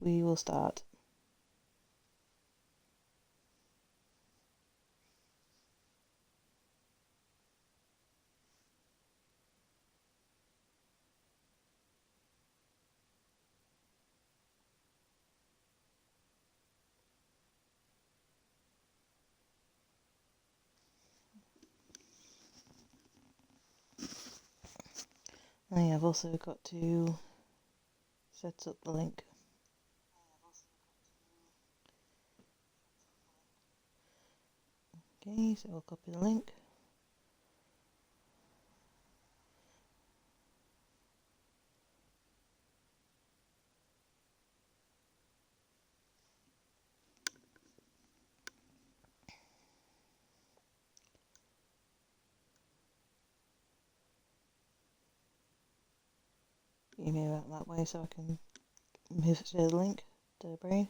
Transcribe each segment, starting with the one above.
we will start. I've also got to set up the link. Okay, so I'll copy the link. Email out that way so I can share the link to the brain.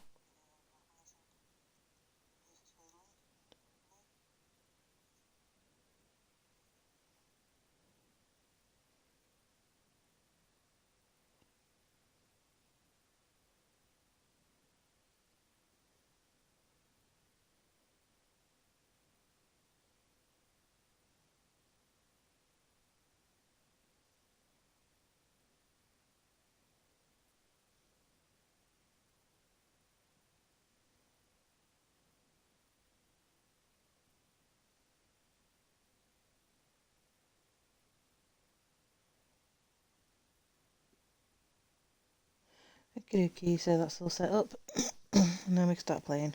Okay, so that's all set up. And then we can start playing.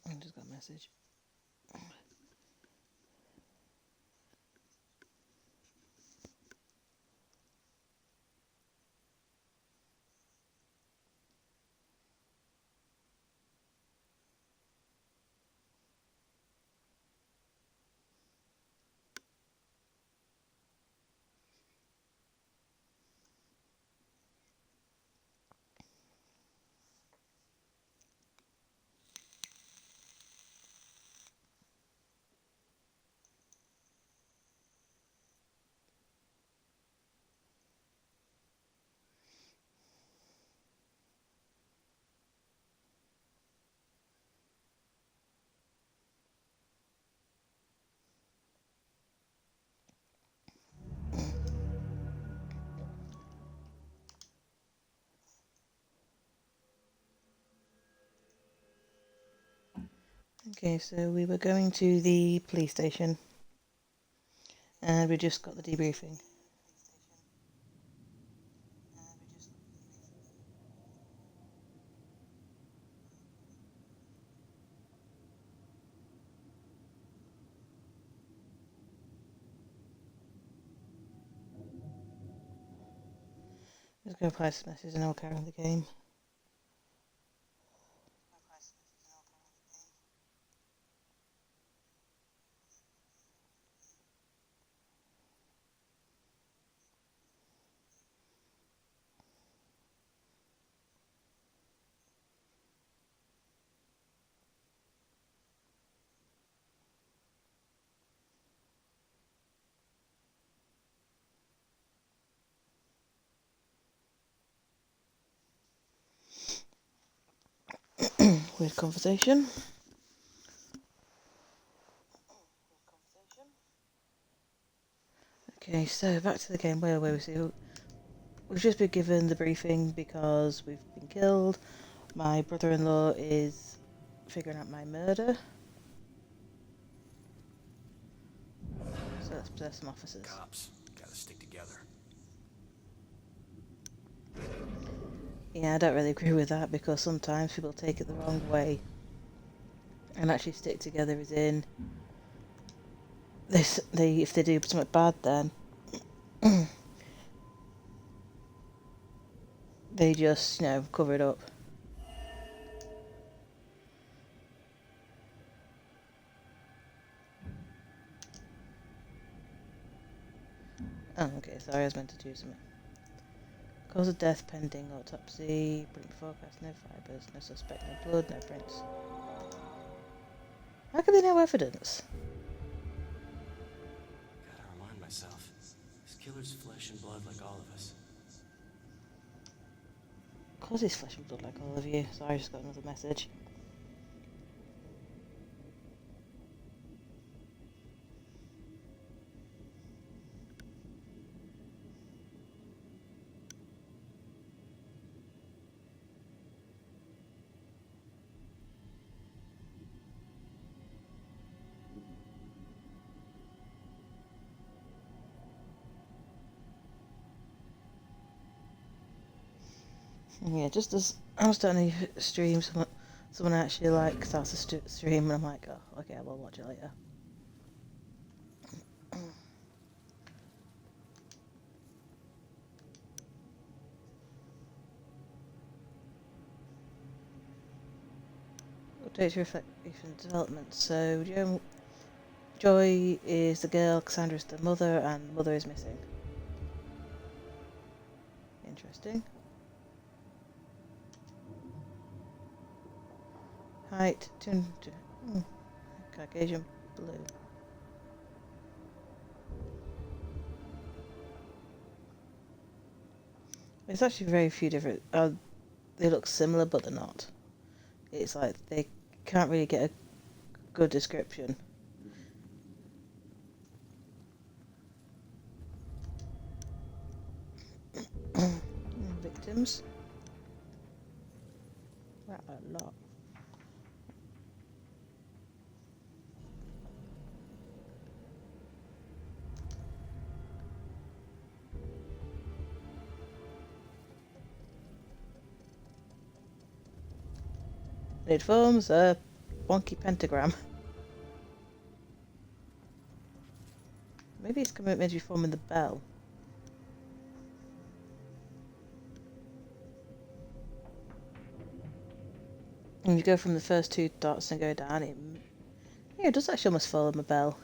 I just got a message. Okay, so we were going to the police station and we just got the debriefing. Just go apply some messages and I'll carry on the game. Weird conversation. Okay, so back to the game. Where were we? So we've just been given the briefing because we've been killed. My brother-in-law is figuring out my murder. So let's possess some officers. Cops gotta stick together. Yeah, I don't really agree with that because sometimes people take it the wrong way. And actually stick together as in this if they do something bad then they just, cover it up. Oh, okay, sorry, I was meant to do something. Cause of death pending autopsy, bring forecast, no fibres, no suspect, no blood, no prints. How can they no evidence? Gotta remind myself. This killer's flesh and blood like all of us. Of course he's flesh and blood like all of you. Sorry, I just got another message. Yeah, just as I was starting to stream, someone actually like starts to stream, and I'm like, oh, okay, we'll watch it later. Update to reflect recent development. So Joy is the girl, Cassandra's the mother, and the mother is missing. Interesting. Height, Caucasian blue. There's actually very few different. They look similar, but they're not. It's like they can't really get a good description. Victims. Wow, a lot. It forms a wonky pentagram. Maybe it's meant to be forming the bell. And you go from the first two dots and go down, it does actually almost form a bell.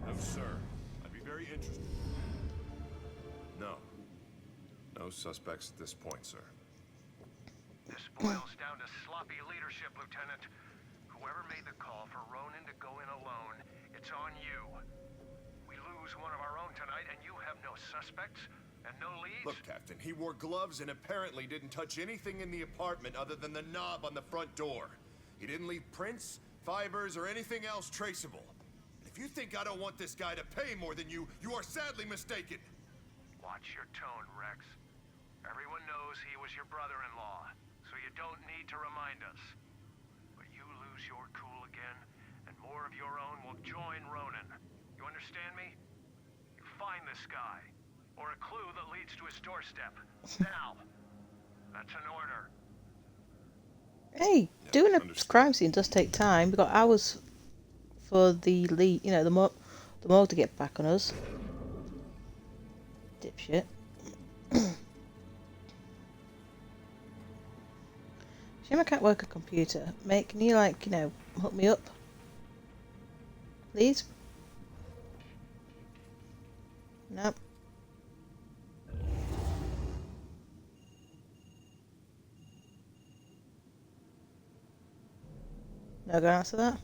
No, sir. I'd be very interested. No. No suspects at this point, sir. This boils down to sloppy leadership, Lieutenant. Whoever made the call for Ronan to go in alone, it's on you. We lose one of our own tonight, and you have no suspects and no leads? Look, Captain, he wore gloves and apparently didn't touch anything in the apartment other than the knob on the front door. He didn't leave prints, fibers, or anything else traceable. If you think I don't want this guy to pay more than you, you are sadly mistaken. Watch your tone, Rex. Everyone knows he was your brother-in-law, so you don't need to remind us. But you lose your cool again, and more of your own will join Ronan. You understand me? You find this guy, or a clue that leads to his doorstep. Now. That's an order. Hey, doing a crime scene does take time. We've got hours for the lead, the morgue to get back on us. Dipshit. Shame I can't work a computer. Mate, can you hook me up? Please? Nope. No gonna answer that?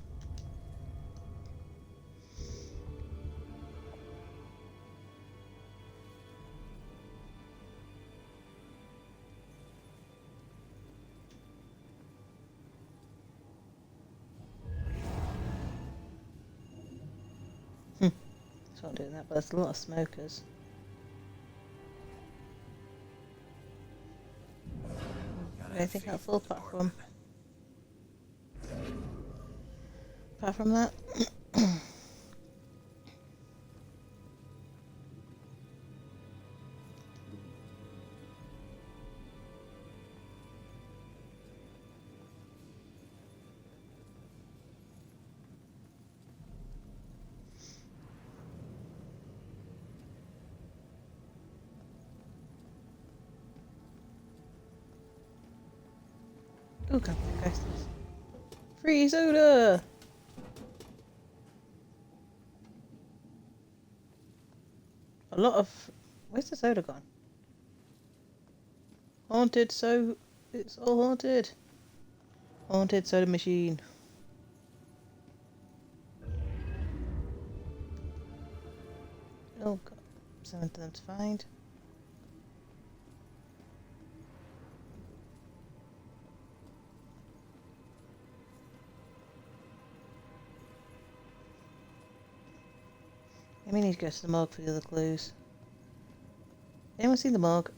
It's not doing that, but there's a lot of smokers. Anything helpful apart from that? Oh, God, guys. Free soda! A lot of... Where's the soda gone? Haunted It's all haunted. Haunted soda machine. Oh god. 7 of them to find. We need to go to the morgue for the other clues. Anyone seen the morgue?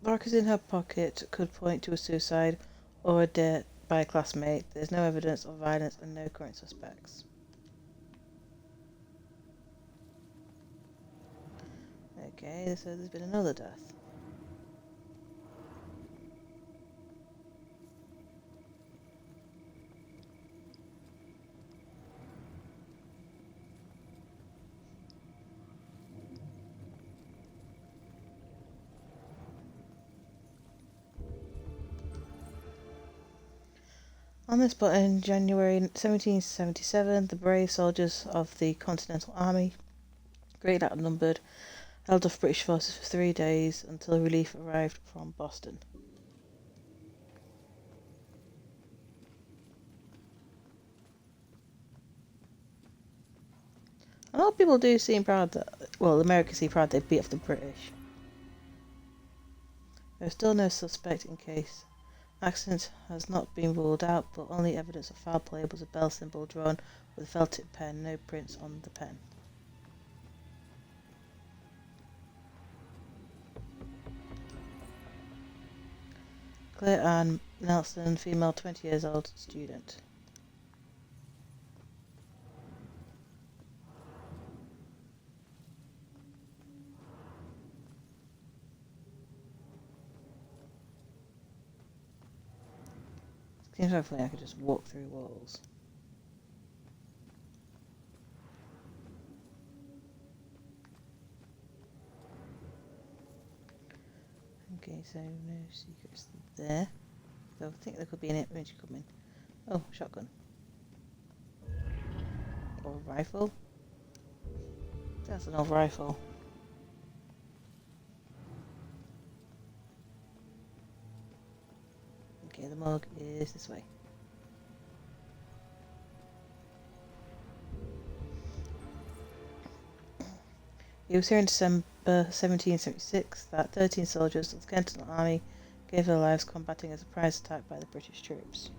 Markers in her pocket could point to a suicide or a death by a classmate. There's no evidence of violence and no current suspects. Okay, so there's been another death. On this spot in January 1777, the brave soldiers of the Continental Army, greatly outnumbered, held off British forces for 3 days until relief arrived from Boston. A lot of people do seem proud that, well, America seem proud they beat off the British. There is still no suspect in case. Accident has not been ruled out, but only evidence of foul play was a bell symbol drawn with a felt-tip pen, no prints on the pen. Claire Ann Nelson, female, 20 years old, student. Seems hopefully I could just walk through walls. Okay, so no secrets there. So I think there could be an image coming. Oh, shotgun. Or a rifle. That's an old rifle. Okay, the morgue is this way. It was here in December 1776 that 13 soldiers of the Continental Army gave their lives combating a surprise attack by the British troops.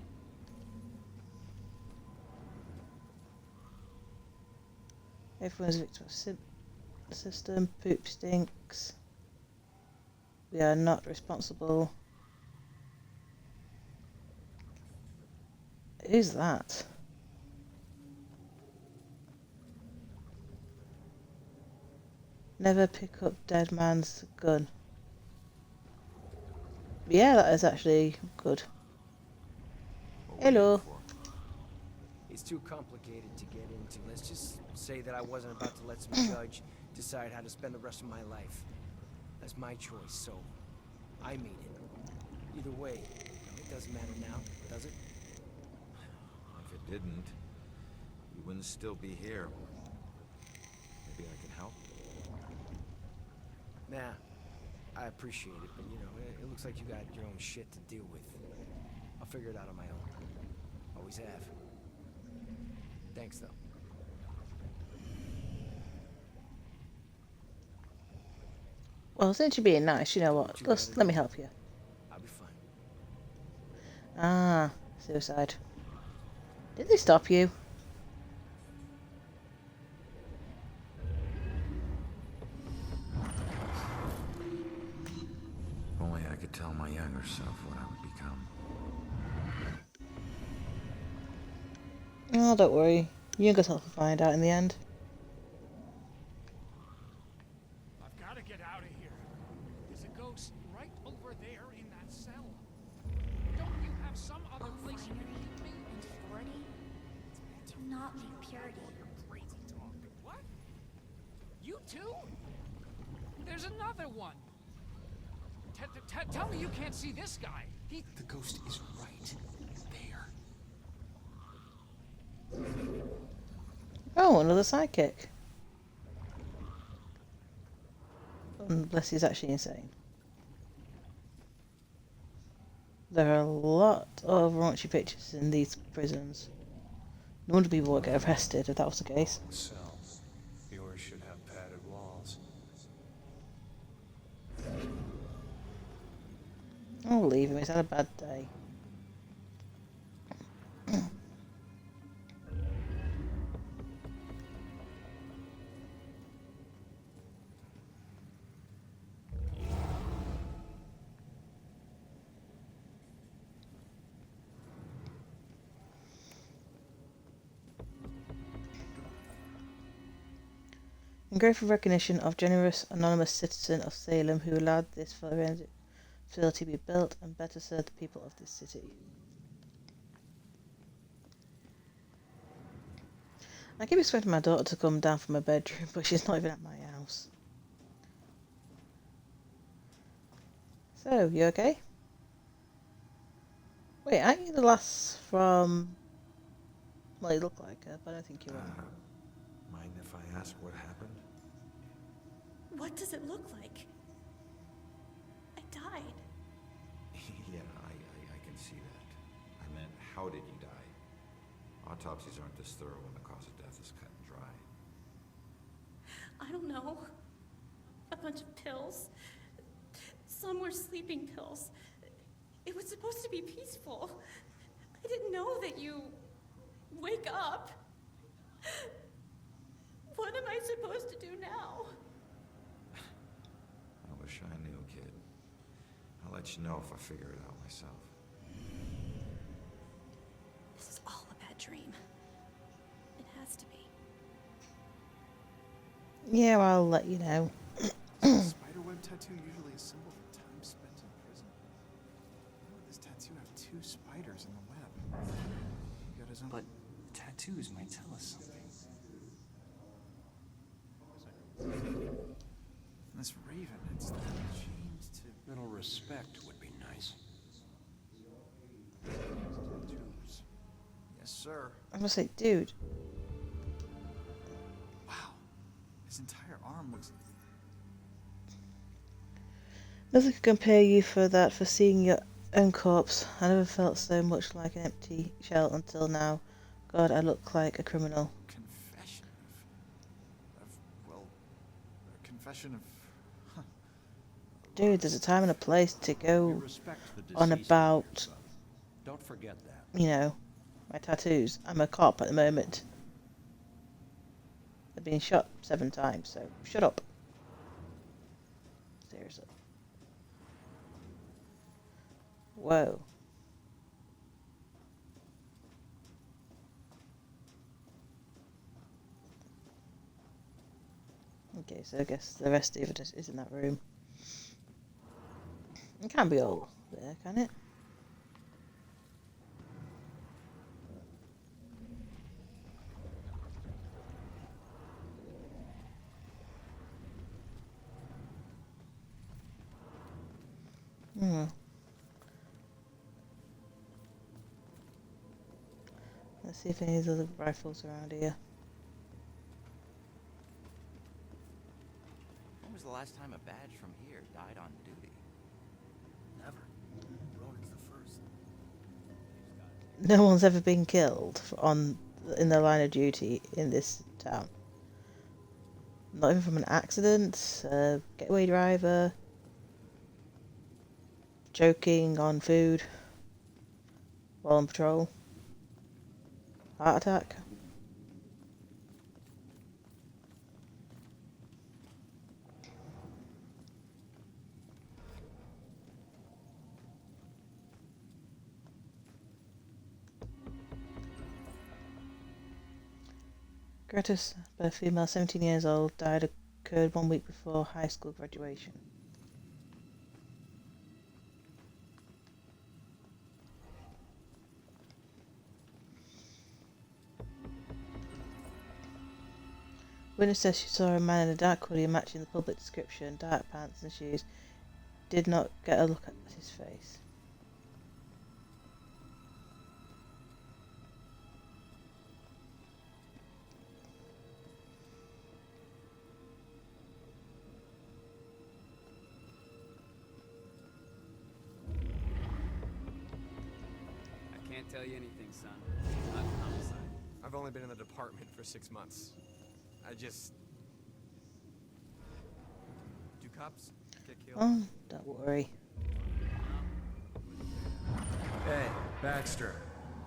Everyone's a victim of the system. Poop stinks. We are not responsible. Who's that? Never pick up dead man's gun. Yeah, that is actually good. Hello. It's too complicated to get into. Let's just say that I wasn't about to let some judge decide how to spend the rest of my life. That's my choice, so I made it. Either way, it doesn't matter now, does it? If it didn't, you wouldn't still be here. Maybe I can help. Nah, I appreciate it, but you know, it looks like you got your own shit to deal with. I'll figure it out on my own. Always have. Thanks, though. Well, since you're being nice, you know what? Just let me help you. I'll be fine. Ah, suicide. Did they stop you? If only I could tell my younger self what I would become. Oh, don't worry. You and yourself will find out in the end. I've got to get out of here. There's a ghost right over there in that cell. Don't you have some other place you can keep me? And purity? Do not leave purity. Crazy talk. What? tattoo? There's another one. Tell me you can't see this guy. The ghost is right there. Oh, another sidekick. Unless he's actually insane. There are a lot of raunchy pictures in these prisons. No wonder people would get arrested if that was the case. Cell. Yours should have padded walls. I'll leave him, he's had a bad day. In grateful recognition of generous anonymous citizen of Salem who allowed this forensic facility to be built and better serve the people of this city. I keep expecting my daughter to come down from her bedroom, but she's not even at my house. So, you okay? Wait, aren't you the lass from... Well, you look like her, but I don't think you are. Mind if I ask what happened? What does it look like? I died. Yeah, I can see that. I meant, how did you die? Autopsies aren't this thorough when the cause of death is cut and dry. I don't know. A bunch of pills. Some were sleeping pills. It was supposed to be peaceful. I didn't know that you wake up. What am I supposed to do now? I wish I knew, kid. I'll let you know if I figure it out myself. This is all a bad dream. It has to be. Yeah, well, I'll let you know. Spiderweb tattoo usually a symbol for time spent in prison. Why would this tattoo have two spiders in the web? He got his own. But tattoos might tell us something. This raven, it's chained to. Little respect would be nice. Tattoos. Yes, sir. I'm gonna say, dude. Wow. His entire arm looks. Nothing could compare you for that, for seeing your own corpse. I never felt so much like an empty shell until now. God, I look like a criminal. Confession well, a confession of. Dude, there's a time and a place to We go respect the on deceased, about, son. Don't forget that. you know, my tattoos. I'm a cop at the moment. I've been shot 7 times, so shut up. Seriously. Whoa. Okay, so I guess the rest of it is in that room. It can't be all there, can it? Let's see if any of the other rifles are around here. When was the last time a badge from here died on duty? Never. Ronan's the first. No one's ever been killed in the line of duty in this town. Not even from an accident, getaway driver, choking on food while on patrol, heart attack. Greta's, a female 17 years old, died occurred 1 week before high school graduation. Witness says she saw a man in a dark hoodie matching the public description, dark pants and shoes. Did not get a look at his face. I can't tell you anything, son. Not homicide. I've only been in the department for 6 months. I just... Do cops get killed? Oh, don't worry. Hey, Baxter.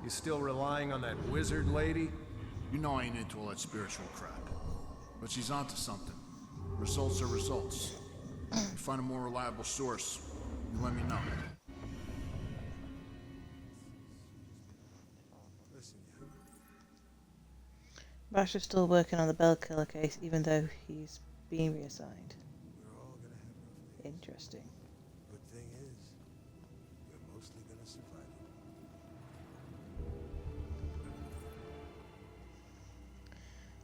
You still relying on that wizard lady? You know I ain't into all that spiritual crap. But she's onto something. Results are results. You find a more reliable source, you let me know. Baxter's still working on the Bell killer case, even though he's being reassigned. We're all gonna have rough days. Interesting. Good thing is, we're mostly gonna survive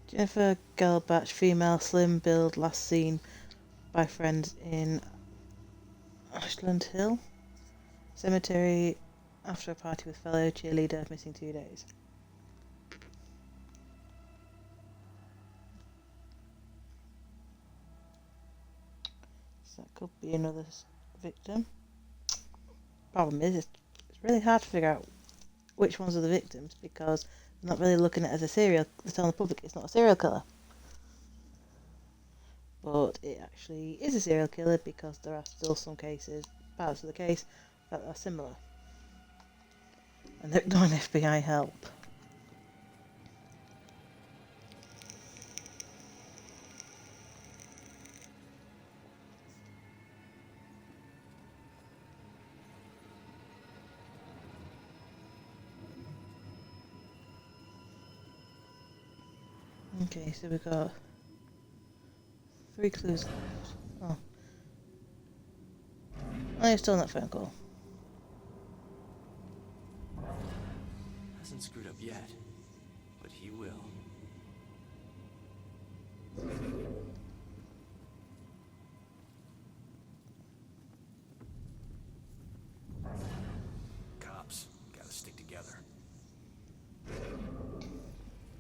it. Jennifer Gelbach, female, slim build, last seen by friends in Ashland Hill Cemetery after a party with fellow cheerleader, missing 2 days. So that could be another victim. Problem is, it's really hard to figure out which ones are the victims because they're not really looking at it as a serial. They're telling the public it's not a serial killer. But it actually is a serial killer because there are still some cases, parts of the case, that are similar. And they're ignoring FBI help. Okay, so we've got 3 clues left. Oh. Oh, you're still on that phone call. Hasn't screwed up yet, but he will. Cops gotta stick together.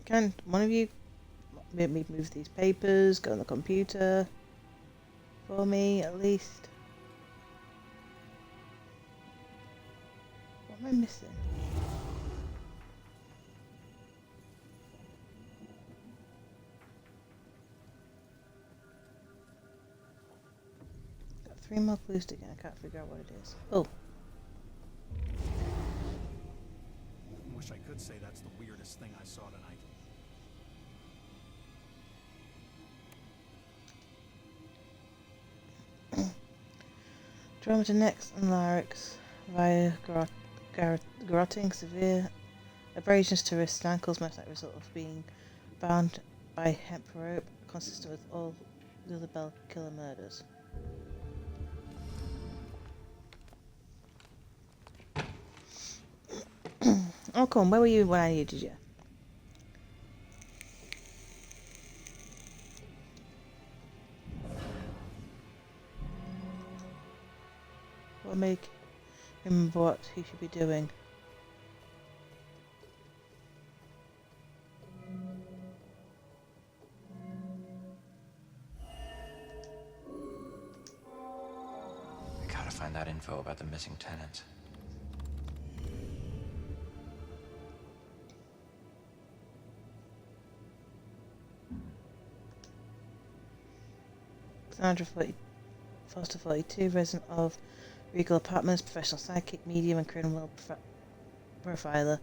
Can one of you make me move these papers, go on the computer for me at least? What am I missing? Got 3 more clues to get. I can't figure out what it is. Oh, Wish I could say that's the weirdest thing I saw tonight. trauma to necks and larynx via garroting, severe abrasions to wrists and ankles, most likely result of being bound by hemp rope, consistent with all the other Bell killer murders. Oh, come on, where were you when I needed you? What make him remember what he should be doing? We gotta find that info about the missing tenants. Sandra Foster 42, resident of Regal Apartments, professional psychic, medium and criminal profiler.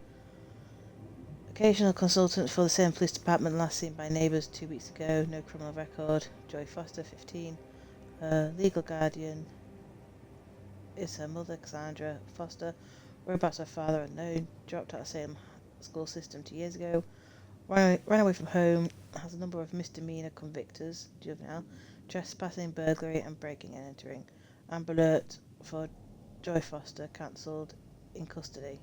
Occasional consultant for the same police department, last seen by neighbours 2 weeks ago, no criminal record. Joy Foster 15, legal guardian is her mother, Cassandra Foster. Whereabouts her father unknown, dropped out of the same school system 2 years ago. Ran away from home, has a number of misdemeanor convictions, juvenile, trespassing, burglary and breaking and entering. Amber Alert for Joy Foster cancelled, in custody.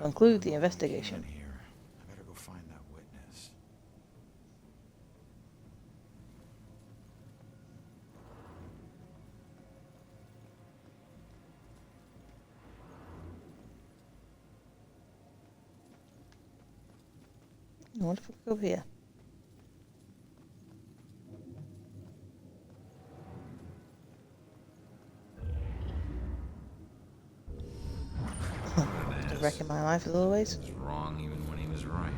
conclude the investigation. Here. I better go find that witness. What if we go here? Just wrecking my life as always. He was wrong even when he was right.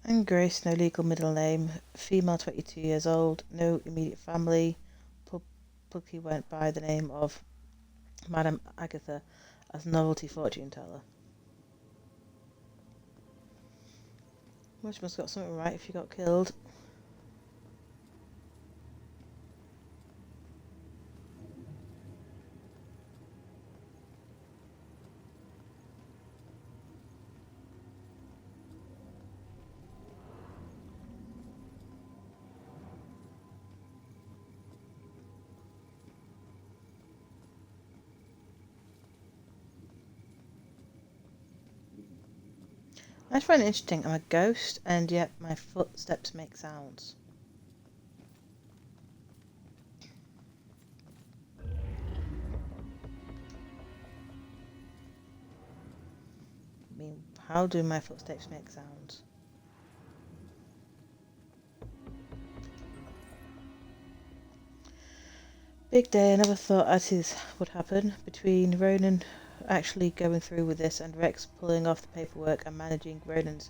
And Grace, no legal middle name, female 22 years old, no immediate family, publicly went by the name of Madame Agatha as novelty fortune teller. Well, she must have got something right if she got killed. I just find it interesting. I'm a ghost, and yet my footsteps make sounds. I mean, how do my footsteps make sounds? Big day. I never thought this would happen. Between Ronan actually going through with this and Rex pulling off the paperwork and managing Ronan's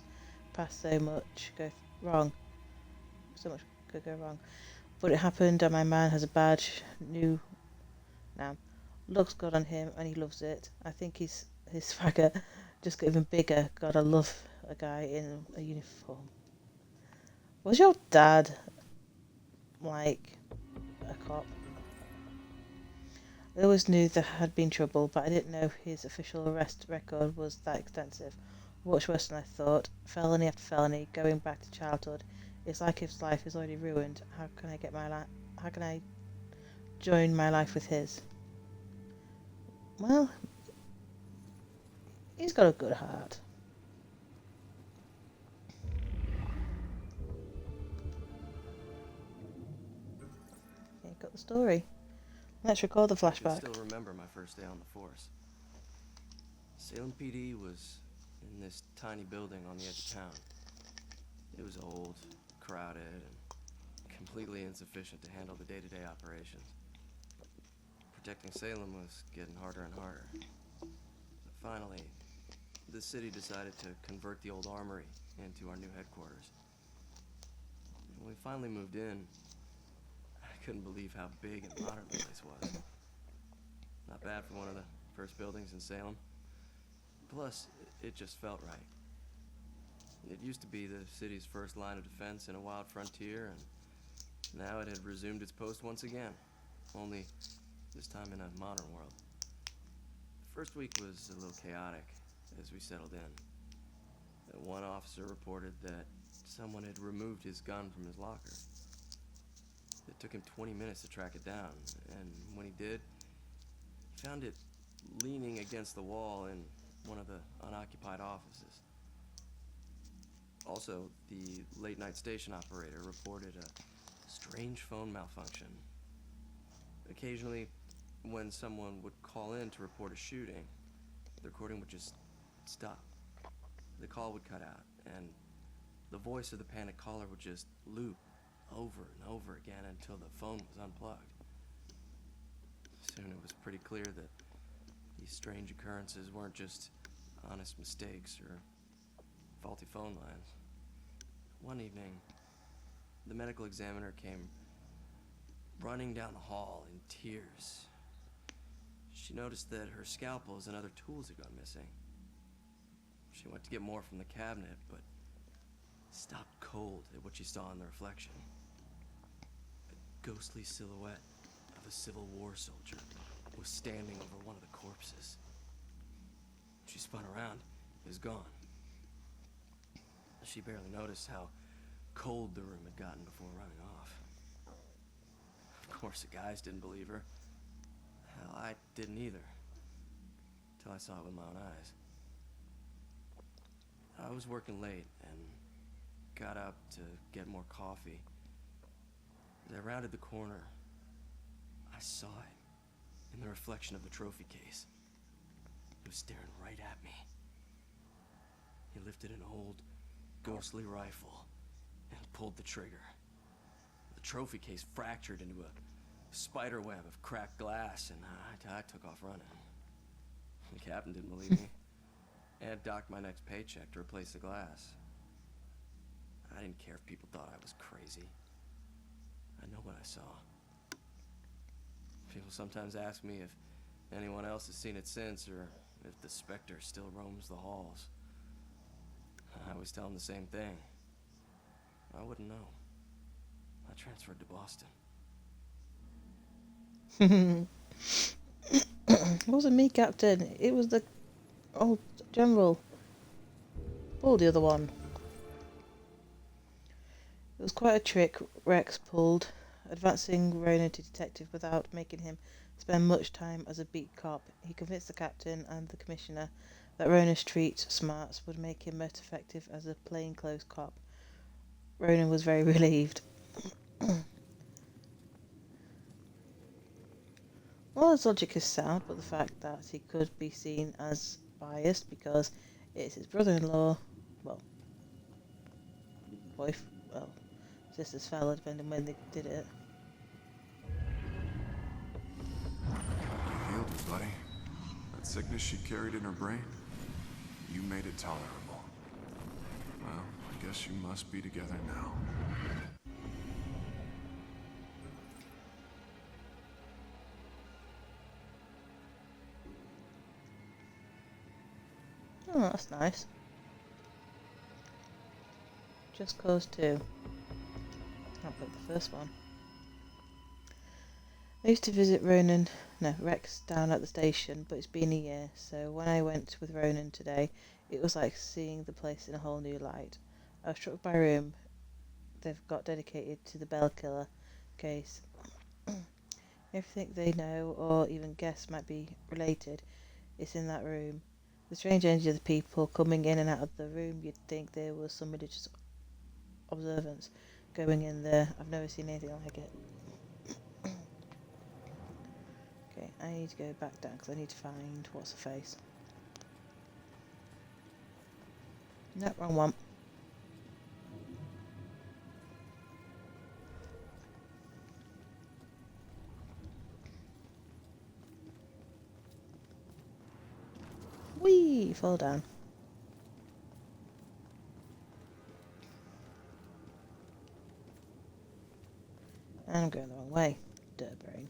past, so much could go wrong. But it happened, and my man has a badge new now. Looks good on him, and he loves it. I think his swagger just got even bigger. God, I love a guy in a uniform. Was your dad like a cop? I always knew there had been trouble, but I didn't know his official arrest record was that extensive. Much worse than I thought. Felony after felony, going back to childhood. It's like his life is already ruined. How can I join my life with his? Well, he's got a good heart. Yeah, got the story. Let's record the flashback. I still remember my first day on the force. Salem PD was in this tiny building on the edge of town. It was old, crowded, and completely insufficient to handle the day-to-day operations. Protecting Salem was getting harder and harder. But finally, the city decided to convert the old armory into our new headquarters. When we finally moved in, I couldn't believe how big and modern the place was. Not bad for one of the first buildings in Salem. Plus, it just felt right. It used to be the city's first line of defense in a wild frontier, and now it had resumed its post once again, only this time in a modern world. The first week was a little chaotic as we settled in. One officer reported that someone had removed his gun from his locker. It took him 20 minutes to track it down, and when he did, he found it leaning against the wall in one of the unoccupied offices. Also, the late-night station operator reported a strange phone malfunction. Occasionally, when someone would call in to report a shooting, the recording would just stop. The call would cut out, and the voice of the panicked caller would just loop over and over again until the phone was unplugged. Soon it was pretty clear that these strange occurrences weren't just honest mistakes or faulty phone lines. One evening, the medical examiner came running down the hall in tears. She noticed that her scalpels and other tools had gone missing. She went to get more from the cabinet, but stopped cold at what she saw in the reflection. A ghostly silhouette of a Civil War soldier was standing over one of the corpses. She spun around. It was gone. She barely noticed how cold the room had gotten before running off. Of course, the guys didn't believe her. Hell, I didn't either. Till I saw it with my own eyes. I was working late and got up to get more coffee. As I rounded the corner, I saw it in the reflection of the trophy case. He was staring right at me. He lifted an old, ghostly rifle and pulled the trigger. The trophy case fractured into a spider web of cracked glass, and I took off running. The captain didn't believe me. And docked my next paycheck to replace the glass. I didn't care if people thought I was crazy. I know what I saw. People sometimes ask me if anyone else has seen it since, or if the specter still roams the halls. I always tell them the same thing. I wouldn't know. I transferred to Boston. It wasn't me, Captain. It was the old general. Or the other one. It was quite a trick Rex pulled, advancing Ronan to detective without making him spend much time as a beat cop. He convinced the captain and the commissioner that Ronan's street smarts would make him most effective as a plainclothes cop. Ronan was very relieved. Well, his logic is sound, but the fact that he could be seen as biased because it's his brother-in-law, sister's fella, depending when they did it. You healed her, buddy. That sickness she carried in her brain, you made it tolerable. Well, I guess you must be together now. Oh, that's nice. Just Cause 2. Can't put the first one. I used to visit Rex down at the station, but it's been a year, so when I went with Ronan today, it was like seeing the place in a whole new light. I was struck by a room they've got dedicated to the Bell Killer case. Everything they know or even guess might be related is in that room. The strange energy of the people coming in and out of the room, you'd think there was some religious observance going in there. I've never seen anything like it. Okay, I need to go back down because I need to find what's her face. No, wrong one. Whee! Fall down. I'm going the wrong way. Dirt brain.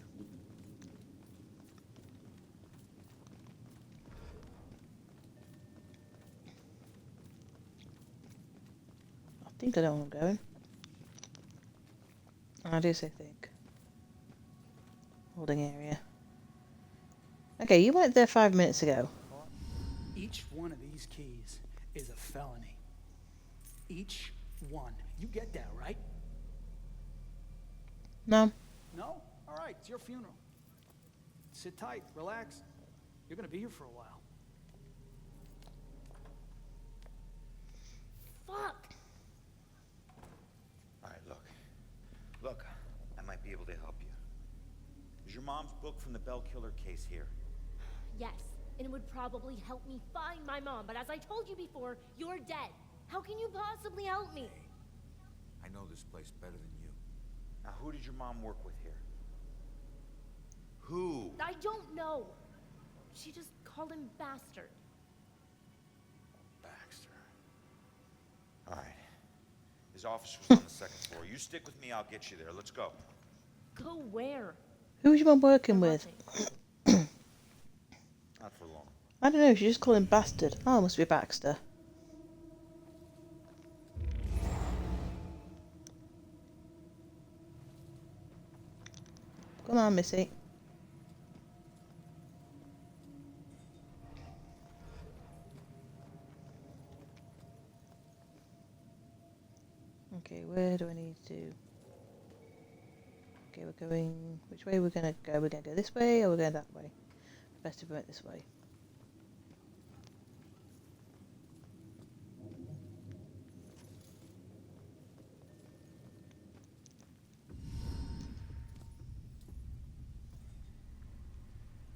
I think I know where I'm going. I do say think. Holding area. Okay, you went there 5 minutes ago. Each one of these keys is a felony. Each one. You get that, right? No. No? All right, it's your funeral. Sit tight, relax. You're gonna be here for a while. Fuck! Alright, look, I might be able to help you. Is your mom's book from the Bell Killer case here? Yes, and it would probably help me find my mom, but as I told you before, you're dead. How can you possibly help me? I know this place better than you. Now, who did your mom work with here? Who? I don't know. She just called him His office was on the second floor. You stick with me, I'll get you there. Let's go. Go where? Who's your mum working with? Not for long. I don't know, she just called him bastard. Oh, it must be Baxter. Come on, Missy. Okay, where do I need to... Okay, we're going... Which way are we going to go? We're going to go this way or we're going that way? Best if we went this way.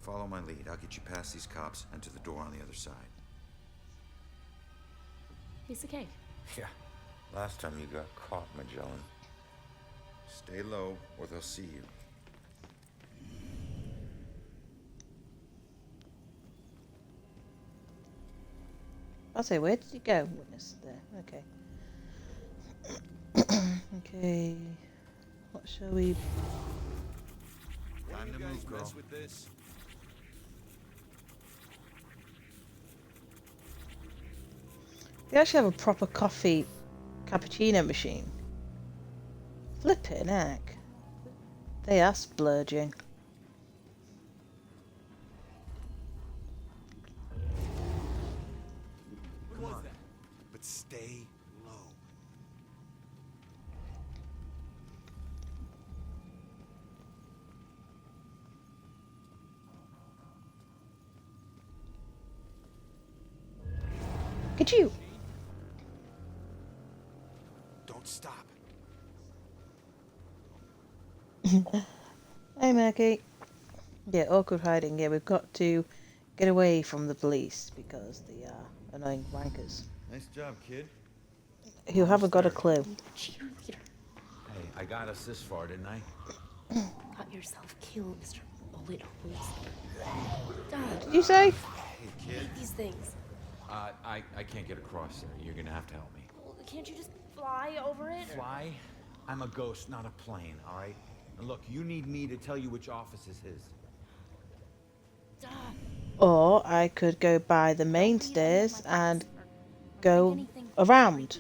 Follow my lead. I'll get you past these cops and to the door on the other side. Piece of cake. Yeah. Last time you got caught, Magellan. Stay low, or they'll see you. I'll say, where did you go? Witness there. Okay. Okay. What shall we... Time to move, girl. With this? They actually have a proper coffee cappuccino machine. Flippin' heck. They are splurging. Come on, but stay low. Could you? Don't stop. Hey, Maggie. Yeah, awkward hiding. Yeah, we've got to get away from the police because they are annoying wankers Nice job, kid. who haven't got a clue. Cheerleader. Hey, I got us this far, didn't I? Got yourself killed, Mr. Bullet Holes. Dad, Did you say? Hey, kid. these things. I can't get across there. You're gonna have to help me. Well, can't you just fly over it? Fly? I'm a ghost, not a plane, all right? And look, you need me to tell you which office is his. Dad. Or I could go by the main stairs and go around.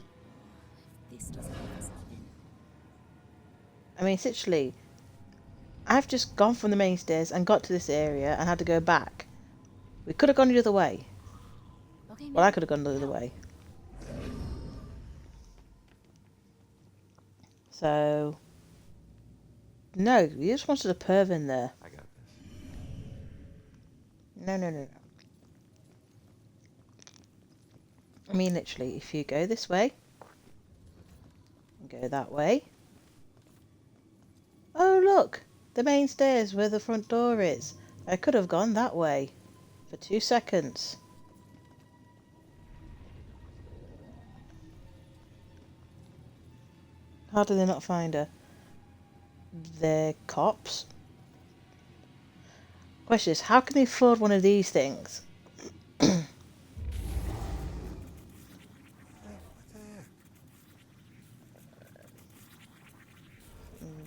This doesn't make us in. I mean, essentially, I've just gone from the main stairs and got to this area and had to go back. We could have gone the other way. Okay, Well, I could have gone the other way. So, no, you just wanted a perv in there. I got this. No. I mean, literally, if you go this way, and go that way. Oh, look, the main stairs where the front door is. I could have gone that way for 2 seconds. How did they not find her? They're cops. Question is, how can they afford one of these things? I'm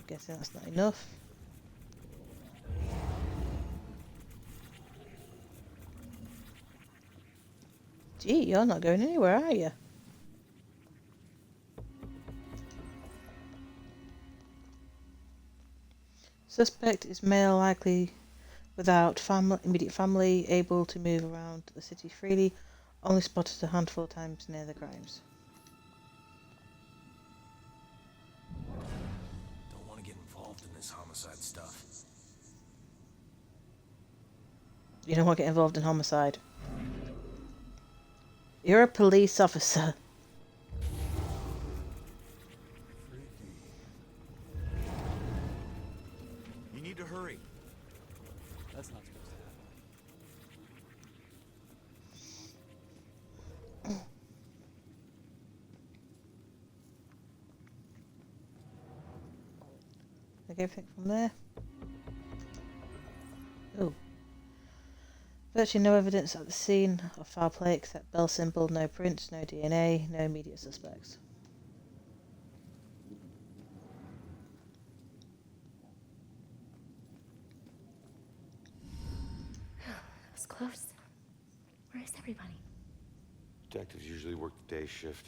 guessing that's not enough. Gee, you're not going anywhere, are you? Suspect is male, likely without immediate family, able to move around the city freely, only spotted a handful of times near the crimes. Don't want to get involved in this homicide stuff. You don't want to get involved in homicide. You're a police officer. You need to hurry. That's not supposed to happen. Take everything from there. Oh. Virtually no evidence at the scene of foul play except bell symbol, no prints, no DNA, no immediate suspects. was close. Where is everybody? Detectives usually work the day shift.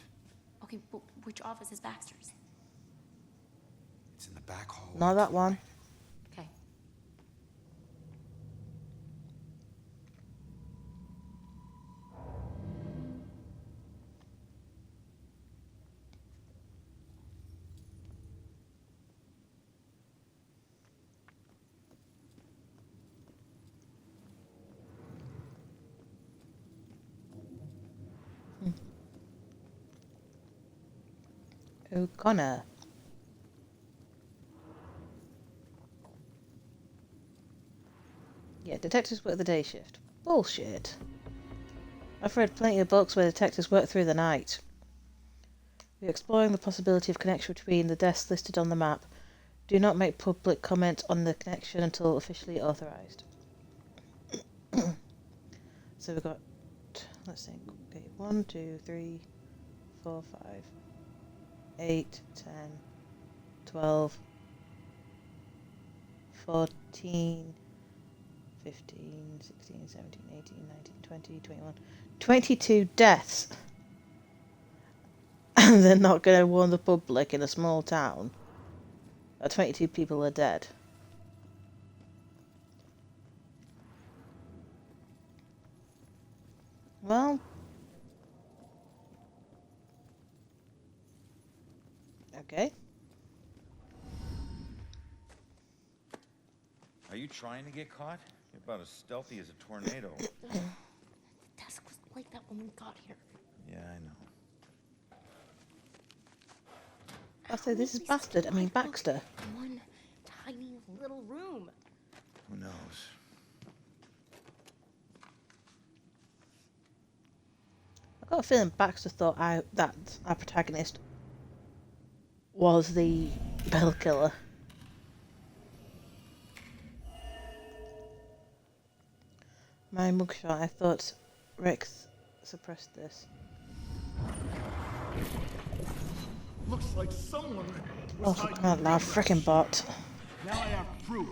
Okay, well, which office is Baxter's? It's in the back hall. Not that one. Okay. O'Connor. Yeah, detectives work the day shift. Bullshit. I've read plenty of books where detectives work through the night. We're exploring the possibility of connection between the deaths listed on the map. Do not make public comment on the connection until officially authorised. So we've got, let's think, okay, 1, 2, 3, 4, 5, 8, 10, 12, 14, 15, 16, 17, 18, 19, 20, 21, 22 deaths. And they're not going to warn the public in a small town. 22 people are dead. Well, okay. Are you trying to get caught? You're about as stealthy as a tornado. The desk was like that when we got here. Yeah, I know. I say this is Bastard. I mean Baxter. One tiny little room. Who knows? I've got a feeling Baxter thought that our protagonist was the bell killer. My mugshot, I thought Rex suppressed this. Looks like someone Oh, for crying out loud, frickin' bot. Now I have proof.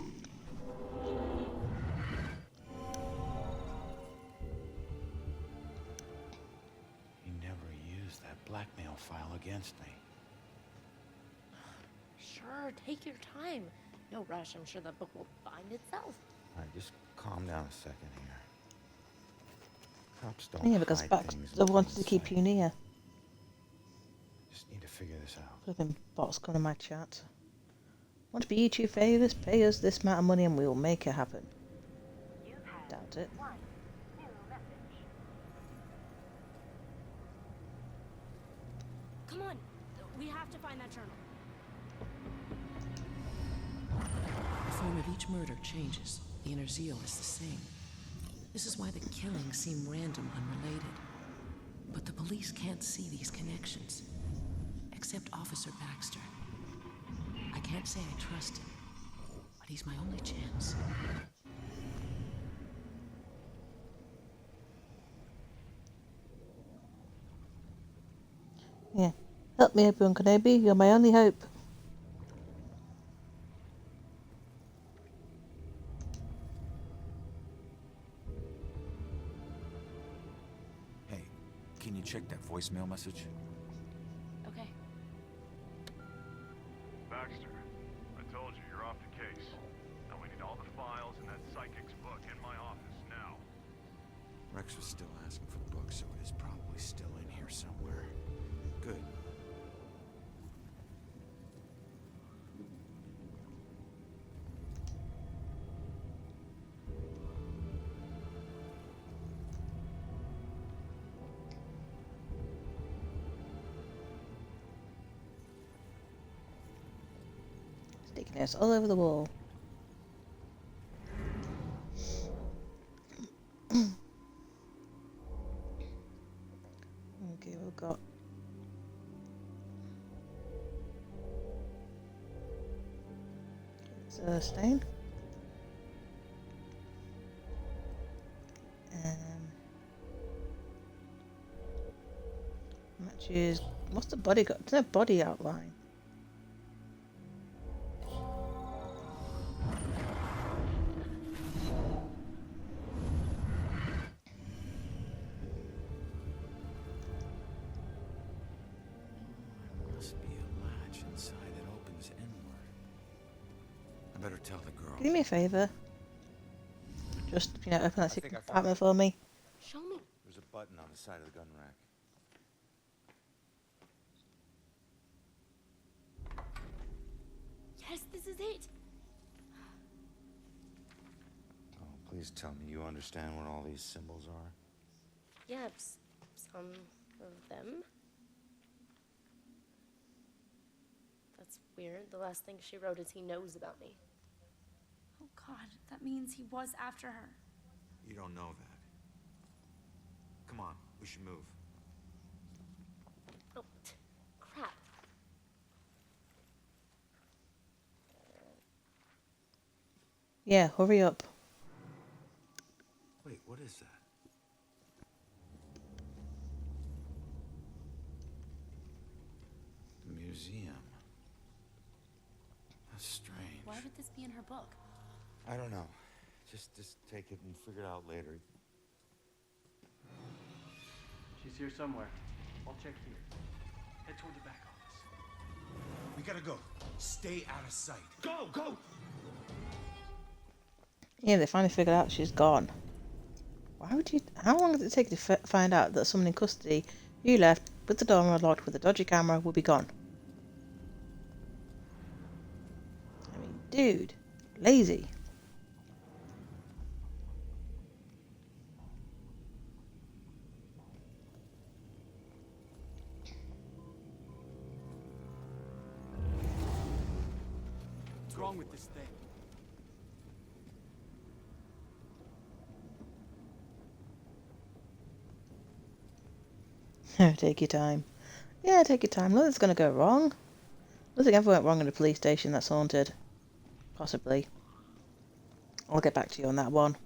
You never used that blackmail file against me. Sure, take your time. No rush, I'm sure the book will find itself. All right, just calm down a second here. Cops don't Yeah, because hide Baxter things in wanted to plain keep sight. you near. Just need to figure this out. Flipping bots come in my chat. Want to be YouTube favours? Pay us this amount of money and we will make it happen. Doubt it. Come on, we have to find that journal. The form of each murder changes. The inner zeal is the same. This is why the killings seem random, unrelated. But the police can't see these connections. Except Officer Baxter. I can't say I trust him, but he's my only chance. Yeah. Help me, Obi-Wan Kenobi. You're my only hope. Hey, can you check that voicemail message? Okay. Baxter, I told you you're off the case. Now we need all the files in that psychic's book in my office now. Rex was still asking for the book, so it is probably still in here somewhere. Good. Stickiness all over the wall. Okay, we've got stain. Matches. What's the body got? There's no body outline. tell the girl. Can you do me a favour? Just, open that think secret I found compartment it. for me. Show me. There's a button on the side of the gun rack. Yes, this is it. Oh, please tell me you understand what all these symbols are. Yeah, some of them. That's weird. The last thing she wrote is he knows about me. Oh God, that means he was after her. You don't know that. Come on, we should move. Oh, crap. Yeah, hurry up. Wait, what is that? The museum. That's strange. Why would this be in her book? I don't know. Just take it and figure it out later. She's here somewhere. I'll check here. Head toward the back office. We gotta go. Stay out of sight. Go, go! Yeah, they finally figured out she's gone. Why would you... How long does it take to find out that someone in custody you left with the door unlocked with a dodgy camera will be gone? I mean, dude. Lazy. What's wrong with this thing? Take your time. Yeah, take your time. Nothing's gonna go wrong. Nothing ever went wrong in a police station that's haunted. Possibly. I'll get back to you on that one.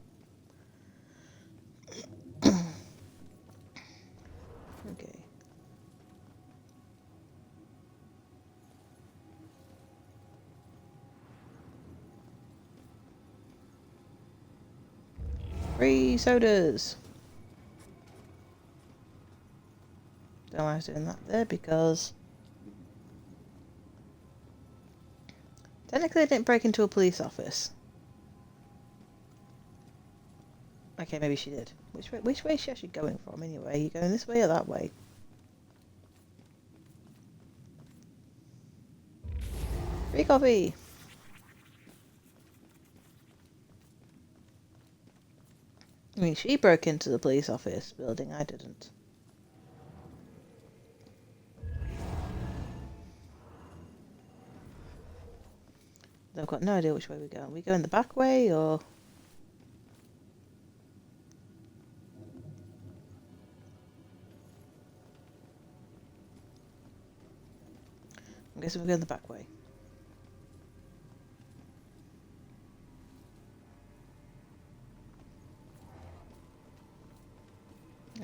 Okay. Free sodas. Don't know why I was doing that there because technically I didn't break into a police office. Okay, maybe she did. Which way is she actually going from anyway? Are you going this way or that way? Free coffee! I mean, she broke into the police office building, I didn't. I've got no idea which way we're going. We going the back way or... I'm guessing we're going the back way.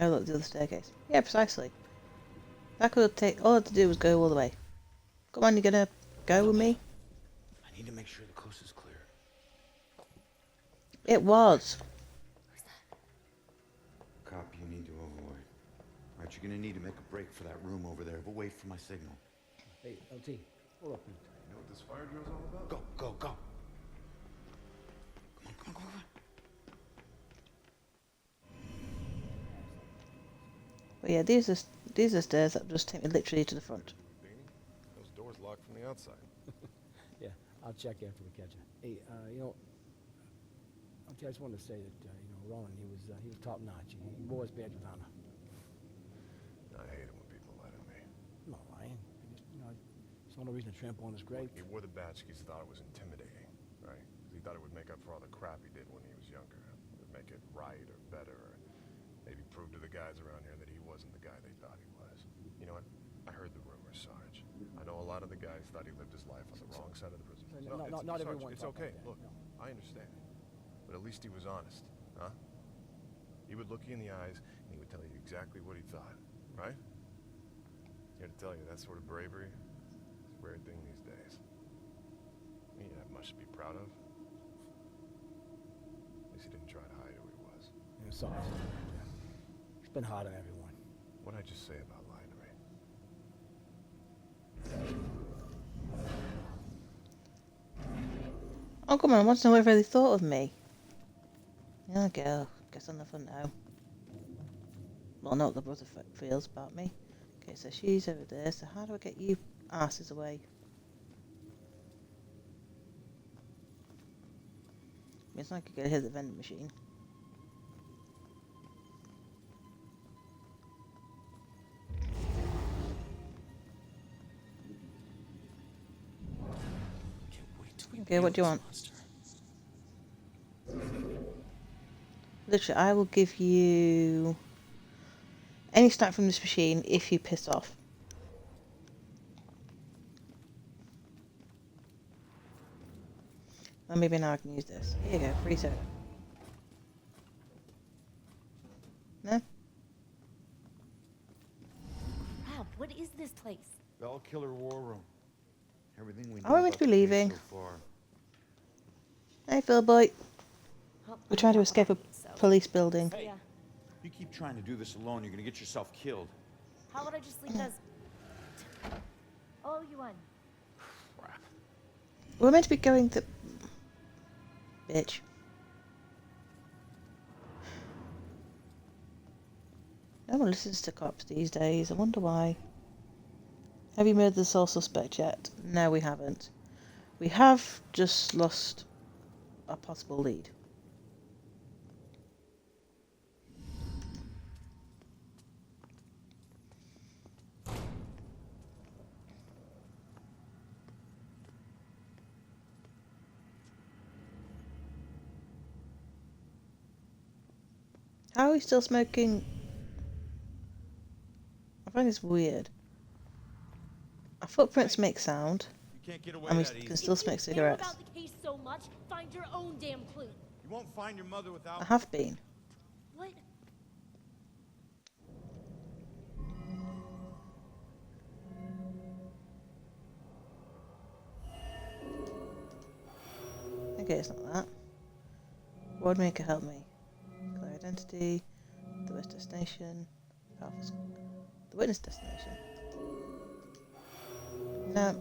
Oh look, the other staircase. Yeah, precisely. That could take... All I had to do was go all the way. Come on, you gonna go with me? I need to make sure the coast is clear. It was. Cop you need to avoid. Right, you're gonna need to make a break for that room over there, but wait for my signal. Hey, LT, hold up. You know what this fire drill's all about? Go, go, go. Come on. But yeah, these are stairs that just take me literally to the front. Those doors locked from the outside. Yeah, I'll check after we catch her. Hey, LT, I just wanted to say that, Rowan, he was top notch. He wore his badge with honor. I hate it when people lie to me. I'm not lying. I saw no reason to trample on his grave. He wore the badge because he thought it was intimidating, right? 'Cause he thought it would make up for all the crap he did when he was younger. It would make it right or better, or maybe prove to the guys around here that he wasn't the guy they thought he was. You know what? I heard the rumors, Sarge. I know a lot of the guys thought he lived his life on the wrong side of the prison. Not Sarge, everyone it's thought okay. like that, Look, no. I understand. But at least he was honest, huh? He would look you in the eyes and he would tell you exactly what he thought, right? Here to tell you, that sort of bravery is a rare thing these days. He didn't have much to be proud of. At least he didn't try to hide who he was. Sarge. It's been hard on everyone. What'd I just say about lying to me? Oh, come on, I want to know what they thought of me. Yeah, girl. Guess I'll never know. Well, I know what the brother feels about me. Okay, so she's over there, so how do I get you asses away? It's like I could hit the vending machine. Okay, what do you want? Literally, I will give you any snack from this machine if you piss off. Or maybe now I can use this. Here you go, free soda. No? Rob, what is this place? Bell Killer War Room. Everything we know Are we meant about to be the case leaving? so far. Hey, Phil boy. Well, We're trying to escape a police building. Hey, you keep trying to do this alone, you're gonna get yourself killed. How would I just leave it as... Oh, you won. We're meant to be going to... Bitch. No one listens to cops these days. I wonder why. Have you murdered the sole suspect yet? No, we haven't. We have just lost a possible lead. How are we still smoking? I find this weird. Our footprints make sound, and we can still smoke cigarettes. About the case so much, find your own damn clue. You won't find your mother without... I have been. What? Okay, it's not that. Wardmaker, help me. Clear identity. The witness destination. Alpha. The witness destination. No.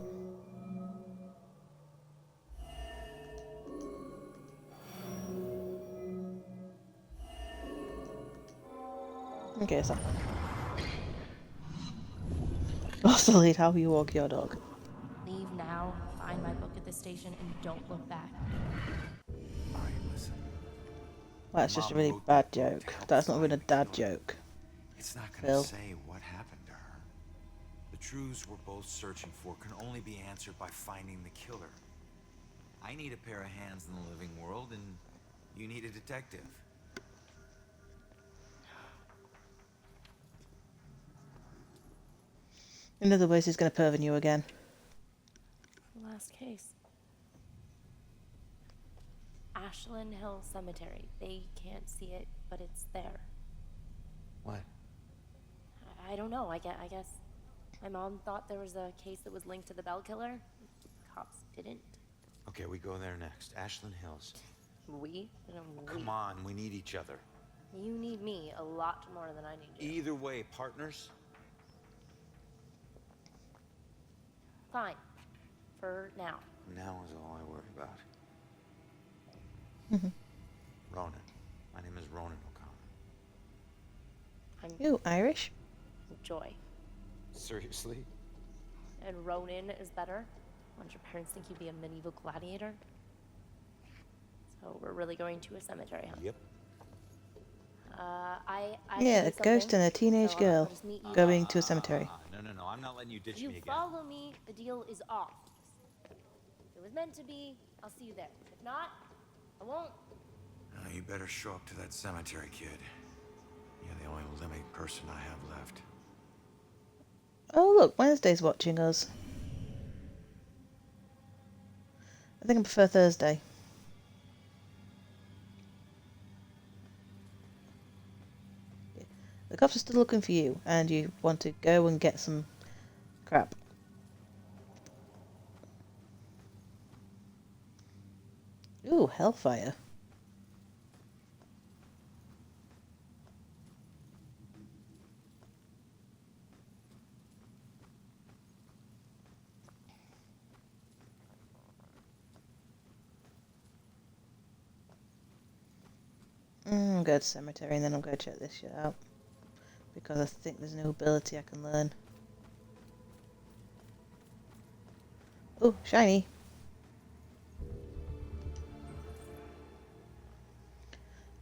Okay, it's that one. Also, lead how you walk your dog. Leave now, find my book at the station, and don't look back. Alright, listen. Well, that's just a really bad joke. That's not even a dad joke. It's not gonna Phil. say what happened to her. The truths we're both searching for can only be answered by finding the killer. I need a pair of hands in the living world, and you need a detective. In other words, he's going to perv on you again. Last case. Ashland Hill Cemetery. They can't see it, but it's there. What? I don't know. I guess my mom thought there was a case that was linked to the Bell Killer. Cops didn't. Okay, we go there next. Ashland Hills. We? Come on, we need each other. You need me a lot more than I need you. Either way, partners. Fine. For now. Now is all I worry about. Ronan. My name is Ronan O'Connor. I'm You Irish? Joy. Seriously? And Ronin is better? Don't your parents think you'd be a medieval gladiator? So we're really going to a cemetery, huh? Yep. I Yeah, do a ghost something, and a teenage so girl I'll just meet you going to a cemetery. No, I'm not letting you ditch You me again. follow me, the deal is off. If it was meant to be, I'll see you there. If not, I won't. You better show up to that cemetery, kid. You're the only living person I have left. Oh look, Wednesday's watching us. I think I prefer Thursday. The cops are still looking for you, and you want to go and get some crap. Ooh, Hellfire. I'm going to cemetery and then I'm going to check this shit out. Because I think there's no ability I can learn. Oh, shiny.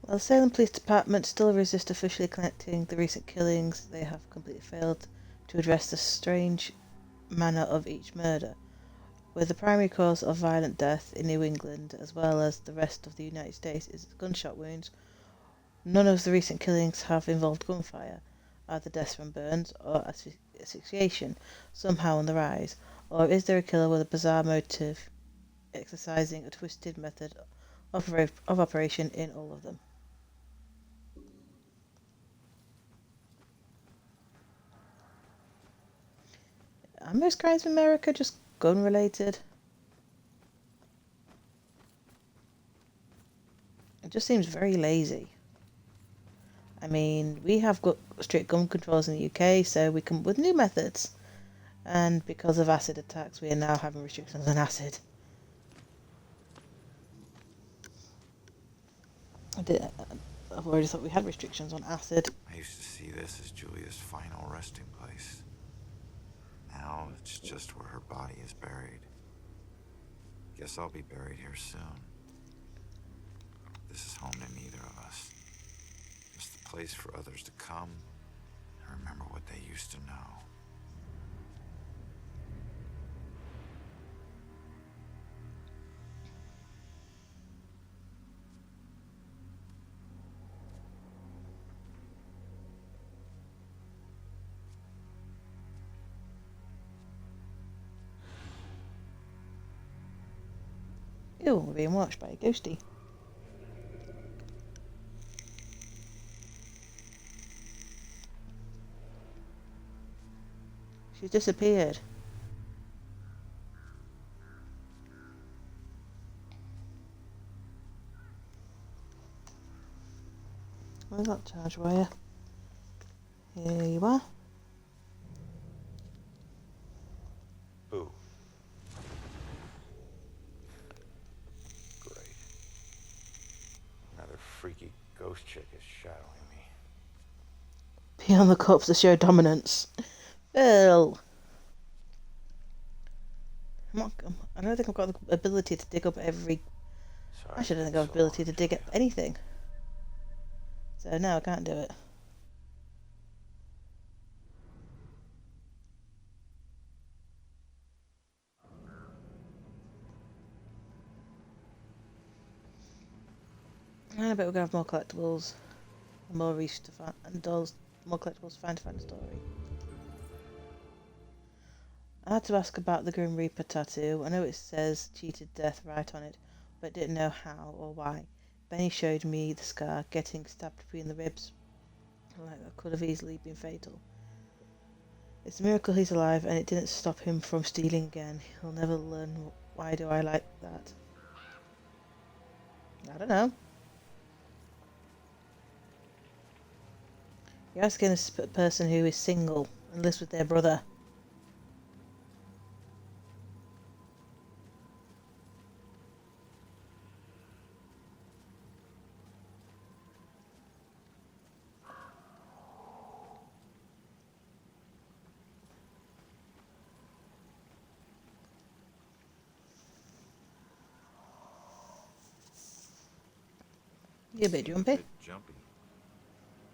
While the Salem Police Department still resist officially connecting the recent killings, they have completely failed to address the strange manner of each murder. With the primary cause of violent death in New England, as well as the rest of the United States, is gunshot wounds, none of the recent killings have involved gunfire, either deaths from burns or asphyxiation, somehow on the rise, or is there a killer with a bizarre motive, exercising a twisted method of operation in all of them? Are most crimes in America just gun related? It just seems very lazy. I mean, we have got strict gun controls in the UK, so we come up with new methods. And because of acid attacks, we are now having restrictions on acid. I've already thought we had restrictions on acid. I used to see this as Julia's final resting place. Now it's just where her body is buried. Guess I'll be buried here soon. This is home to neither of us. Just the place for others to come and remember what they used to know. Ew, we're being watched by a ghostie. She's disappeared. Where's that charge wire? Here you are. Boo. Great. Another freaky ghost chick is shadowing me. Be on the corpse to show dominance. Bill! I don't think I've got the ability to dig up every... I don't think I've got the ability to dig up anything. So no, I can't do it. And I bet we're going to have more collectibles. And more reach to find, and dolls, more collectibles to find the story. I had to ask about the Grim Reaper tattoo. I know it says cheated death right on it, but didn't know how or why. Benny showed me the scar, getting stabbed between the ribs. Like that could have easily been fatal. It's a miracle he's alive and it didn't stop him from stealing again. He'll never learn. Why do I like that? I don't know. You're asking a person who is single and lives with their brother. You're a bit jumpy. It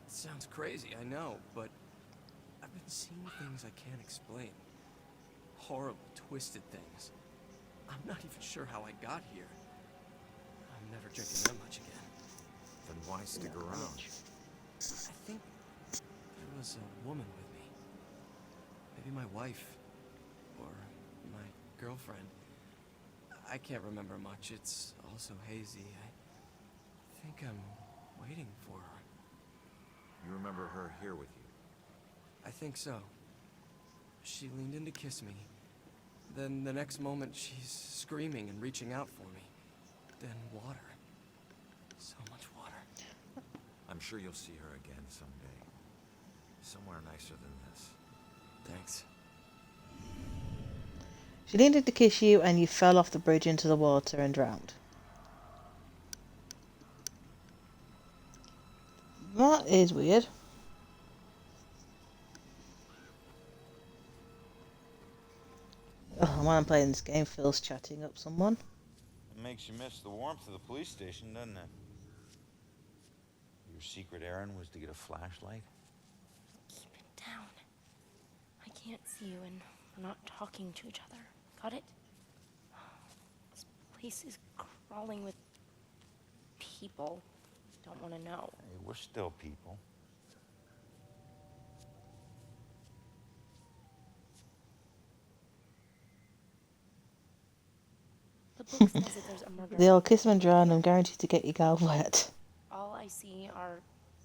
sounds crazy, I know, but I've been seeing things I can't explain. Horrible, twisted things. I'm not even sure how I got here. I'm never drinking that much again. Then why stick around? I think there was a woman with me. Maybe my wife. Or my girlfriend. I can't remember much. It's all so hazy. I think I'm waiting for her. You remember her here with you? I think so. She leaned in to kiss me. Then the next moment she's screaming and reaching out for me. Then water. So much water. I'm sure you'll see her again someday. Somewhere nicer than this. Thanks. She leaned in to kiss you and you fell off the bridge into the water and drowned. That is weird. Oh, while I'm playing this game, Phil's chatting up someone. It makes you miss the warmth of the police station, doesn't it? Your secret errand was to get a flashlight? Keep it down. I can't see you and we're not talking to each other. Got it? This place is crawling with people. Don't want to know. Hey, we're still people. The book says that there's a murder. They'll kiss and drown. I'm guaranteed to get your gal wet. All I see are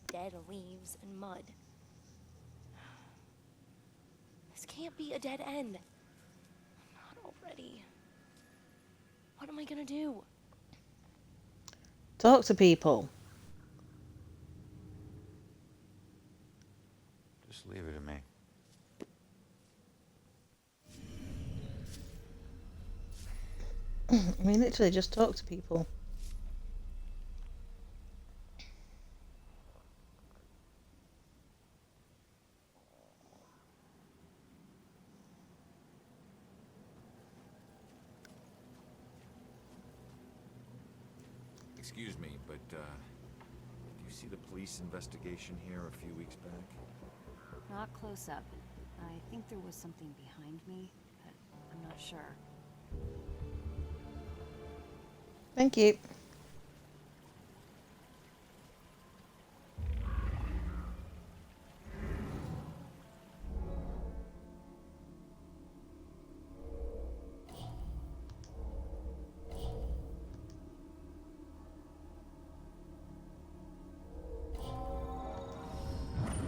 dead leaves and mud. This can't be a dead end. Not already. What am I gonna do? Talk to people. Just leave it to me. I mean, literally, just talk to people. Excuse me, but, do you see the police investigation here a few weeks back? Not close up. I think there was something behind me, but I'm not sure. Thank you.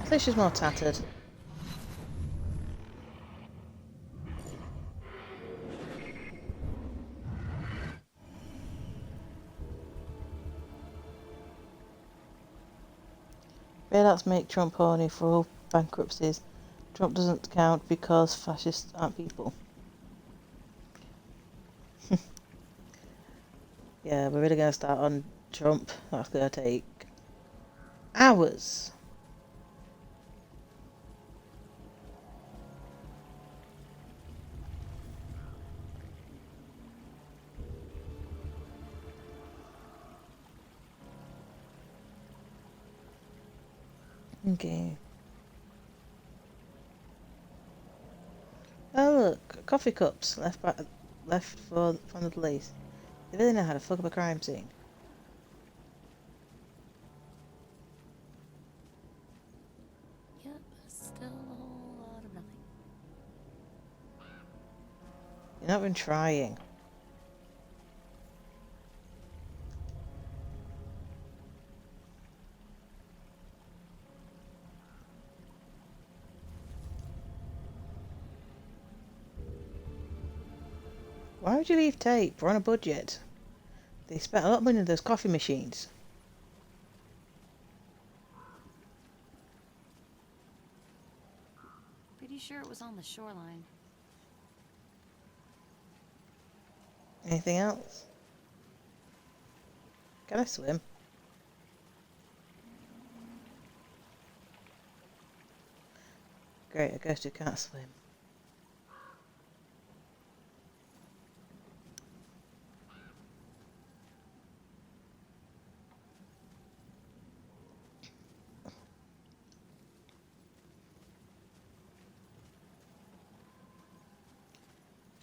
I think she's more tattered. Bailouts make Trump horny for all bankruptcies. Trump doesn't count because fascists aren't people. Yeah, we're really going to start on Trump. That's going to take hours. Okay. Oh look, coffee cups left from the police. They really know how to fuck up a crime scene. Yep, still a whole lot of nothing. You're not even trying. Why would you leave tape? We're on a budget. They spent a lot of money on those coffee machines. Pretty sure it was on the shoreline. Anything else? Can I swim? Great, I guess you can't swim.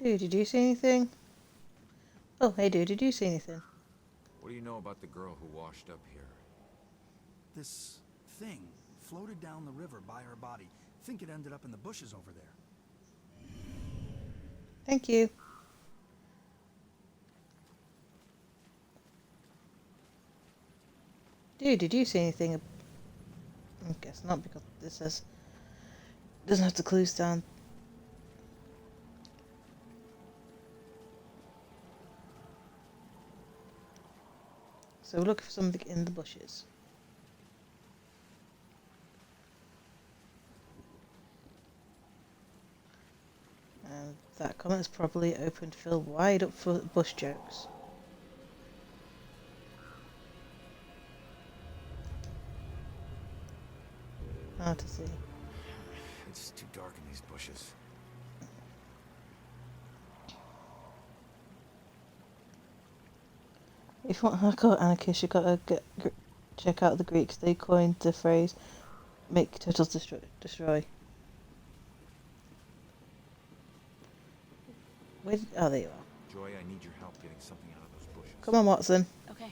Dude, did you see anything? Oh, hey dude, did you see anything? What do you know about the girl who washed up here? This thing floated down the river by her body. Think it ended up in the bushes over there. Thank you. Dude, did you see anything? I guess not, because this says doesn't have the clues down. So we're looking for something in the bushes. And that comment's probably opened Phil wide up for bush jokes. hard to see. It's too dark in these bushes. If you want hardcore anarchists, you've got to check out the Greeks. They coined the phrase "make turtles destroy." Oh, there you are. Joy, I need your help getting something out of those bushes. Come on, Watson. Okay.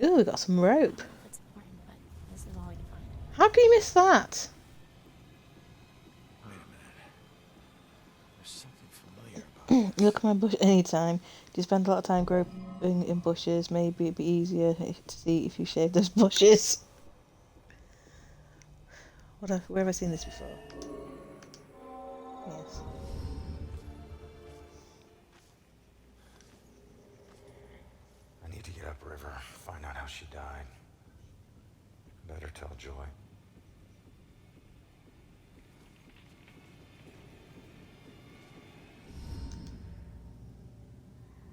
Ooh, we got some rope. That's important, but this is all I can find. How can you miss that? Wait a minute. There's something familiar about Look at my bush anytime. Do you spend a lot of time groping in bushes? Maybe it'd be easier to see if you shave those bushes. Where have I seen this before? Yes. I need to get upriver, find out how she died. Better tell Joy.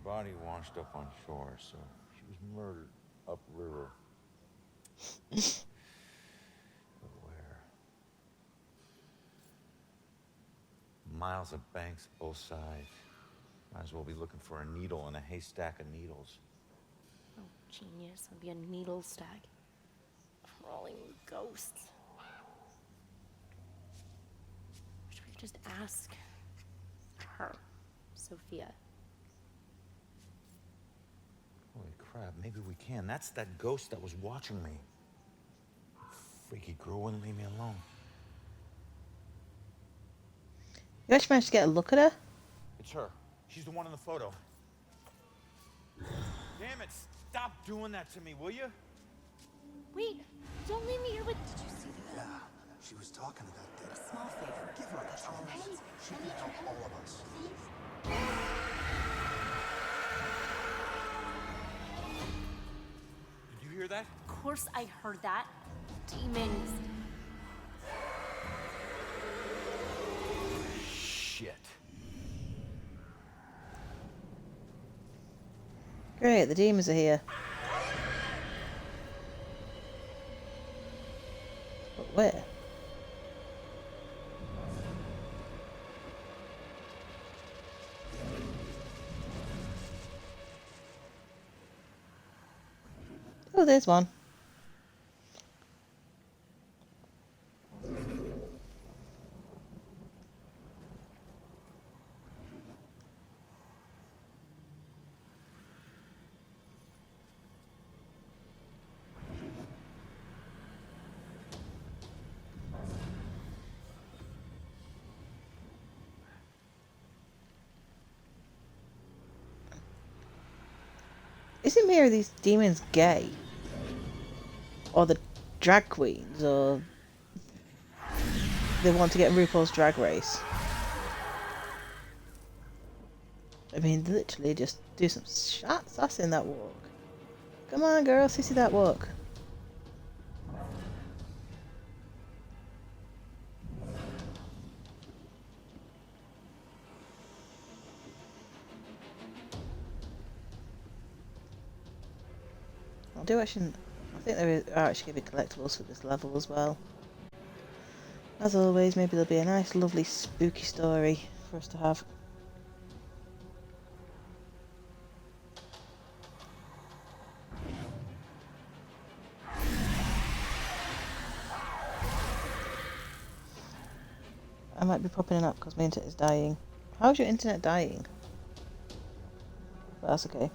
Body washed up on shore, so she was murdered upriver. But where? Miles of banks both sides. Might as well be looking for a needle in a haystack of needles. Oh, genius. It'll be a needle stag. Crawling ghosts. Should we just ask her, Sophia? Holy crap, maybe we can. That's that ghost that was watching me. Freaky girl wouldn't leave me alone. You actually managed to get a look at her? It's her. She's the one in the photo. Damn it, stop doing that to me, will you? Wait, don't leave me here with... Did you see that? Yeah, she was talking to that dead. A small favor. Give her a chance. She can help all of us. Did you hear that? Of course I heard that. Demons. Shit. Great, the demons are here. But where? Oh, there's one. Isn't Mira these demons gay? Or the drag queens? Or they want to get in RuPaul's Drag Race? I mean, literally just do some sass in that walk. Come on, girl, sissy that walk. I think there are actually going to be collectibles for this level as well. As always, maybe there'll be a nice, lovely, spooky story for us to have. I might be popping it up because my internet is dying. How's your internet dying? But that's okay.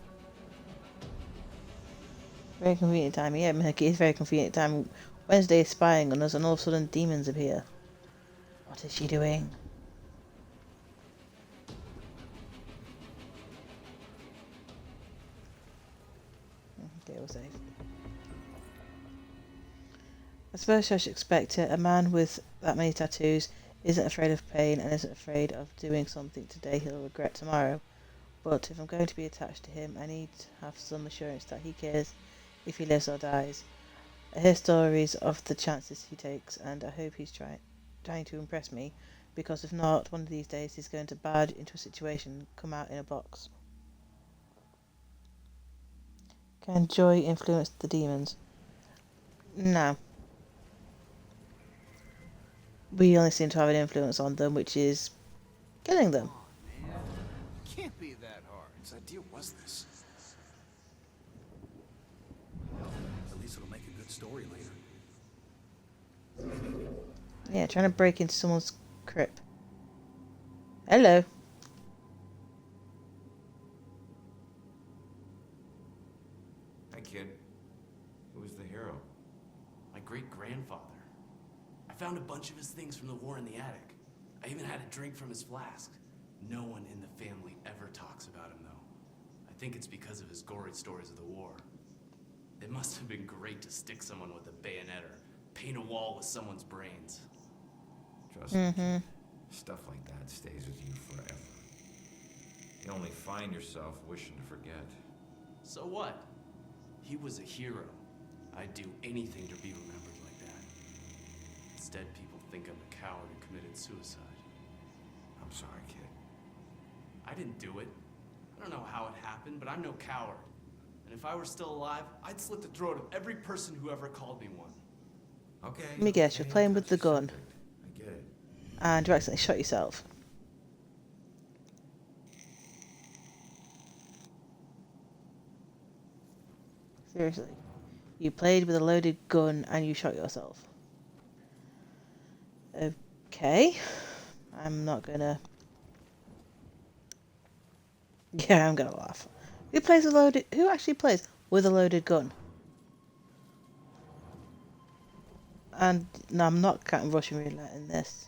Very convenient time. Yeah, Mickey, it's very convenient time. Wednesday is spying on us and all of a sudden demons appear. What is she doing? Okay, we're safe. I suppose I should expect it. A man with that many tattoos isn't afraid of pain and isn't afraid of doing something today he'll regret tomorrow. But if I'm going to be attached to him, I need to have some assurance that he cares if he lives or dies. I hear stories of the chances he takes, and I hope he's trying to impress me, because if not, one of these days he's going to barge into a situation and come out in a box. Can joy influence the demons? No. We only seem to have an influence on them, which is killing them. Can't be that hard. Whose idea was this? At least it'll make a good story later. Yeah, trying to break into someone's crypt. Hello. Hi, kid. Who was the hero? My great-grandfather. I found a bunch of his things from the war in the attic. I even had a drink from his flask. No one in the family ever talks about him, though. I think it's because of his gory stories of the war. It must have been great to stick someone with a bayonet or paint a wall with someone's brains. Trust me, kid. Stuff like that stays with you forever. You only find yourself wishing to forget. So what? He was a hero. I'd do anything to be remembered like that. Instead, people think I'm a coward who committed suicide. I'm sorry, kid. I didn't do it. I don't know how it happened, but I'm no coward. And if I were still alive, I'd slit the throat of every person who ever called me one. Okay. Let me guess, you're playing with the gun. I get it. And you accidentally shot yourself. Seriously. You played with a loaded gun and you shot yourself. Okay. I'm not gonna... Yeah, I'm gonna laugh. Who actually plays with a loaded gun? And no, I'm not counting Russian roulette in this.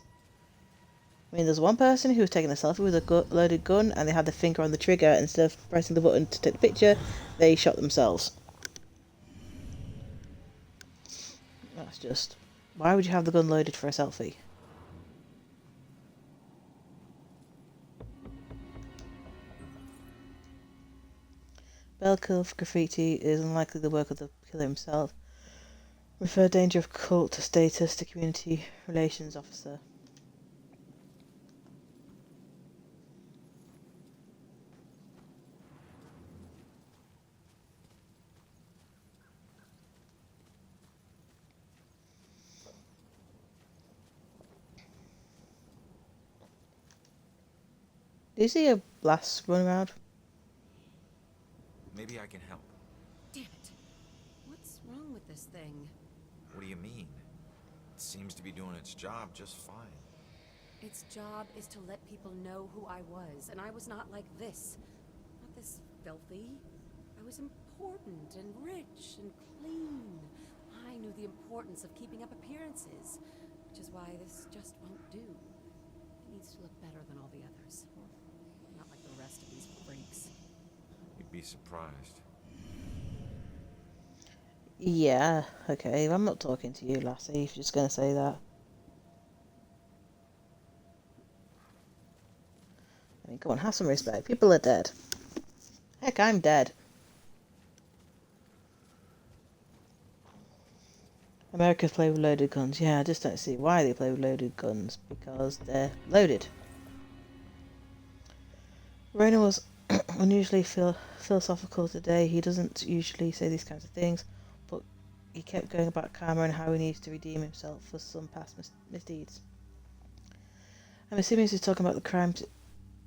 I mean, there's one person who was taking a selfie with a loaded gun and they had their finger on the trigger. Instead of pressing the button to take the picture, they shot themselves. That's just... Why would you have the gun loaded for a selfie? Belkill graffiti is unlikely the work of the killer himself. Refer danger of cult status to community relations officer. Do you see a blast run around? Maybe I can help. Damn it. What's wrong with this thing? What do you mean? It seems to be doing its job just fine. Its job is to let people know who I was, and I was not like this. Not this filthy. I was important and rich and clean. I knew the importance of keeping up appearances, which is why this just won't do. It needs to look better than all the others. Not like the rest of these freaks. You'd be surprised. Yeah, okay. I'm not talking to you, lassie, if you're just going to say that. I mean, come on, have some respect. People are dead. Heck, I'm dead. Americans play with loaded guns. Yeah, I just don't see why they play with loaded guns. Because they're loaded. Rainer was unusually philosophical today. He doesn't usually say these kinds of things, but he kept going about karma and how he needs to redeem himself for some past misdeeds. I'm assuming he's talking about the crimes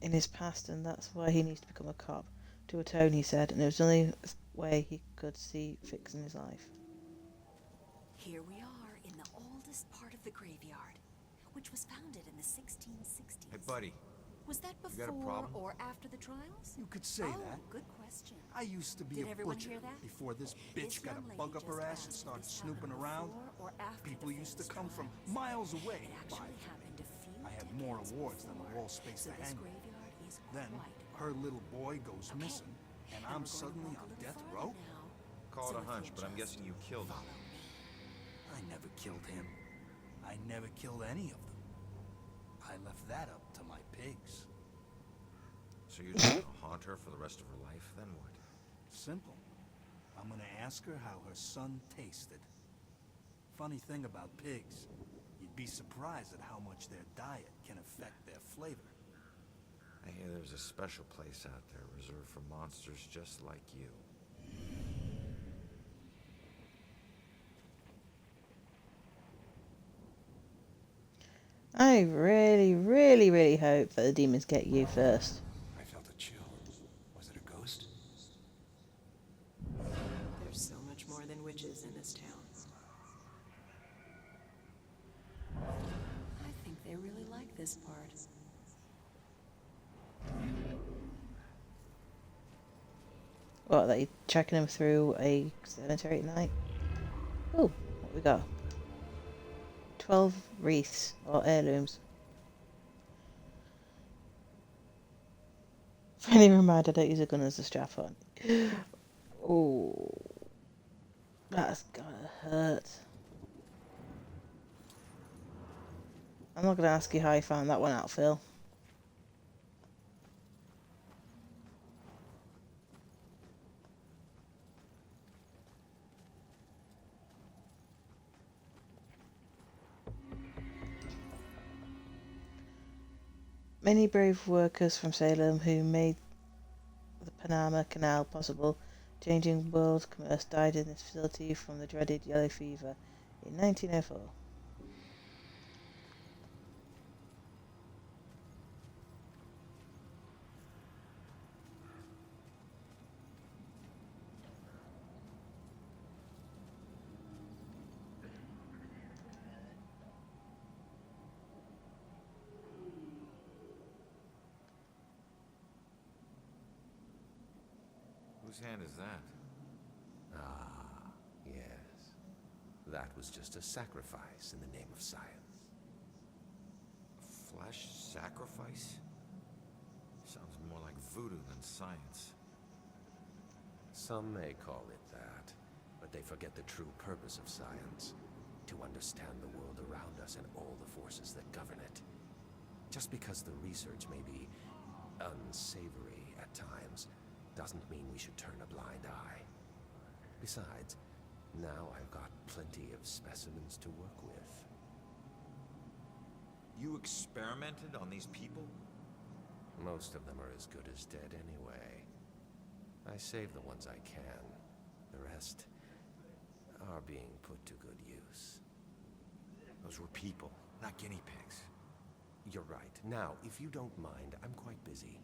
in his past, and that's why he needs to become a cop. To atone, he said, and it was the only way he could see fixing his life. Here we are in the oldest part of the graveyard, which was founded in the 1660s. Hey, buddy. Was that You got a before problem? or after the trials? You could say that. Good question. I used to be Did a everyone butcher hear that? before this bitch This got young a lady bug up her just ass and asked if started this snooping happened around. before or after People the used to famous come from trials. miles away It to buy actually it. happened a few I had more decades awards than the before, wall space so to this hang with. graveyard is Then quite her little boy goes missing, and I'm we're going suddenly to on walk a little death farther row. now. Call So it a if hunch, you'll but I'm just guessing you killed him. follow me. I never killed him. I never killed any of them. I left that up to my pigs. So you're just gonna haunt her for the rest of her life, then what? Simple. I'm gonna ask her how her son tasted. Funny thing about pigs, you'd be surprised at how much their diet can affect their flavor. I hear there's a special place out there reserved for monsters just like you. I really, really, really hope that the demons get you first. I felt a chill. Was it a ghost? There's so much more than witches in this town. I think they really like this part. What, are they checking them through a cemetery at night? Oh, what we got? 12 wreaths, or heirlooms. Friendly reminder, don't use a gun as a strap on. Oh, that's gotta hurt. I'm not gonna ask you how you found that one out, Phil. Many brave workers from Salem who made the Panama Canal possible, changing world commerce, died in this facility from the dreaded yellow fever in 1904. Whose hand is that? Ah, yes. That was just a sacrifice in the name of science. Flesh sacrifice? Sounds more like voodoo than science. Some may call it that, but they forget the true purpose of science. To understand the world around us and all the forces that govern it. Just because the research may be unsavory at times, doesn't mean we should turn a blind eye. Besides, now I've got plenty of specimens to work with. You experimented on these people? Most of them are as good as dead anyway. I save the ones I can. The rest are being put to good use. Those were people, not guinea pigs. You're right. Now, if you don't mind, I'm quite busy.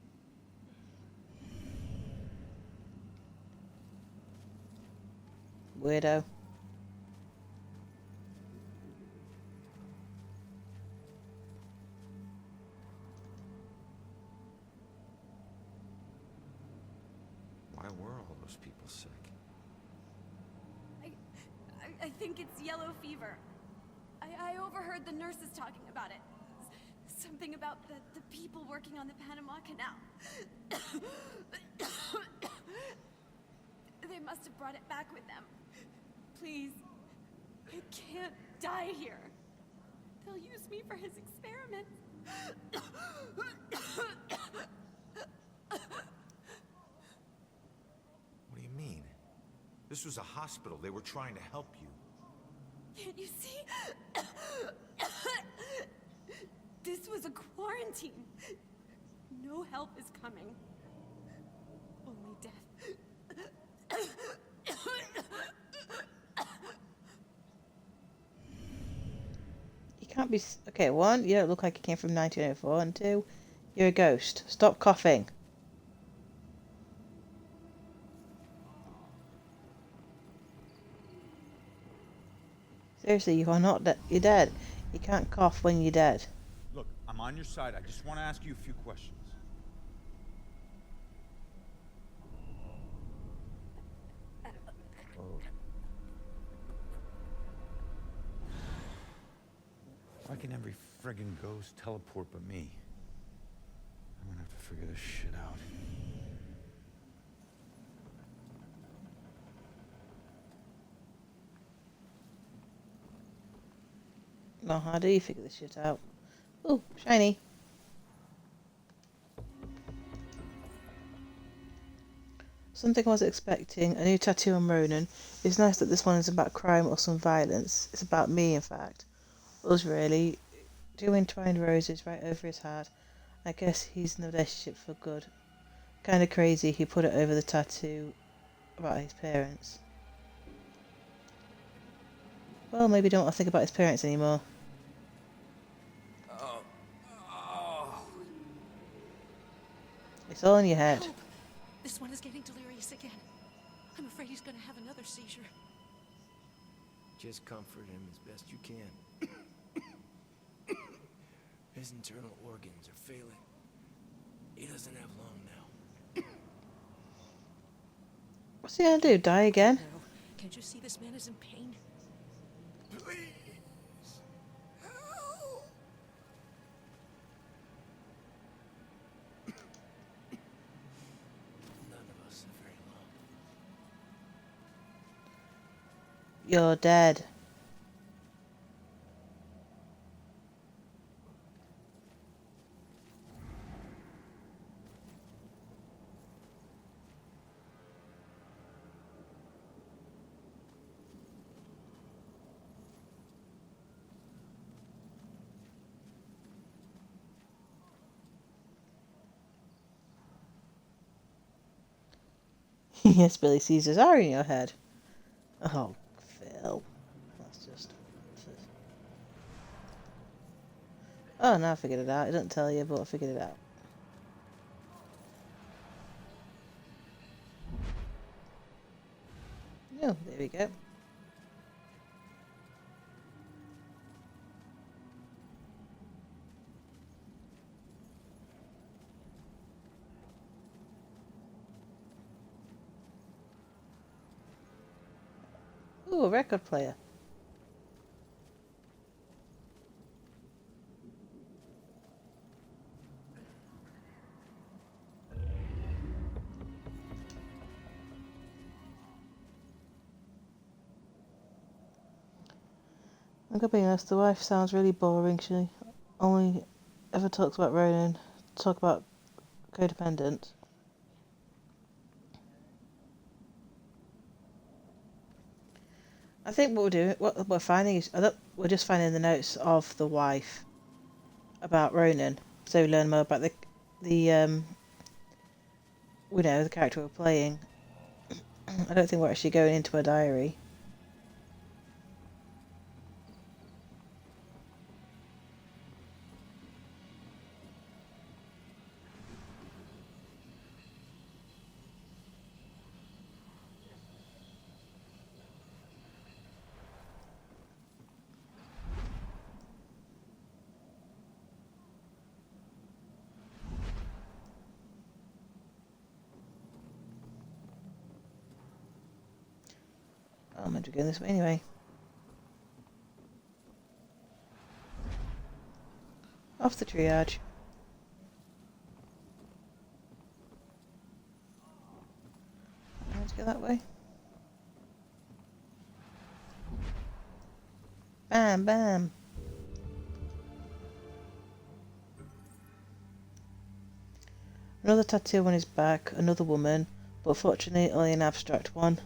Weirdo. Why were all those people sick? I think it's yellow fever. I overheard the nurses talking about it. Something about the people working on the Panama Canal. They must have brought it back with them. Please, I can't die here. They'll use me for his experiments. What do you mean? This was a hospital. They were trying to help you. Can't you see? This was a quarantine. No help is coming. Only death. You can't be... Okay, one, you don't look like you came from 1904, and two, you're a ghost. Stop coughing. Seriously, you are not dead. You're dead. You can't cough when you're dead. Look, I'm on your side. I just want to ask you a few questions. Why can every friggin' ghost teleport but me? I'm gonna have to figure this shit out. Well, how do you figure this shit out? Ooh, shiny. Something I wasn't expecting, a new tattoo on Ronan. It's nice that this one is about crime or some violence. It's about me, in fact. Us, really. Two entwined roses right over his heart. I guess he's in the relationship for good. Kinda crazy he put it over the tattoo about his parents. Well, maybe don't want to think about his parents anymore. It's all in your head. Help! This one is getting delirious again. I'm afraid he's gonna have another seizure. Just comfort him as best you can. His internal organs are failing. He doesn't have long now. What's he gonna do? Die again? No. Can't you see this man is in pain? Please. Help. None of us are very long. You're dead. Yes, Billy Caesars are in your head. Oh, Phil. That's just... Oh, now I figured it out. I didn't tell you, but I figured it out. Oh, there we go. Ooh, a record player. I'm gonna be honest, the wife sounds really boring. She only ever talks about Ronan, talk about codependent. I think what we're finding is, we're just finding the notes of the wife about Ronan, so we learn more about the character we're playing. I don't think we're actually going into her diary. I'm meant to go this way anyway. Off the triage. Let's go that way. Bam, bam. Another tattoo on his back, another woman, but fortunately only an abstract one.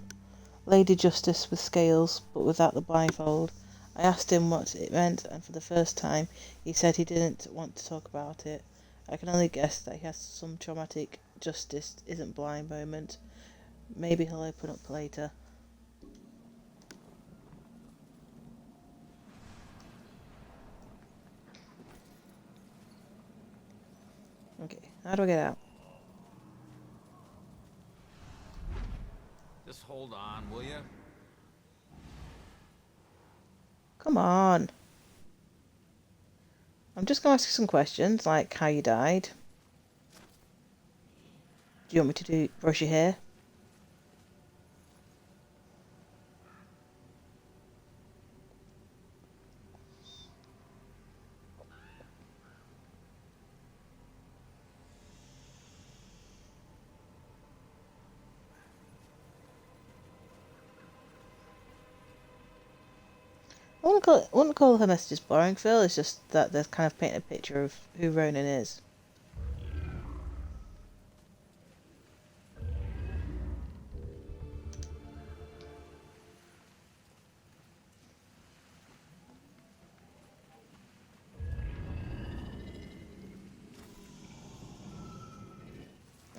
Lady Justice with scales, but without the blindfold. I asked him what it meant, and for the first time, he said he didn't want to talk about it. I can only guess that he has some traumatic justice isn't blind moment. Maybe he'll open up later. Okay, how do I get out? Just hold on, will you? Come on. I'm just going to ask you some questions, like how you died. Do you want me to brush your hair? I wouldn't call her messages boring, Phil. It's just that they're kind of painting a picture of who Ronan is.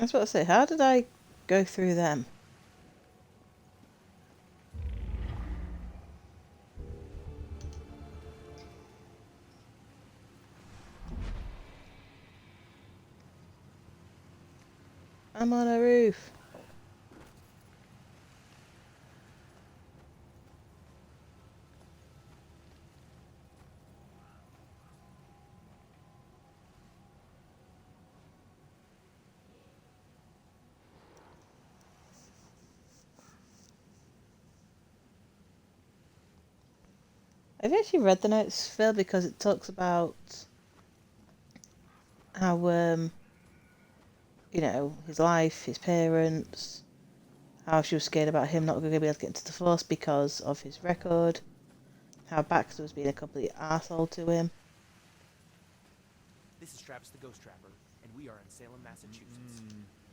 I was about to say, how did I go through them? I'm on a roof. I've actually read the notes, Phil, because it talks about how, you know, his life, his parents, how she was scared about him not going to be able to get into the Force because of his record, how Baxter was being a complete arsehole to him. This is Travis the Ghost Trapper, and we are in Salem, Massachusetts.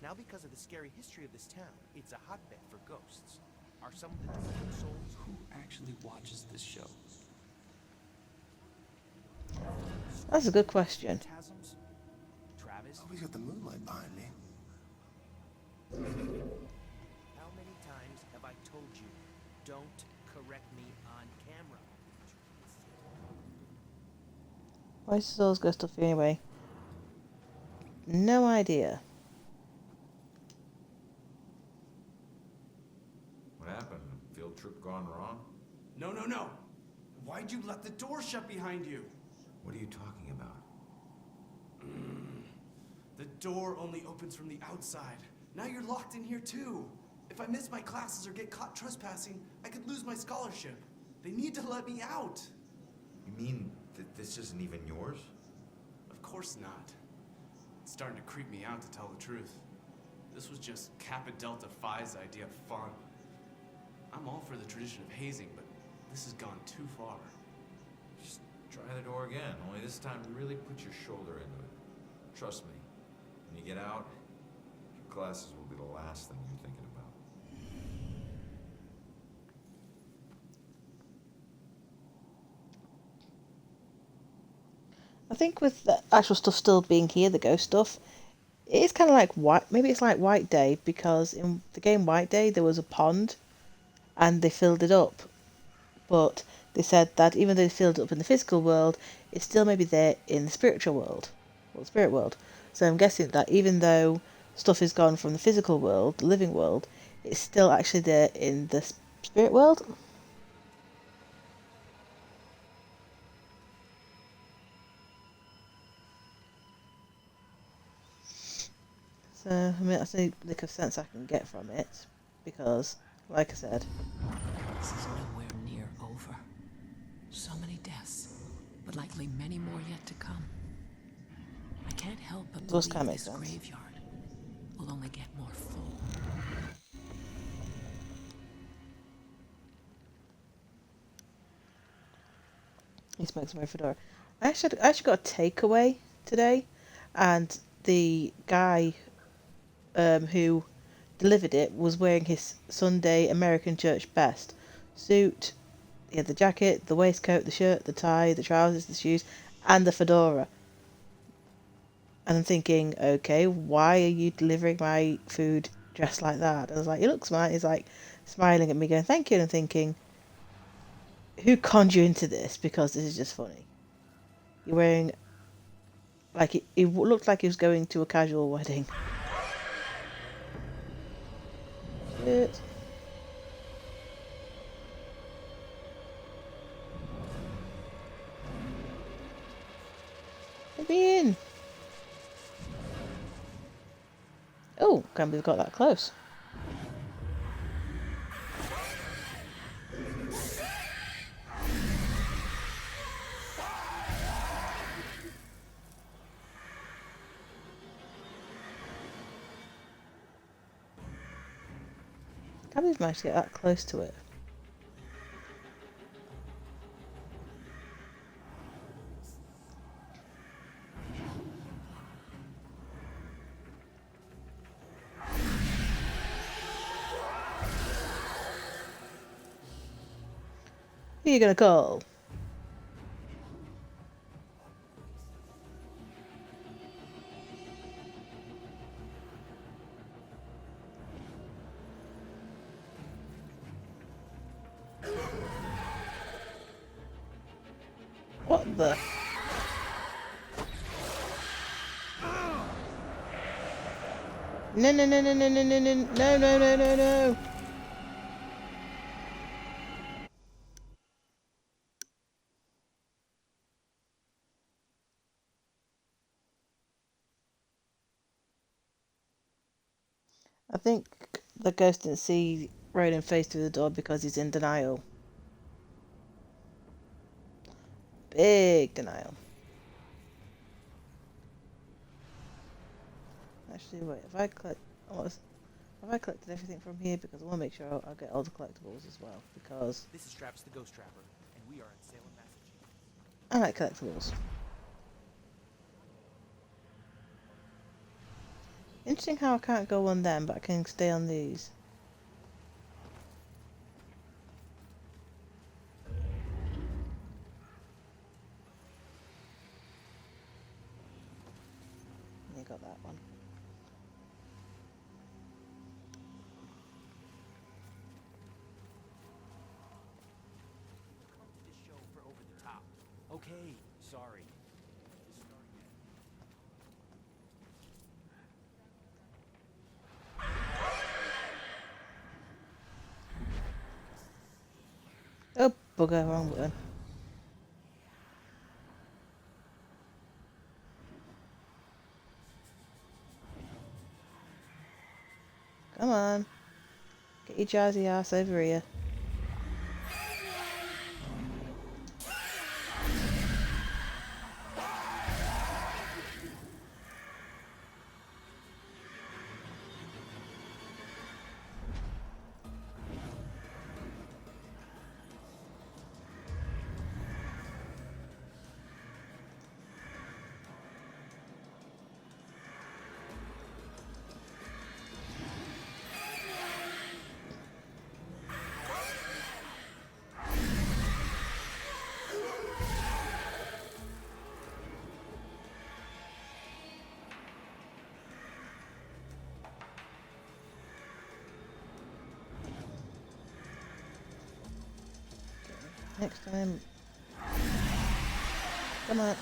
Now, because of the scary history of this town, it's a hotbed for ghosts. Are some of the devoted souls who actually watches this show? That's a good question. Phantasms? Travis? Oh, he's got the moonlight behind me. How many times have I told you, don't correct me on camera? Why is this all this ghost stuff anyway? No idea. What happened? Field trip gone wrong? No, no, no! Why'd you let the door shut behind you? What are you talking about? The door only opens from the outside. Now you're locked in here too. If I miss my classes or get caught trespassing, I could lose my scholarship. They need to let me out. You mean that this isn't even yours? Of course not. It's starting to creep me out, to tell the truth. This was just Kappa Delta Phi's idea of fun. I'm all for the tradition of hazing, but this has gone too far. Just try the door again, only this time really put your shoulder into it. Trust me, when you get out, your classes will be the last thing you're thinking about. I think with the actual stuff still being here, the ghost stuff, it is kind of like maybe it's like White Day, because in the game White Day there was a pond and they filled it up, but they said that even though they filled it up in the physical world, it's still maybe there in the spiritual world, or the spirit world. So I'm guessing that even though stuff is gone from the physical world, the living world, it's still actually there in the spirit world. So, I mean, that's the only lick of sense I can get from it, because, like I said... This is nowhere near over. So many deaths, but likely many more yet to come. I can't help but believe this graveyard will only get more full. He smokes my fedora. I actually got a takeaway today, and the guy who delivered it was wearing his Sunday American Church best suit. He had the jacket, the waistcoat, the shirt, the tie, the trousers, the shoes, and the fedora. And I'm thinking, okay, why are you delivering my food dressed like that? And I was like, you look smart. He's like smiling at me, going, thank you. And I'm thinking, who conned you into this? Because this is just funny. You're wearing, like, it looked like he was going to a casual wedding. Shit. Let me in. Oh, can't believe we got that close. Can't believe we managed to get that close to it. Who are you gonna call? the? No, no, no, no, no, no, no, no, no, no, no, no, no. I think the ghost didn't see Ronan face through the door because he's in denial. Big denial. Actually, wait. If I collected everything from here because I want to make sure I'll get all the collectibles as well because This is Travis the Ghost Trapper, and we are in Salem, Massachusetts. I like collectibles. Interesting how I can't go on them, but I can stay on these. You got that one. Come to this show for Over the Top. Okay, sorry. Oh, bugger, wrong button. Come on. Get your jazzy ass over here. Next time. Come on.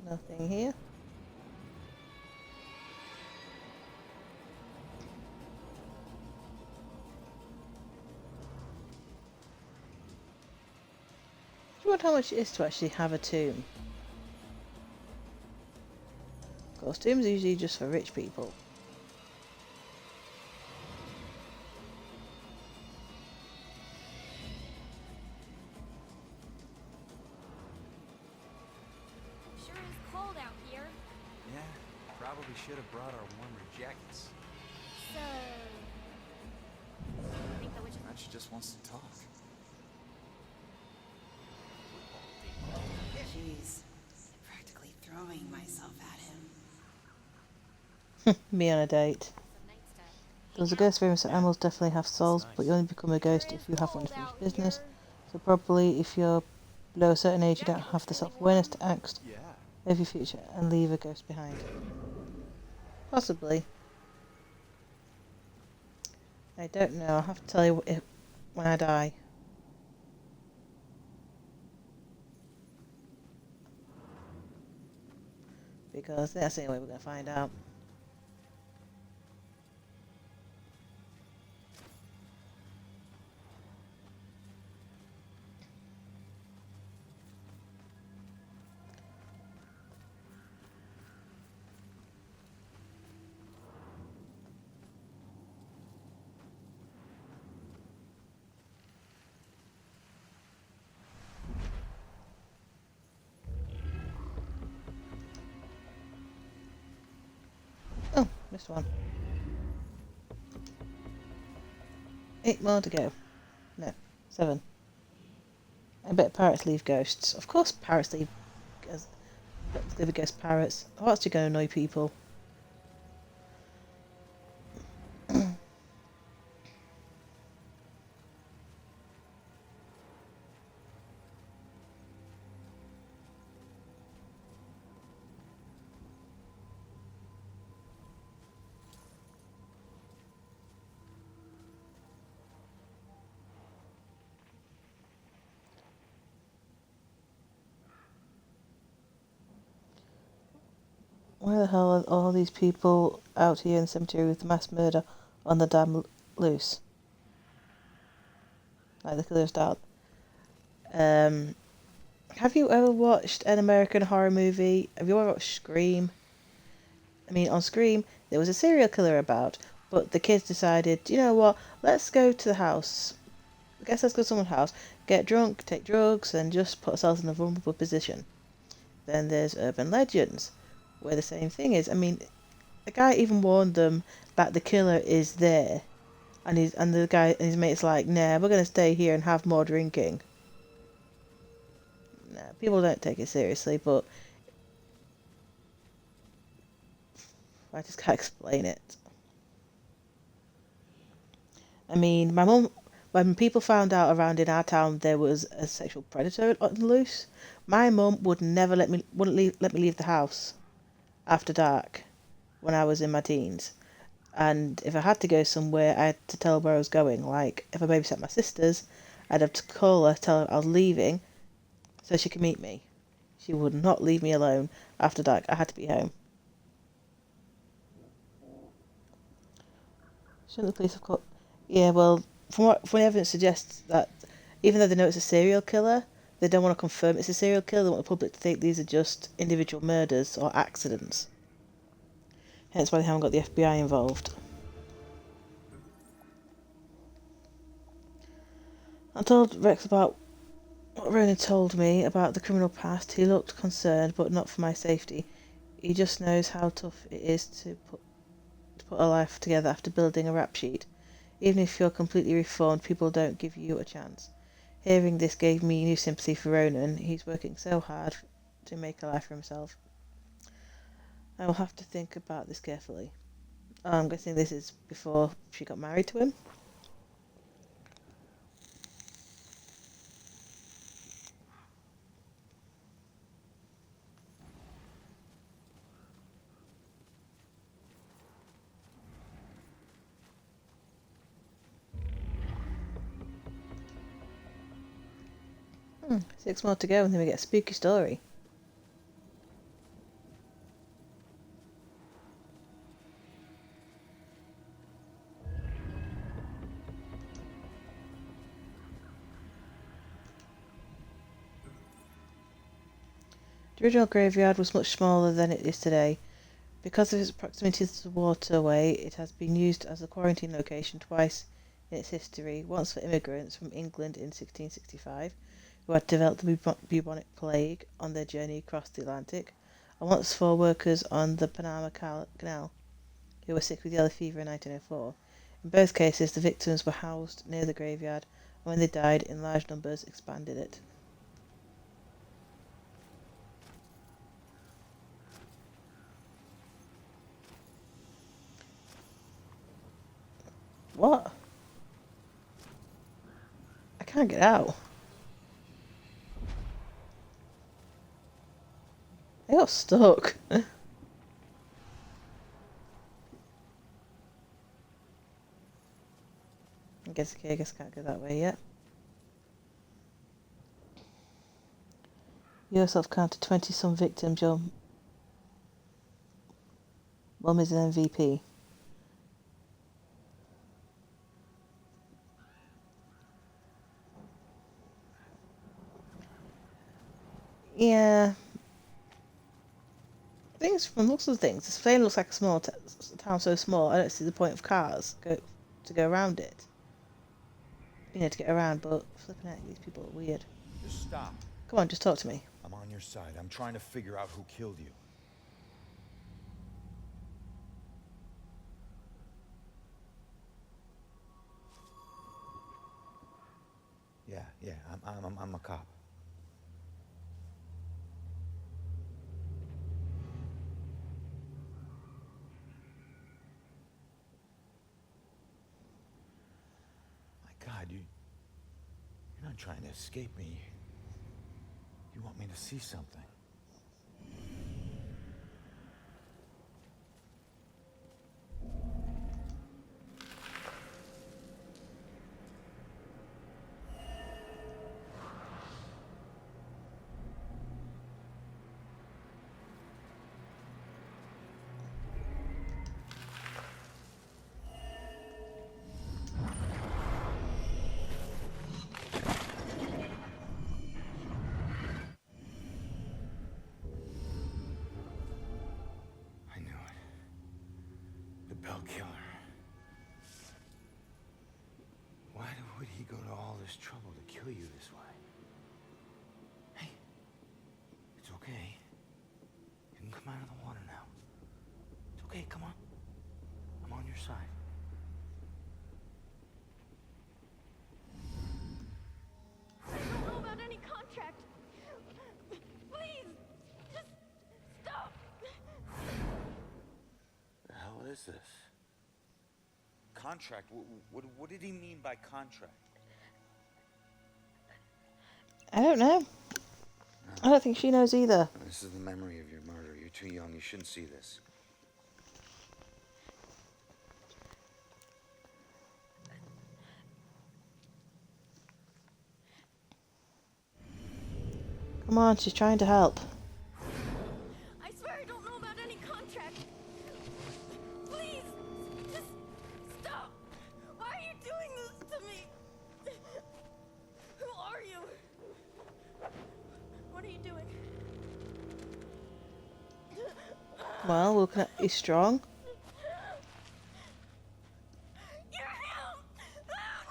Nothing here. Do you wonder how much it is to actually have a tomb? Of course, tombs are usually just for rich people. Sure is cold out here. Yeah, probably should have brought our warmer jackets. So, I think the witch. She just wants to talk. Jeez, I'm practically throwing myself at him. Me on a date. There's a ghost famous that animals definitely have souls, but you only become a ghost if you have unfinished business. So probably if you're below a certain age, you don't have the self-awareness to act of your future and leave a ghost behind. Possibly. I don't know. I'll have to tell you when I die. Because that's the only way we're going to find out. Oh, missed one. 8 more to go. No, 7. I bet parrots leave ghosts. Of course parrots leave ghost parrots. How else are you going to annoy people? Why the hell are all these people out here in the cemetery with mass murder on the damn loose? Like the killer's out. Have you ever watched an American horror movie? Have you ever watched Scream? I mean, on Scream, there was a serial killer about, but the kids decided, you know what, let's go to the house. I guess let's go to someone's house, get drunk, take drugs, and just put ourselves in a vulnerable position. Then there's urban legends, where the same thing is. I mean, the guy even warned them that the killer is there. And the guy and his mate's like, nah, we're going to stay here and have more drinking. Nah, people don't take it seriously, but I just can't explain it. I mean, my mum, when people found out around in our town there was a sexual predator on the loose, my mum would never let me leave the house after dark when I was in my teens. And if I had to go somewhere, I had to tell her where I was going. Like, if I babysat my sisters, I'd have to call her, tell her I was leaving, so she could meet me. She would not leave me alone after dark. I had to be home. Shouldn't the police have caught... Yeah, well, from the evidence suggests that even though they know it's a serial killer, they don't want to confirm it's a serial killer. They want the public to think these are just individual murders or accidents. Hence why they haven't got the FBI involved. I told Rex about what Ronan told me about the criminal past. He looked concerned, but not for my safety. He just knows how tough it is to put a life together after building a rap sheet. Even if you're completely reformed, people don't give you a chance. Hearing this gave me new sympathy for Ronan. He's working so hard to make a life for himself. I will have to think about this carefully. I'm guessing this is before she got married to him. Hmm, 6 more to go and then we get a spooky story. The original graveyard was much smaller than it is today. Because of its proximity to the waterway, it has been used as a quarantine location twice in its history, once for immigrants from England in 1665, who had developed the bubonic plague on their journey across the Atlantic, and once for workers on the Panama Canal, who were sick with yellow fever in 1904. In both cases, the victims were housed near the graveyard, and when they died in large numbers, expanded it. What? I can't get out. I got stuck. I guess I can't go that way yet. You yourself counted 20-some victims. Your mum is an MVP. Yeah. Things from looks of things, this plane looks like a small town so small. I don't see the point of cars to go around it. You know, to get around, but flipping out, these people are weird. Just stop. Come on, just talk to me. I'm on your side. I'm trying to figure out who killed you. Yeah, I'm a cop. My God, you're not trying to escape me. You want me to see something. killer. Why would he go to all this trouble to kill you this way? Hey, it's okay. You can come out of the water now. It's okay, come on. I'm on your side. I don't know about any contract. Please, just stop. The hell is this? Contract? What did he mean by contract? I don't know. I don't think she knows either. This is the memory of your murder. You're too young. You shouldn't see this. Come on, she's trying to help. I swear I don't know about any contract. Please, just stop. Why are you doing this to me? Who are you? What are you doing? Well, looking at he's strong. You're him! Oh,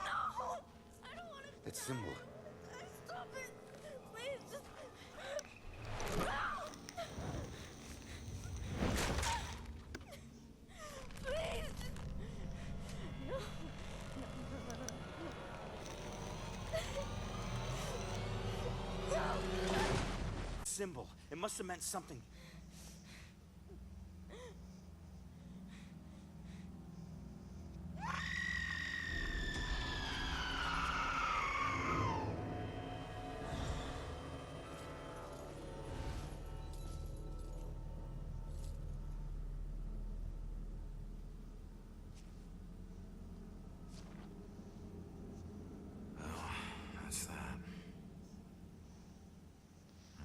no! I don't want to. That symbol. Stop it! Please, just. Please! No. Symbol. It must have meant something. That's that.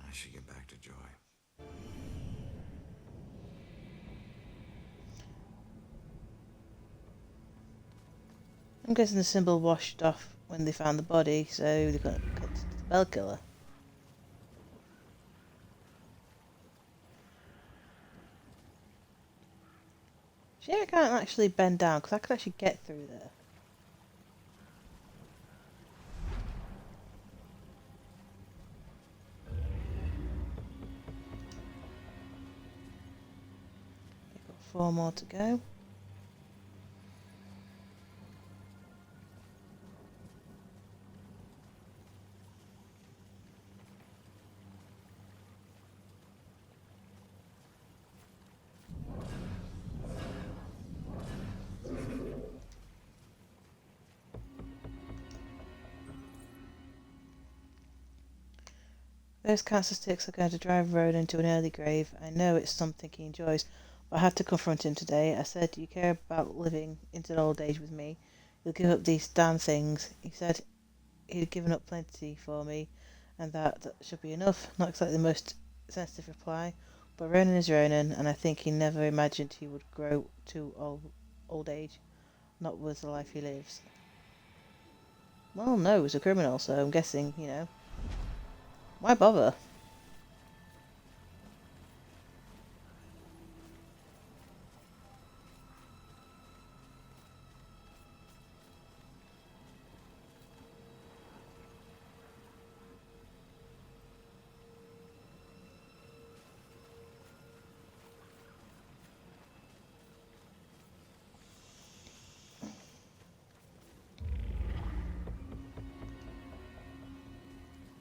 I should get back to Joy. I'm guessing the symbol washed off when they found the body, so they got the bell killer. See, I can't actually bend down because I could actually get through there. We've got 4 more to go. Those cancer sticks are going to drive Ronan into an early grave. I know it's something he enjoys, but I had to confront him today. I said, "You care about living into an old age with me? You'll give up these damn things." He said he'd given up plenty for me, and that should be enough. Not exactly the most sensitive reply, but Ronan is Ronan, and I think he never imagined he would grow to old age, not with the life he lives. Well, no, he's a criminal, so I'm guessing, you know. Why bother?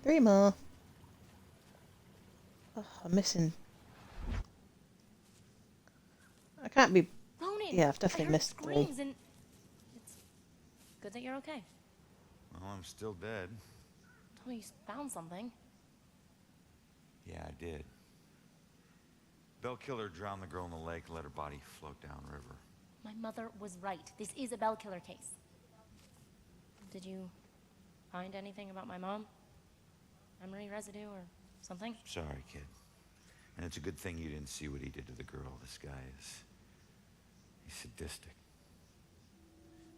Three more. Oh, I'm missing. I can't be. Ronan, Yeah, I've definitely I heard missed 3. screams and it's good that you're okay. Well, I'm still dead. Tell me you found something. Yeah, I did. Bell killer drowned the girl in the lake and let her body float downriver. My mother was right. This is a Bell killer case. Did you find anything about my mom? Memory residue or something? Sorry, kid. And it's a good thing you didn't see what he did to the girl. This guy he's sadistic.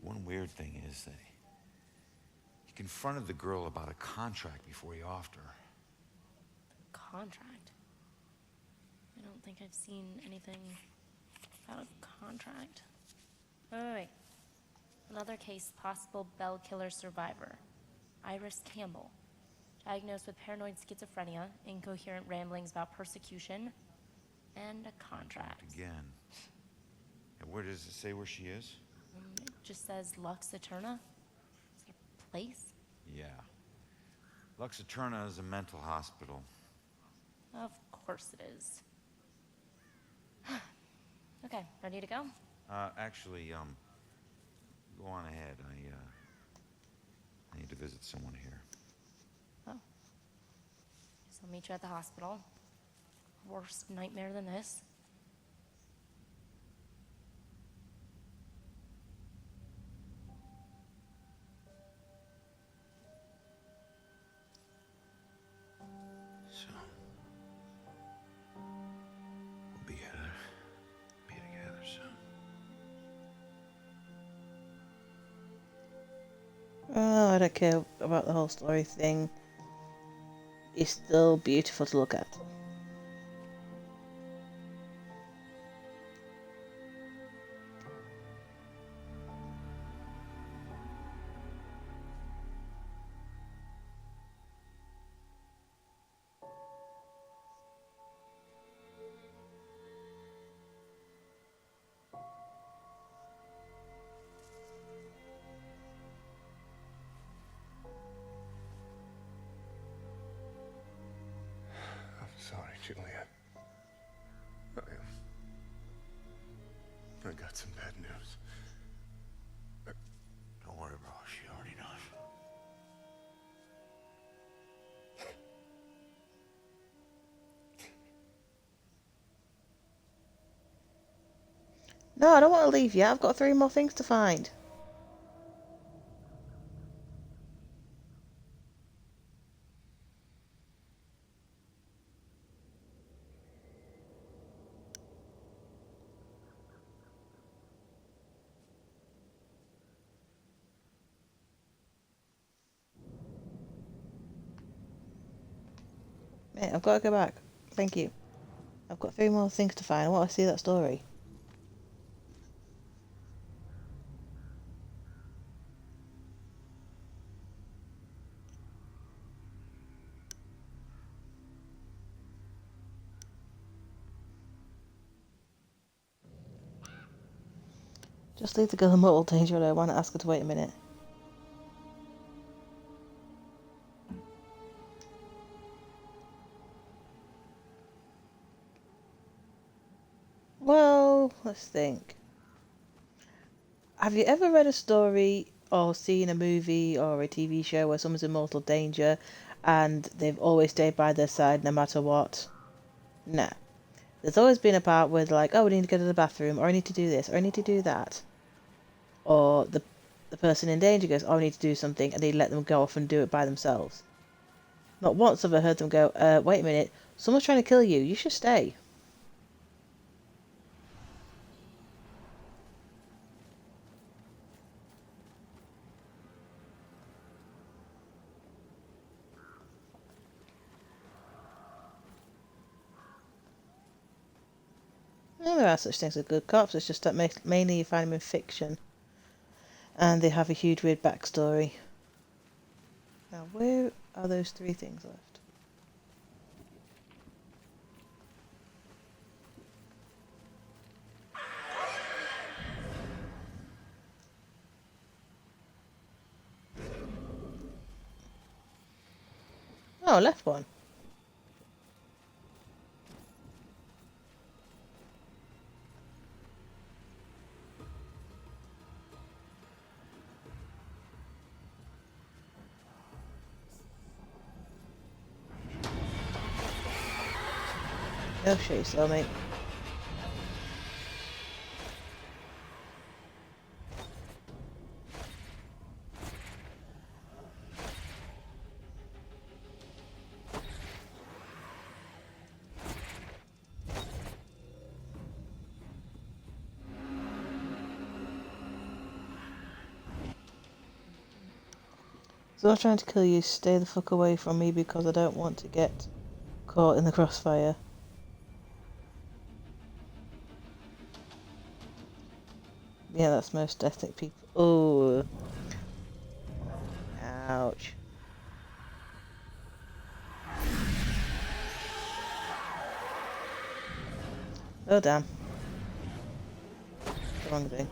One weird thing is that he confronted the girl about a contract before he offed her. Contract? I don't think I've seen anything about a contract. Wait. Another case, possible Bell killer survivor. Iris Campbell. Diagnosed with paranoid schizophrenia, incoherent ramblings about persecution, and a contract. Again. And where does it say where she is? It just says Lux Eterna. Is it a place? Yeah. Lux Eterna is a mental hospital. Of course it is. Okay, ready to go? Actually, go on ahead. I need to visit someone here. Oh. Guess I'll meet you at the hospital. Worse nightmare than this. So, we'll be together soon. Oh, I don't care about the whole story thing. It's still beautiful to look at. I'm sorry, Juliet. I got some bad news. Don't worry, bro. She already knows. No, I don't want to leave yet. I've got 3 more things to find. Mate, I've got to go back. Thank you. I've got 3 more things to find. I want to see that story. Just leave the girl in mortal danger alone. Why not ask her to wait a minute? Well, let's think. Have you ever read a story or seen a movie or a TV show where someone's in mortal danger and they've always stayed by their side no matter what? No. There's always been a part where they're like, oh, we need to go to the bathroom, or I need to do this, or I need to do that. Or the person in danger goes, oh, I need to do something, and they let them go off and do it by themselves. Not once have I heard them go, wait a minute, someone's trying to kill you, you should stay. Well, there are such things as good cops, it's just that mainly you find them in fiction. And they have a huge weird backstory. Now, where are those 3 things left? Oh, left one. Oh shit, you saw me. So I'm trying to kill you, stay the fuck away from me because I don't want to get caught in the crossfire. Yeah, that's most ethnic people. Oh. Ouch. Oh, damn. The wrong thing.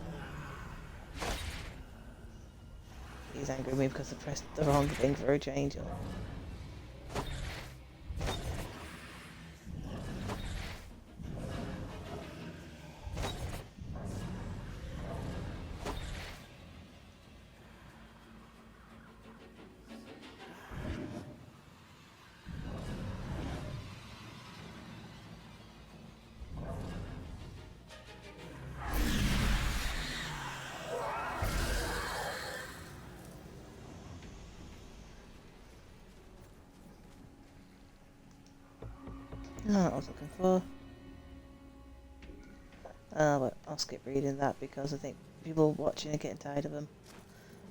He's angry at me because I pressed the wrong thing for a change. Not what I was looking for. But I'll skip reading that because I think people watching are getting tired of them.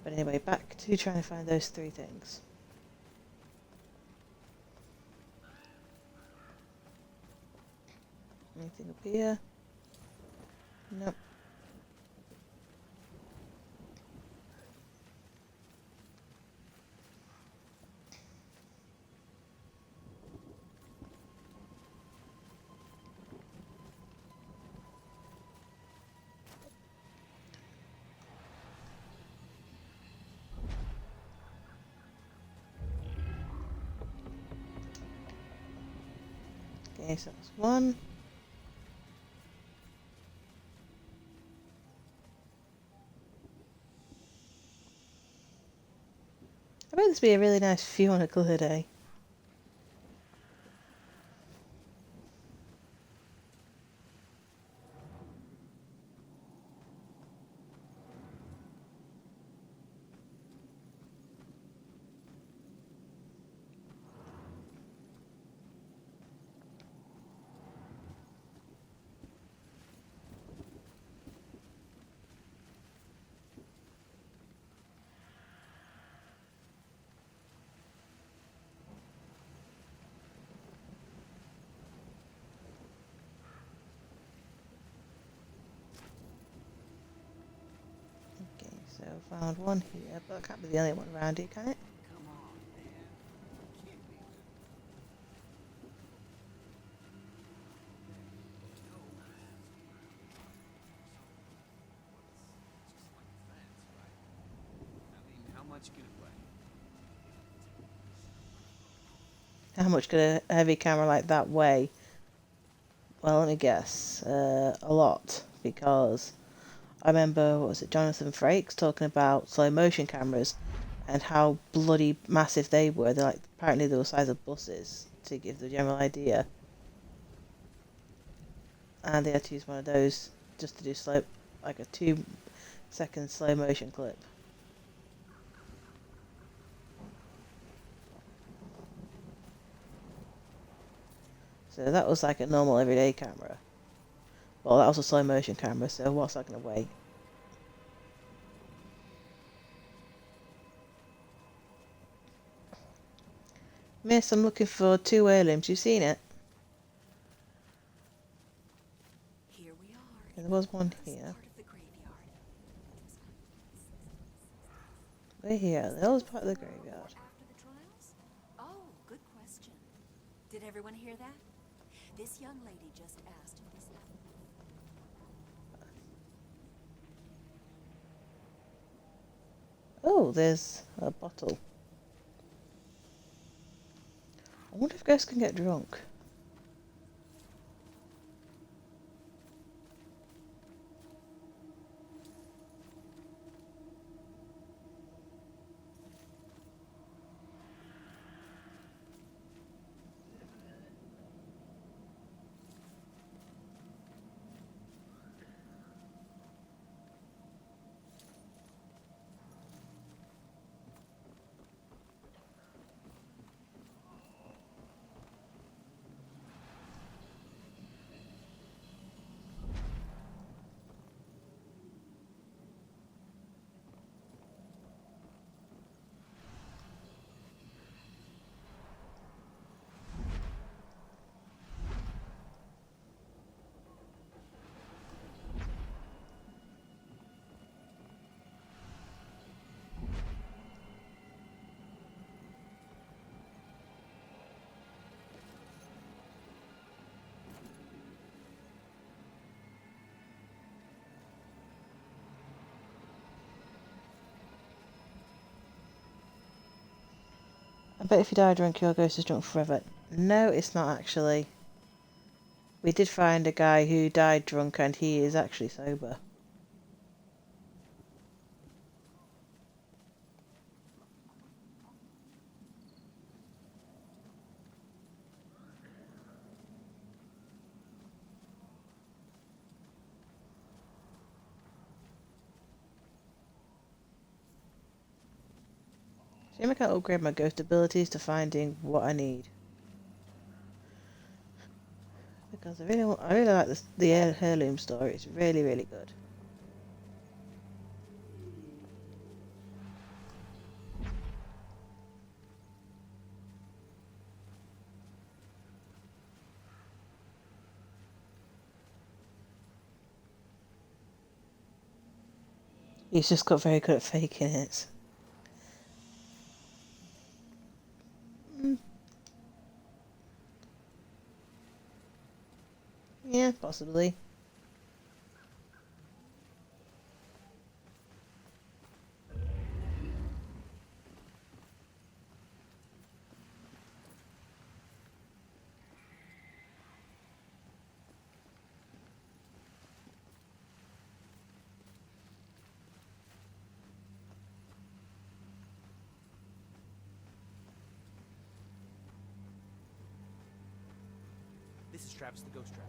But anyway, back to trying to find those three things. Anything up here? Nope. Okay, so that's one. I bet this would be a really nice view on a colour day. So found one here, but I can't be the only one around here, can it? How much could a heavy camera like that weigh? Well, let me guess. A lot, because I remember, what was it, Jonathan Frakes talking about slow motion cameras and how bloody massive they were. They're like, apparently they were the size of buses, to give the general idea. And they had to use one of those just to do slow, like a 2-second slow motion clip. So that was like a normal everyday camera. Well, that was a slow motion camera, so what's that going to weigh? Miss, I'm looking for 2 heirlooms. You seen it? Here we are. Yeah, there was one here. We're here. That was part of the graveyard. After the trials? Oh, good question. Did everyone hear that? This young lady just asked if this. Oh, there's a bottle. I wonder if ghosts can get drunk. bet if you die drunk, your ghost is drunk forever. No, it's not actually. We did find a guy who died drunk and he is actually sober. See, I can upgrade my ghost abilities to finding what I need. Because I really like this, the heirloom story. It's really, really good. He's just got very good at faking it. Yeah, possibly. This is Travis the Ghost Trapper.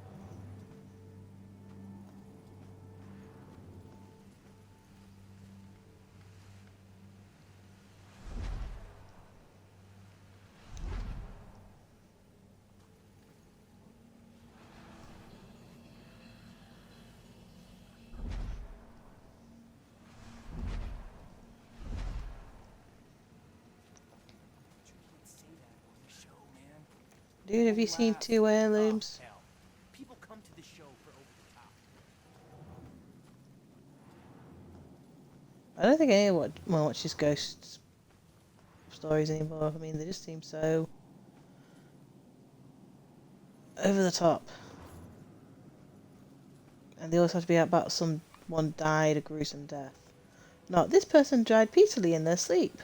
Dude, have you seen 2 heirlooms? Oh, hell. People come to this show for over the top. I don't think anyone watches ghost stories anymore. I mean, they just seem so over the top. And they always have to be about someone died a gruesome death. Not this person died peacefully in their sleep.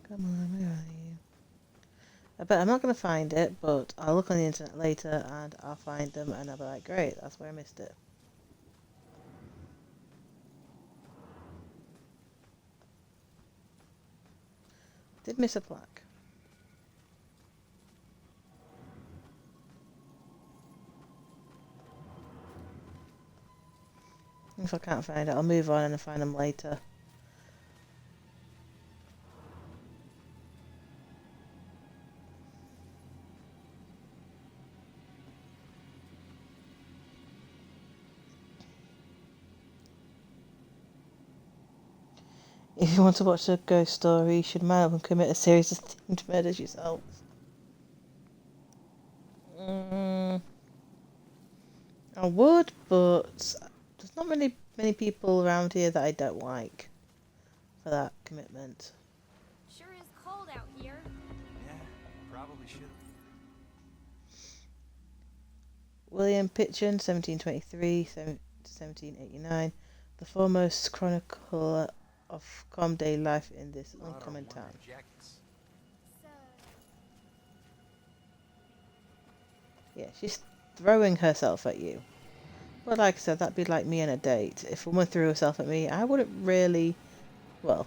Come on, where are you? I bet I'm not going to find it, but I'll look on the internet later and I'll find them and I'll be like, great, that's where I missed it. Did miss a plaque. If I can't find it, I'll move on and find them later. If you want to watch a ghost story, you should man up and commit a series of themed murders yourself. I would, but there's not many people around here that I don't like for that commitment. Sure is cold out here. Yeah, probably should. William Pitchin, 1723 to 1789, the foremost chronicler of calm-day life in this uncommon town. Yeah, she's throwing herself at you. Well, like I said, that'd be like me on a date. If a woman threw herself at me, I wouldn't really... Well,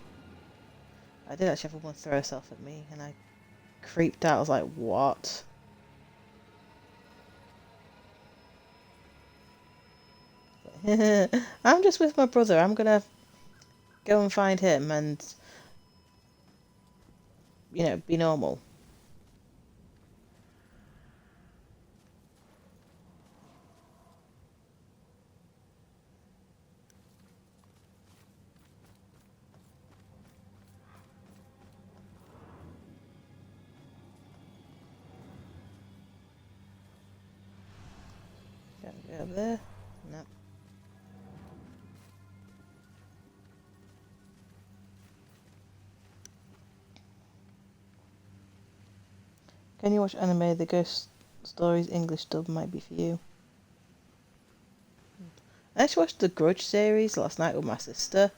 I did actually have a woman throw herself at me, and I creeped out. I was like, what? I'm just with my brother. I'm gonna go and find him and, you know, be normal. Go over there. No. Can you watch anime? The Ghost Stories English dub might be for you. I actually watched the Grudge series last night with my sister,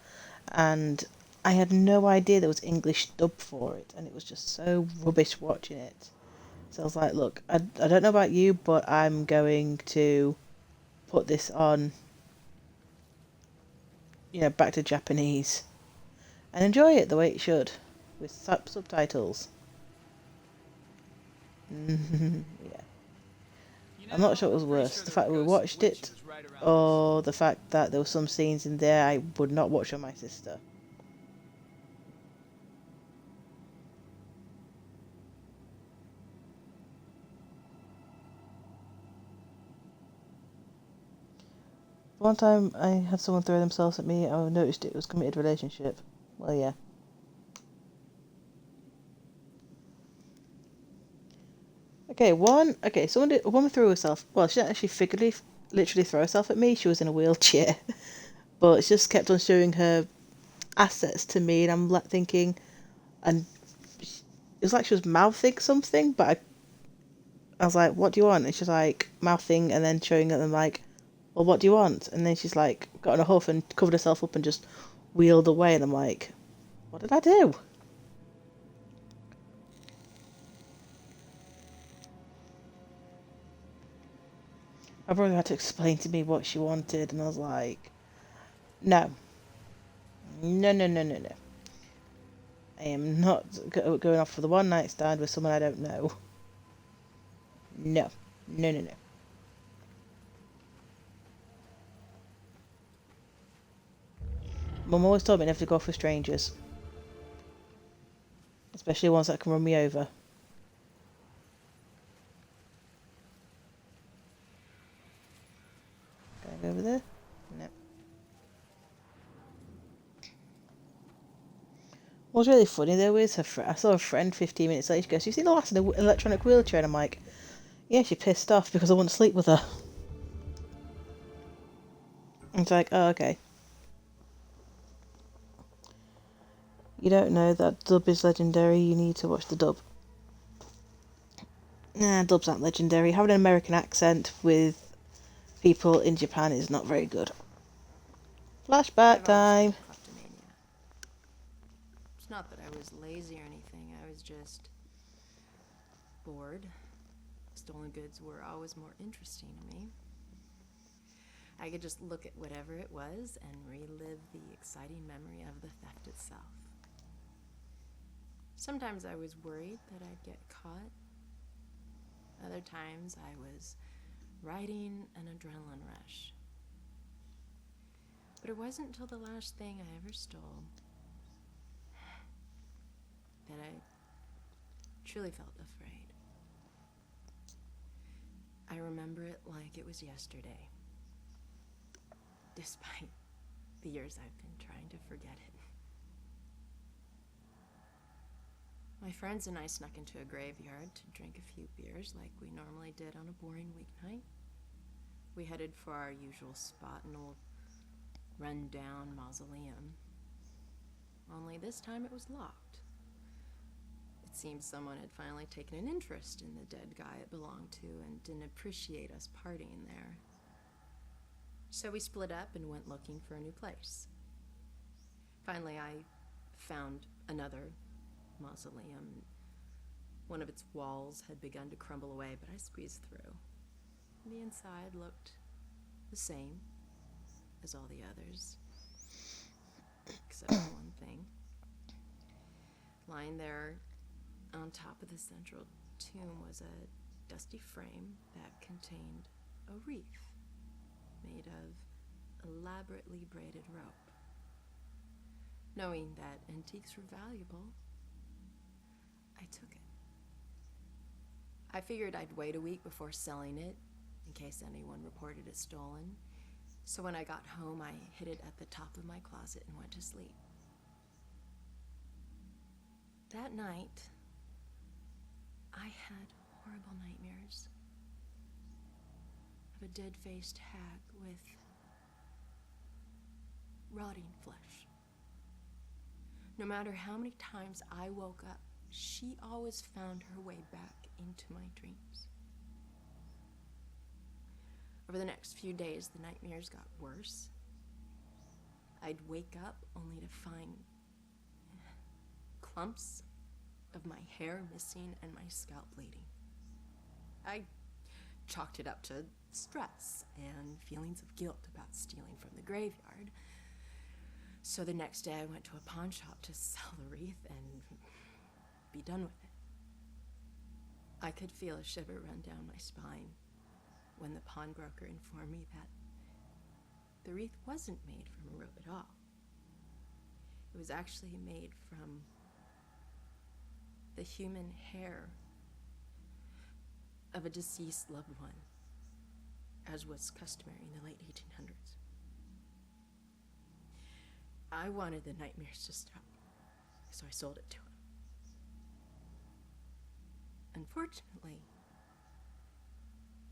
and I had no idea there was English dub for it, and it was just so rubbish watching it. So I was like, look, I don't know about you, but I'm going to put this on, back to Japanese, and enjoy it the way it should, with subtitles. Yeah. I'm not sure it was worse, the fact that we watched it, or the fact that there were some scenes in there I would not watch on my sister. One time I had someone throw themselves at me, I noticed it was a committed relationship. Well, yeah. Okay, a woman threw herself. Well, she didn't actually literally throw herself at me. She was in a wheelchair, but she just kept on showing her assets to me, and I'm like thinking, and it was like she was mouthing something, but I was like, "What do you want?" And she's like mouthing, and then showing at them like, "Well, what do you want?" And then she's like got on a hoof and covered herself up and just wheeled away, and I'm like, "What did I do?" My brother had to explain to me what she wanted, and I was like, no. No, no, no, no, no. I am not going off for the one night stand with someone I don't know. No. No, no, no. Mum always told me never to go off with strangers. Especially ones that can run me over. Going over there? No. What was really funny though is I saw a friend 15 minutes later. She goes, "You seen the last in an electronic wheelchair?" And I'm like, "Yeah, she pissed off because I wouldn't sleep with her." And it's like, "Oh, okay. You don't know that dub is legendary. You need to watch the dub." Nah, dubs aren't legendary. Having an American accent with people in Japan is not very good. Flashback time. It's not that I was lazy or anything, I was just bored. Stolen goods were always more interesting to me. I could just look at whatever it was and relive the exciting memory of the theft itself. Sometimes I was worried that I'd get caught. Other times I was riding an adrenaline rush. But it wasn't until the last thing I ever stole that I truly felt afraid. I remember it like it was yesterday, despite the years I've been trying to forget it. My friends and I snuck into a graveyard to drink a few beers like we normally did on a boring weeknight. We headed for our usual spot, an old run-down mausoleum. Only this time it was locked. It seemed someone had finally taken an interest in the dead guy it belonged to and didn't appreciate us partying there. So we split up and went looking for a new place. Finally, I found another mausoleum. One of its walls had begun to crumble away, but I squeezed through. The inside looked the same as all the others, except for one thing. Lying there on top of the central tomb was a dusty frame that contained a wreath made of elaborately braided rope. Knowing that antiques were valuable, I took it. I figured I'd wait a week before selling it in case anyone reported it stolen. So when I got home, I hid it at the top of my closet and went to sleep. That night, I had horrible nightmares of a dead-faced hag with rotting flesh. No matter how many times I woke up, she always found her way back into my dreams. Over the next few days, the nightmares got worse. I'd wake up only to find clumps of my hair missing and my scalp bleeding. I chalked it up to stress and feelings of guilt about stealing from the graveyard. So the next day I went to a pawn shop to sell the wreath and be done with it. I could feel a shiver run down my spine when the pawnbroker informed me that the wreath wasn't made from a rope at all. It was actually made from the human hair of a deceased loved one, as was customary in the late 1800s. I wanted the nightmares to stop, so I sold it to him. Unfortunately,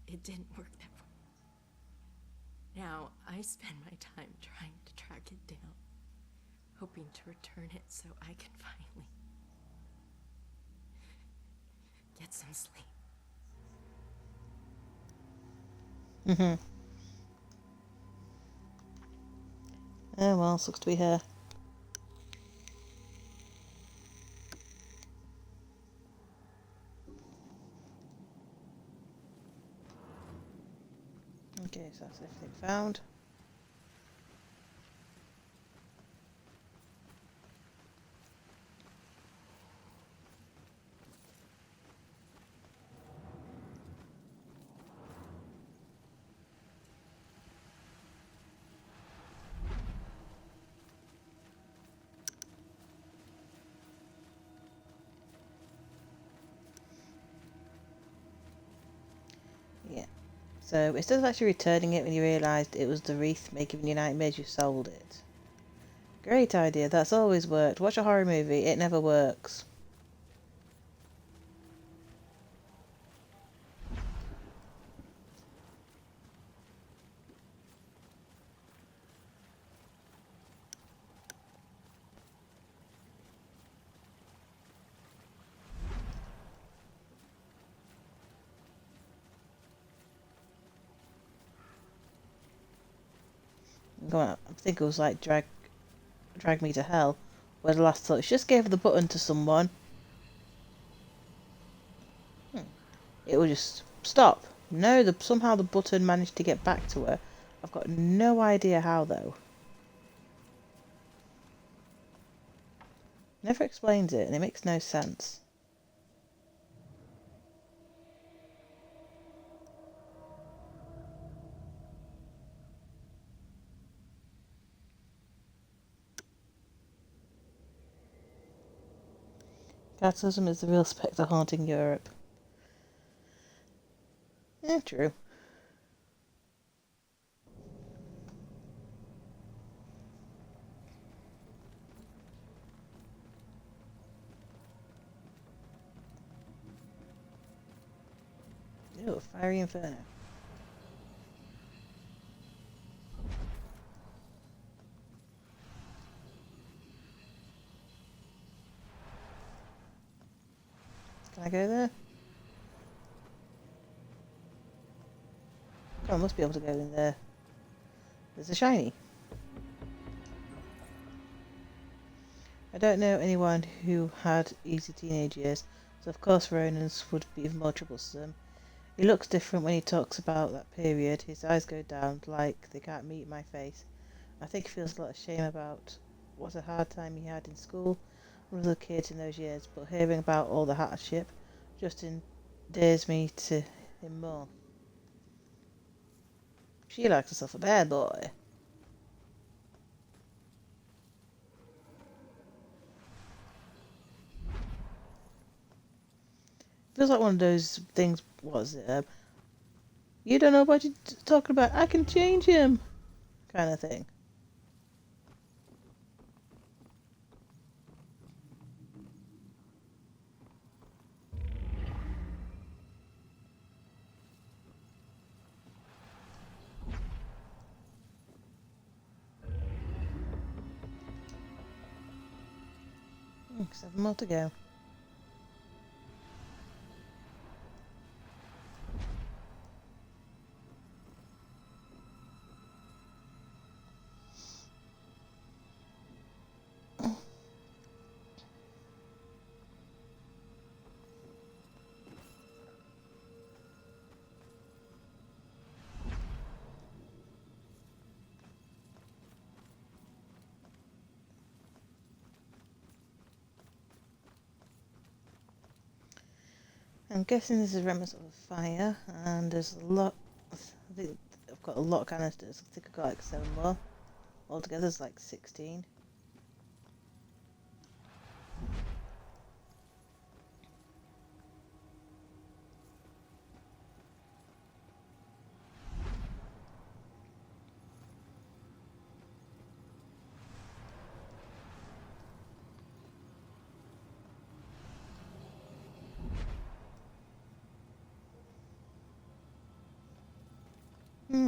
it didn't work that way. Now, I spend my time trying to track it down, hoping to return it so I can finally get some sleep. Oh well, sucks to be her. Okay, so that's everything found. Yeah. So instead of actually returning it when you realised it was the wreath making you nightmares, you sold it. Great idea, that's always worked. Watch a horror movie, it never works. Come on, I think it was like Drag Me to Hell, where the last thought, she just gave the button to someone. It will just stop. No, somehow the button managed to get back to her. I've got no idea how though. Never explains it, and it makes no sense. Capitalism is the real spectre haunting Europe. True. Ew, fiery inferno. Can I go there? Oh, I must be able to go in there. There's a shiny. I don't know anyone who had easy teenage years, so of course Ronan's would be even more troublesome. He looks different when he talks about that period. His eyes go down like they can't meet my face. I think he feels a lot of shame about what a hard time he had in school with other kids in those years, but hearing about all the hardship just endears me to him more. She likes herself a bad boy. Feels like one of those things, what is it? You don't know what you're talking about, I can change him! Kind of thing. 7 more to go. I'm guessing this is remnants of a fire, and there's a lot. I think I've got a lot of canisters. I think I've got like 7 more. Altogether, it's like 16.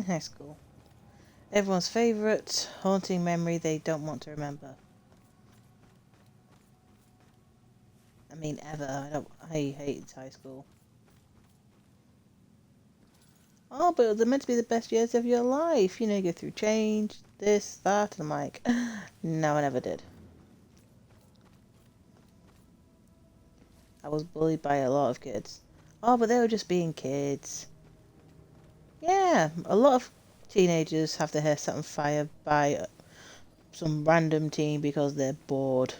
High school. Everyone's favourite haunting memory they don't want to remember. I mean, ever. I hated high school. Oh, but they're meant to be the best years of your life. You know, you go through change, this, that, and I'm like, no, I never did. I was bullied by a lot of kids. Oh, but they were just being kids. Yeah, a lot of teenagers have their hair set on fire by some random teen because they're bored.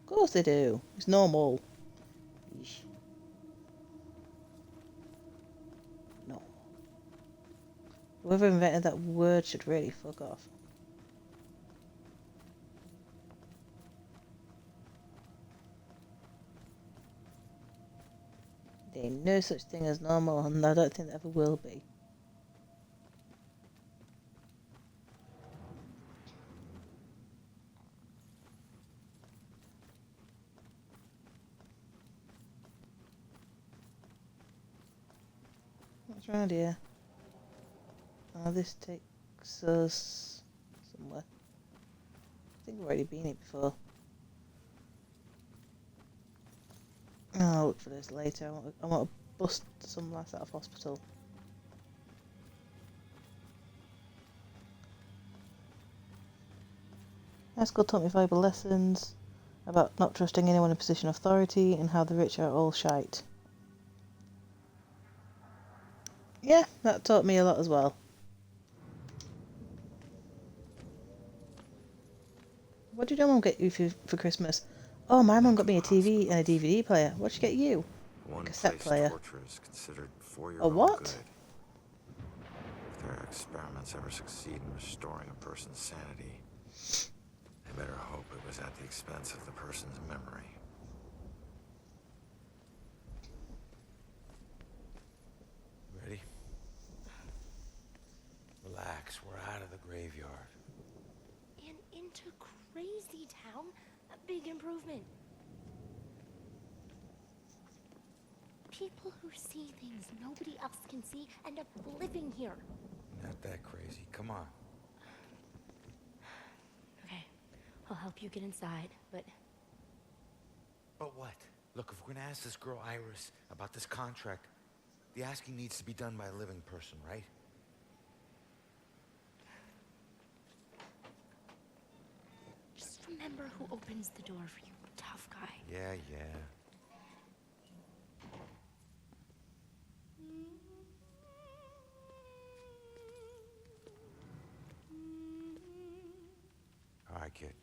Of course they do. It's normal. Eesh. No. Whoever invented that word should really fuck off. There ain't no such thing as normal, and I don't think there ever will be. What's around here? Oh, this takes us somewhere. I think we've already been here before. I'll look for this later. I want to bust some lass out of hospital. High school taught me valuable lessons about not trusting anyone in a position of authority and how the rich are all shite. Yeah, that taught me a lot as well. What did your mum get you for Christmas? Oh, my mum got me a TV and a DVD player. What'd she get you? One cassette place player. torture is considered for your A own what? good. If their experiments ever succeed in restoring a person's sanity, they better hope it was at the expense of the person's memory. Ready? Relax, we're out of the graveyard. And into Crazy Town? A big improvement. People who see things nobody else can see end up living here. Not that crazy. Come on. Okay, I'll help you get inside, but... But what? Look, if we're gonna ask this girl Iris about this contract, the asking needs to be done by a living person, right? Just remember who opens the door for you, tough guy. Yeah. All right, kid.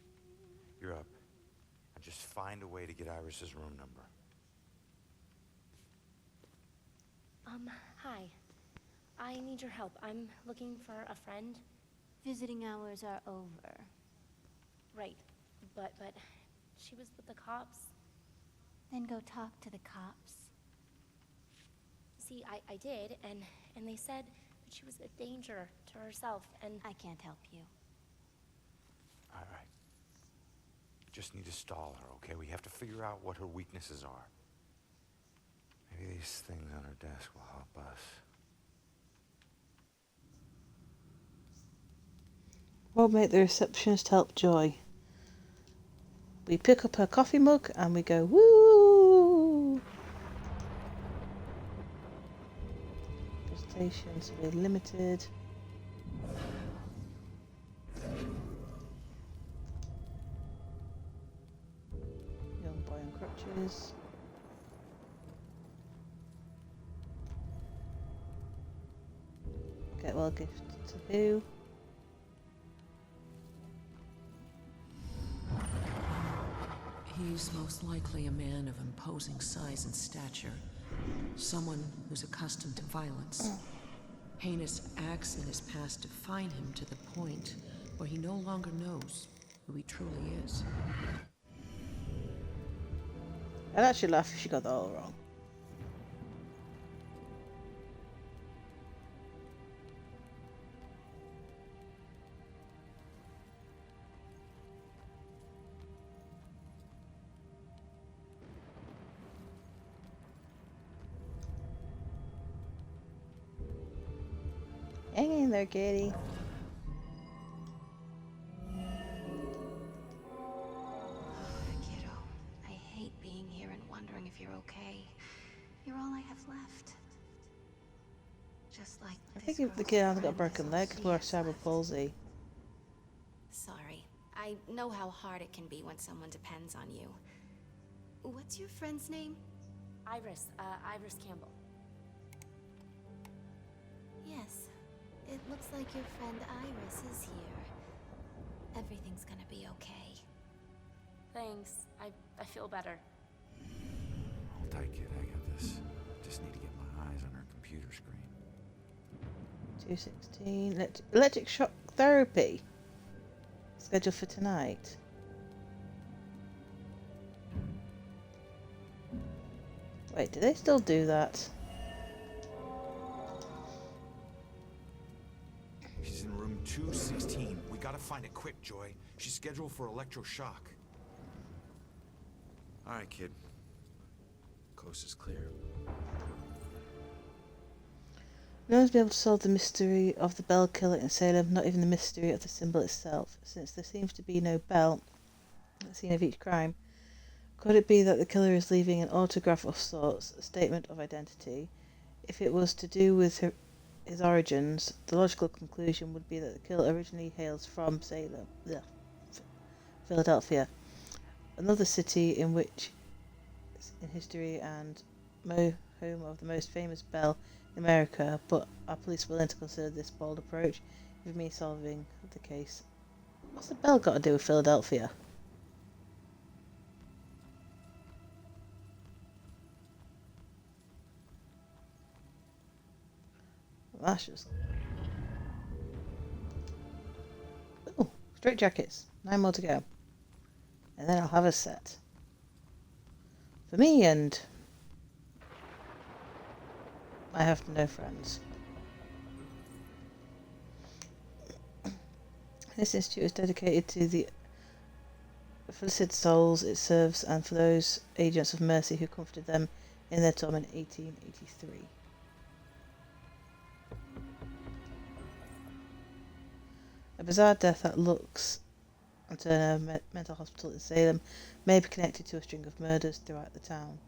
You're up. Now just find a way to get Iris's room number. Hi. I need your help. I'm looking for a friend. Visiting hours are over. Right. But she was with the cops. Then go talk to the cops. See, I did, and they said that she was a danger to herself, and... I can't help you. All right. Just need to stall her, okay? We have to figure out what her weaknesses are. Maybe these things on her desk will help us. What would make the receptionist help Joy? We pick up her coffee mug and we go, woo! Presentation severely limited. Young boy on crutches. Get well gifted to who? He's most likely a man of imposing size and stature. Someone who's accustomed to violence. Heinous acts in his past define him to the point where he no longer knows who he truly is. I'd actually laugh if she got that all wrong. Hang in there, kitty. Kiddo, I hate being here and wondering if you're okay. You're all I have left. Just like I think if the kid hasn't got a broken leg or cerebral palsy. Sorry. I know how hard it can be when someone depends on you. What's your friend's name? Iris Campbell. Yes. It looks like your friend Iris is here. Everything's gonna be okay. Thanks. I feel better. Hold tight, kid. I got this. Just need to get my eyes on her computer screen. 216. Electric shock therapy. Scheduled for tonight. Wait, do they still do that? She's in room 216. We gotta find it quick, Joy. She's scheduled for electroshock. All right, kid. Coast is clear. No one's been able to solve the mystery of the bell killer in Salem, not even the mystery of the symbol itself, since there seems to be no bell at the scene of each crime. Could it be that the killer is leaving an autograph of sorts, a statement of identity? If it was to do with his origins, the logical conclusion would be that the killer originally hails from Salem, Philadelphia, another city in which, in history and home of the most famous bell in America. But are police willing to consider this bold approach with me solving the case? What's the bell got to do with Philadelphia? That's just... Oh, straight jackets. 9 more to go. And then I'll have a set. For me, and... I have no friends. This institute is dedicated to the felicid souls it serves and for those agents of mercy who comforted them in their torment in 1883. A bizarre death that looks on Turner Mental Hospital in Salem may be connected to a string of murders throughout the town.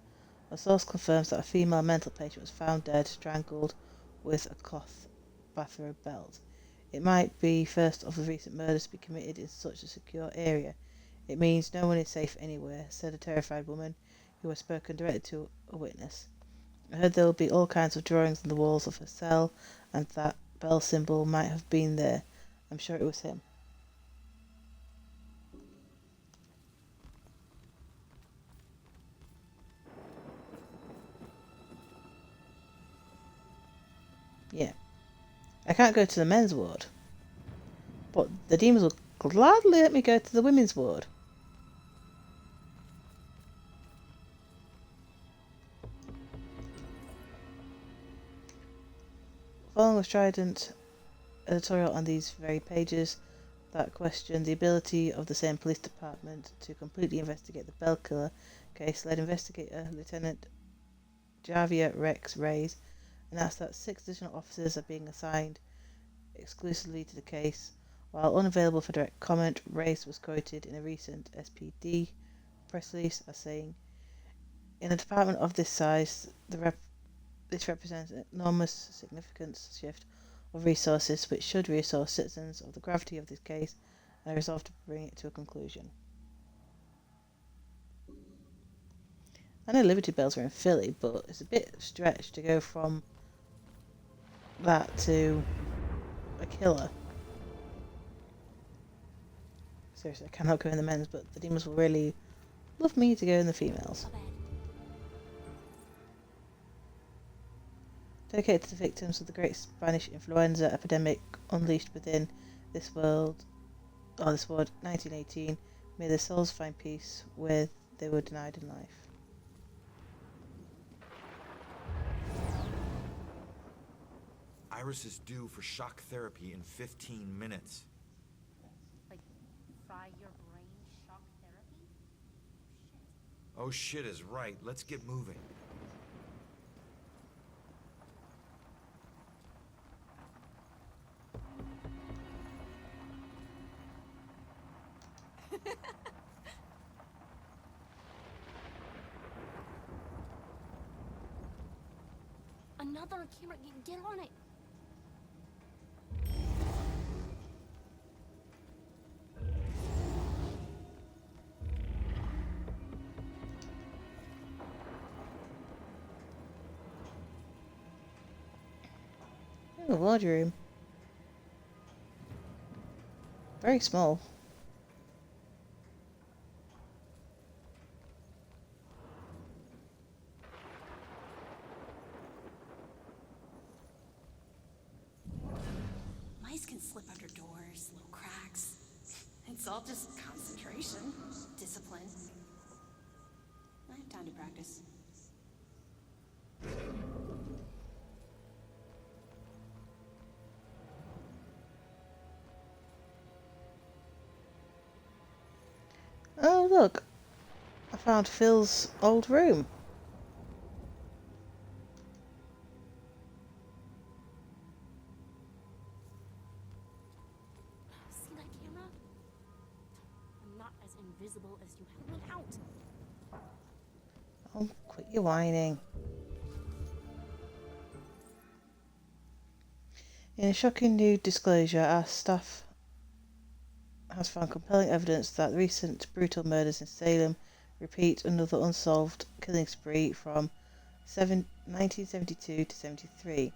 A source confirms that a female mental patient was found dead, strangled with a cloth bathrobe belt. It might be first of the recent murders to be committed in such a secure area. It means no one is safe anywhere, said a terrified woman who has spoken directly to a witness. I heard there will be all kinds of drawings on the walls of her cell, and that bell symbol might have been there. I'm sure it was him. Yeah. I can't go to the men's ward. But the demons will gladly let me go to the women's ward. Following a strident editorial on these very pages that question the ability of the same police department to completely investigate the bell killer case led investigator Lieutenant Javier Rex Reyes announced that 6 additional officers are being assigned exclusively to the case. While unavailable for direct comment, Reyes was quoted in a recent SPD press release as saying, "In a department of this size, this represents an enormous significant shift of resources which should reassure citizens of the gravity of this case, and I resolve to bring it to a conclusion." I know Liberty Bells are in Philly, but it's a bit stretched to go from that to a killer. Seriously, I cannot go in the men's, but the demons will really love me to go in the females. Dedicated to the victims of the great Spanish influenza epidemic unleashed within this world, 1918, may their souls find peace where they were denied in life. Iris is due for shock therapy in 15 minutes. Like, fry your brain shock therapy? Oh shit is right. Let's get moving. Another camera, get on it. Oh, large room. Very small. Mice can slip under doors, little cracks. It's all just concentration, discipline. I have time to practice. Oh, look. I found Phil's old room. See that camera? I'm not as invisible as you held me out. Oh, quit your whining. In a shocking new disclosure, our staff has found compelling evidence that recent brutal murders in Salem repeat another unsolved killing spree from 1972 to 73.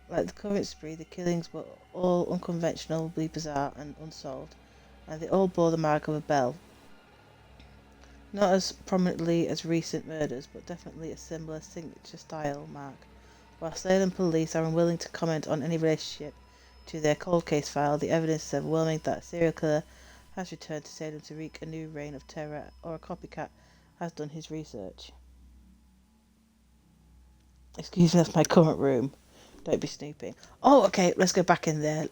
Like the current spree, the killings were all unconventionally bizarre and unsolved, and they all bore the mark of a bell. Not as prominently as recent murders, but definitely a similar signature style mark. While Salem police are unwilling to comment on any relationship to their cold case file, the evidence is overwhelming that a serial killer has returned to Salem to wreak a new reign of terror, or a copycat has done his research. Excuse me, that's my current room. Don't be snooping. Oh, okay, let's go back in there.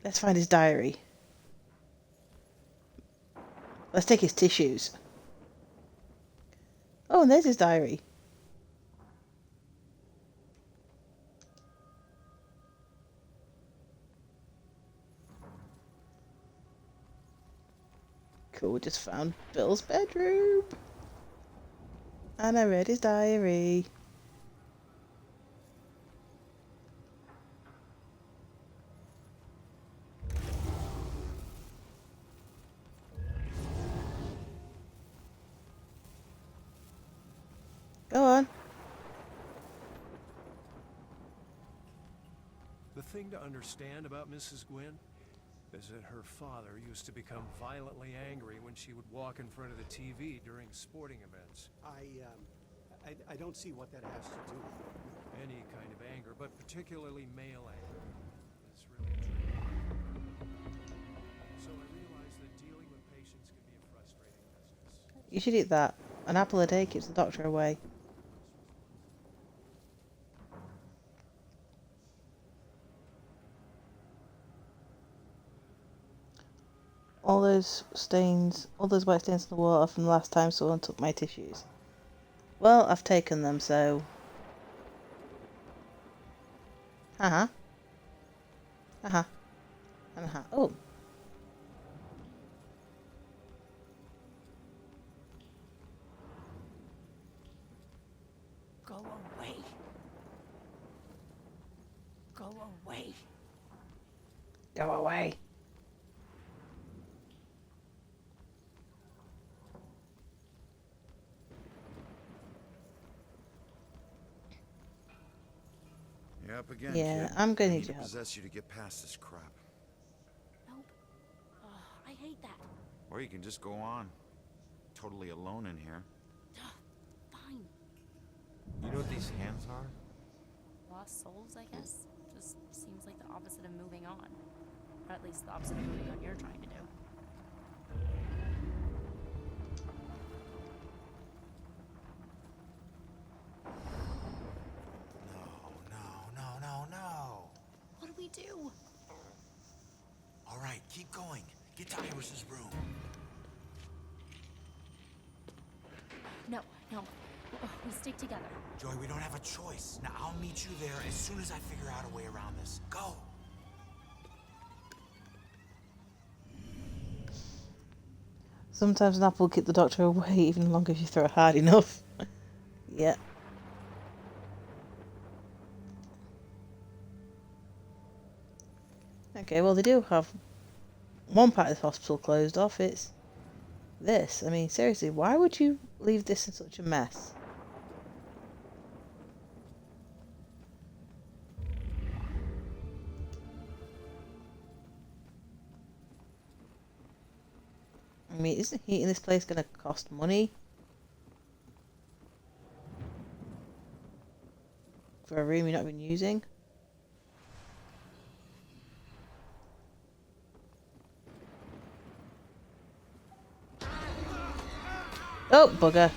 Let's find his diary. Let's take his tissues. Oh, and there's his diary. Cool, just found Bill's bedroom. And I read his diary. Go on. The thing to understand about Mrs. Gwynn is that her father used to become violently angry when she would walk in front of the TV during sporting events. I don't see what that has to do with Any kind of anger, but particularly male anger. That's really true. So I realize that dealing with patients can be a frustrating business. You should eat that. An apple a day keeps the doctor away. All those stains, all those white stains on the wall are from the last time someone took my tissues. Well, I've taken them, so... Uh-huh. Uh-huh. Uh-huh. Oh. Go away. You're up again, Yeah, kid. I'm gonna I need need your to help. possess you to get past this crap. Nope. I hate that. Or you can just go on. Totally alone in here. Fine. You know what these hands are? Lost souls, I guess. Just seems like the opposite of moving on. Or at least the opposite of moving on you're trying to do. No. What do we do? All right, keep going. Get to Iris's room. No. We stick together. Joy, we don't have a choice. Now, I'll meet you there as soon as I figure out a way around this. Go! Sometimes an apple will keep the doctor away even longer if you throw it hard enough. Yeah. Okay, well they do have one part of the hospital closed off. It's this. I mean, seriously, why would you leave this in such a mess? I mean, isn't heating this place going to cost money? For a room you're not even using? Oh, bugger.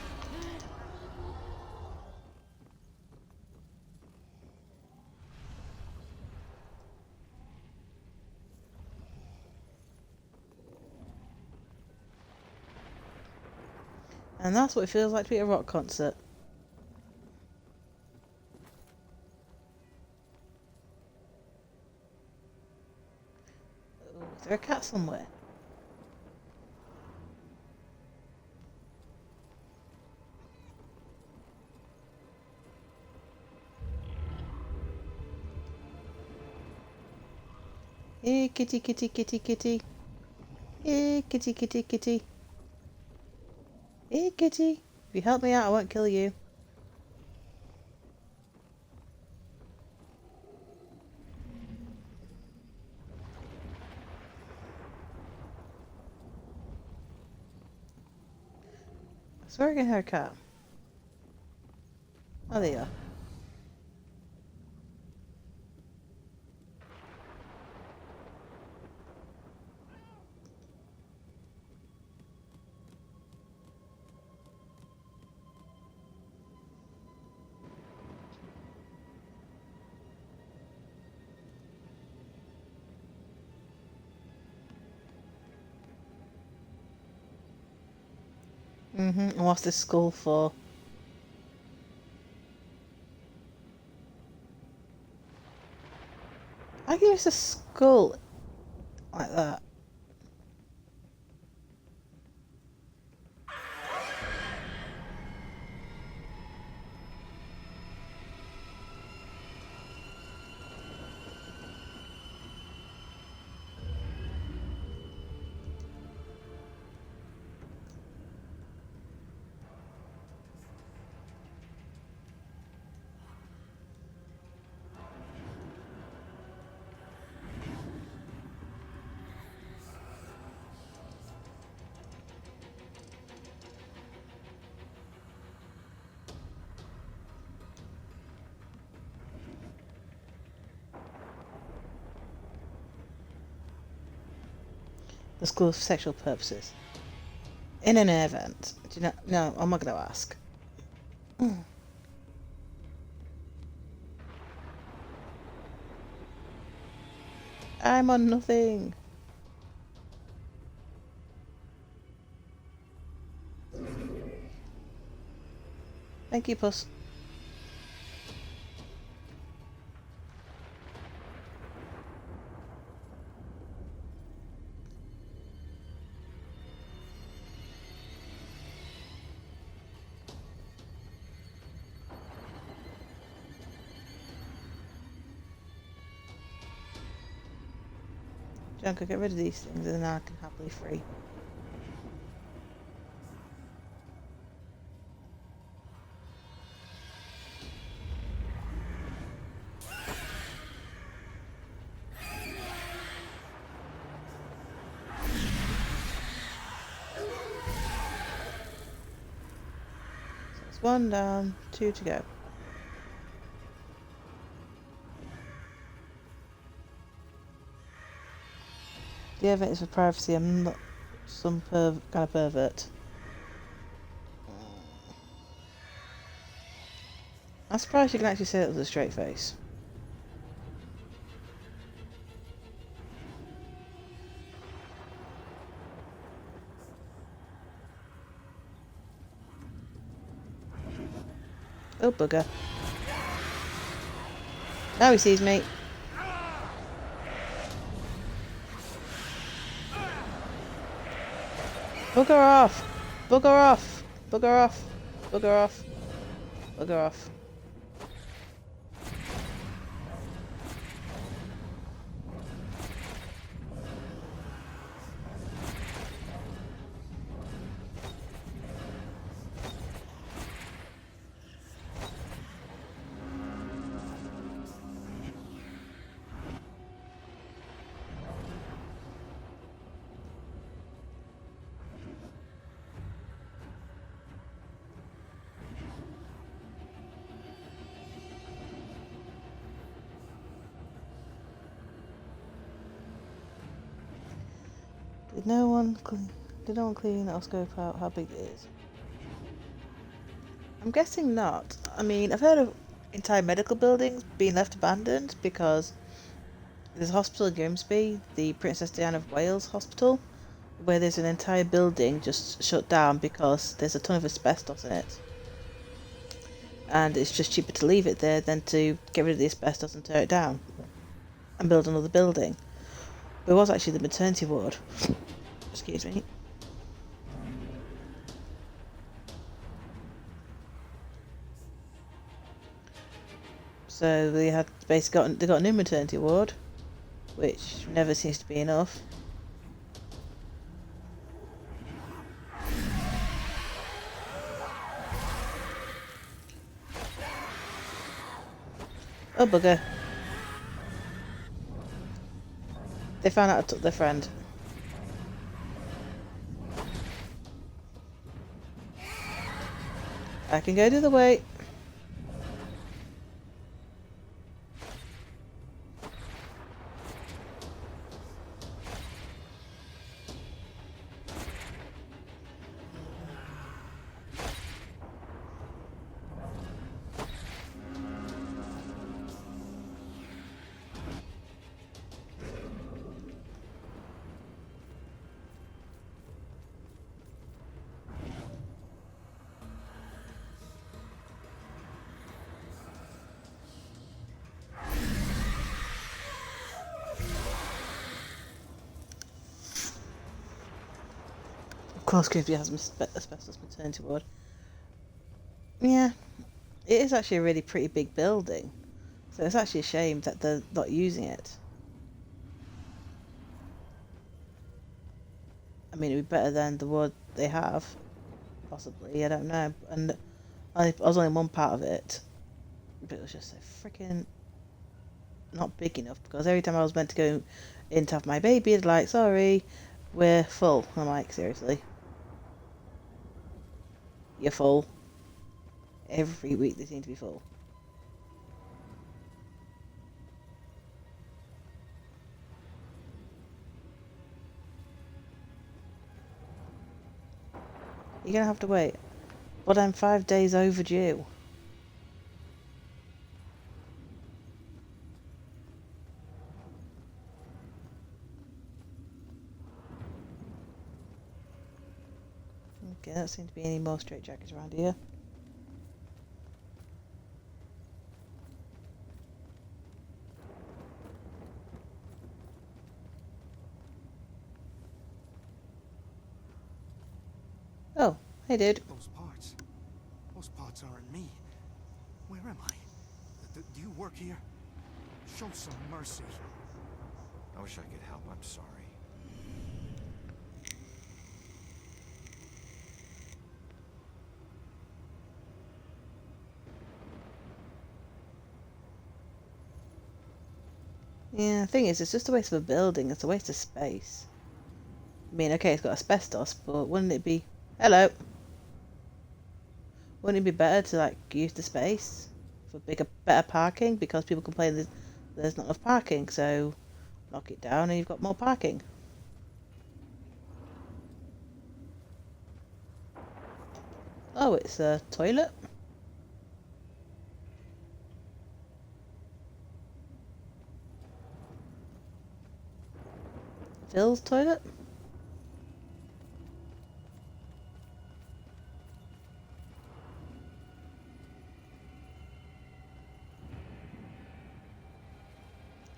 And that's what it feels like to be at a rock concert. Oh, is there a cat somewhere? Hey, kitty, kitty, kitty, kitty. Hey, kitty, kitty, kitty. Hey, kitty. If you help me out, I won't kill you. I swear I can hear a cat. Oh, there you are. And what's this skull for? I give us a skull like that. The skull for sexual purposes. In an air vent. Do you know? No, I'm not going to ask. I'm on nothing. Thank you, Puss. Junker, get rid of these things and then I can happily free. So it's 1 down, 2 to go. The event is for privacy. I'm not some kind of pervert. I'm surprised you can actually say that with a straight face. Oh bugger. Now he sees me. Bugger off! Bugger off! Bugger off! Bugger off! Bugger off. Did no one clean or scope out how big it is? I'm guessing not. I mean, I've heard of entire medical buildings being left abandoned because there's a hospital in Grimsby, the Princess Diana of Wales Hospital, where there's an entire building just shut down because there's a ton of asbestos in it. And it's just cheaper to leave it there than to get rid of the asbestos and tear it down and build another building. It was actually the maternity ward. Excuse me. So they had basically they got a new maternity ward, which never seems to be enough. Oh bugger. They found out I took their friend. I can go the other way. Of course, Grimsby has asbestos maternity ward. Yeah, it is actually a really pretty big building, so it's actually a shame that they're not using it. I mean, it'd be better than the ward they have, possibly. I don't know. And I was only in one part of it, but it was just so freaking not big enough because every time I was meant to go in to have my baby, they're like, "Sorry, we're full." I'm like, seriously? You're full. Every week they seem to be full. You're gonna have to wait. But I'm 5 days overdue. Okay, there don't seem to be any more straitjackets around here. Oh, hey dude. Those parts aren't me. Where am I? Do you work here? Show some mercy. I wish I could help. I'm sorry. Yeah, the thing is, it's just a waste of a building. It's a waste of space. I mean, okay, it's got asbestos, but wouldn't it be... Hello! Wouldn't it be better to, like, use the space for better parking? Because people complain there's not enough parking, so knock it down and you've got more parking. Oh, it's a toilet? Phil's toilet?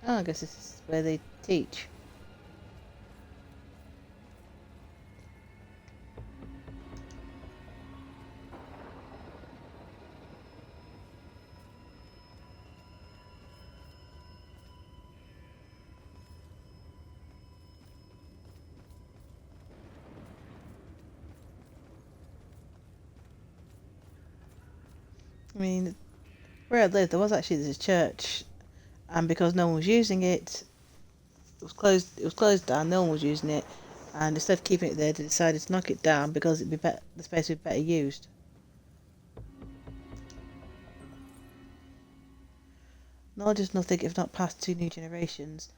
Oh, I guess this is where they teach. I mean, where I lived, there was actually this church, and because no one was using it, it was closed. It was closed down. No one was using it, and instead of keeping it there, they decided to knock it down because it'd be better. The space would be better used. Knowledge is nothing if not passed to new generations.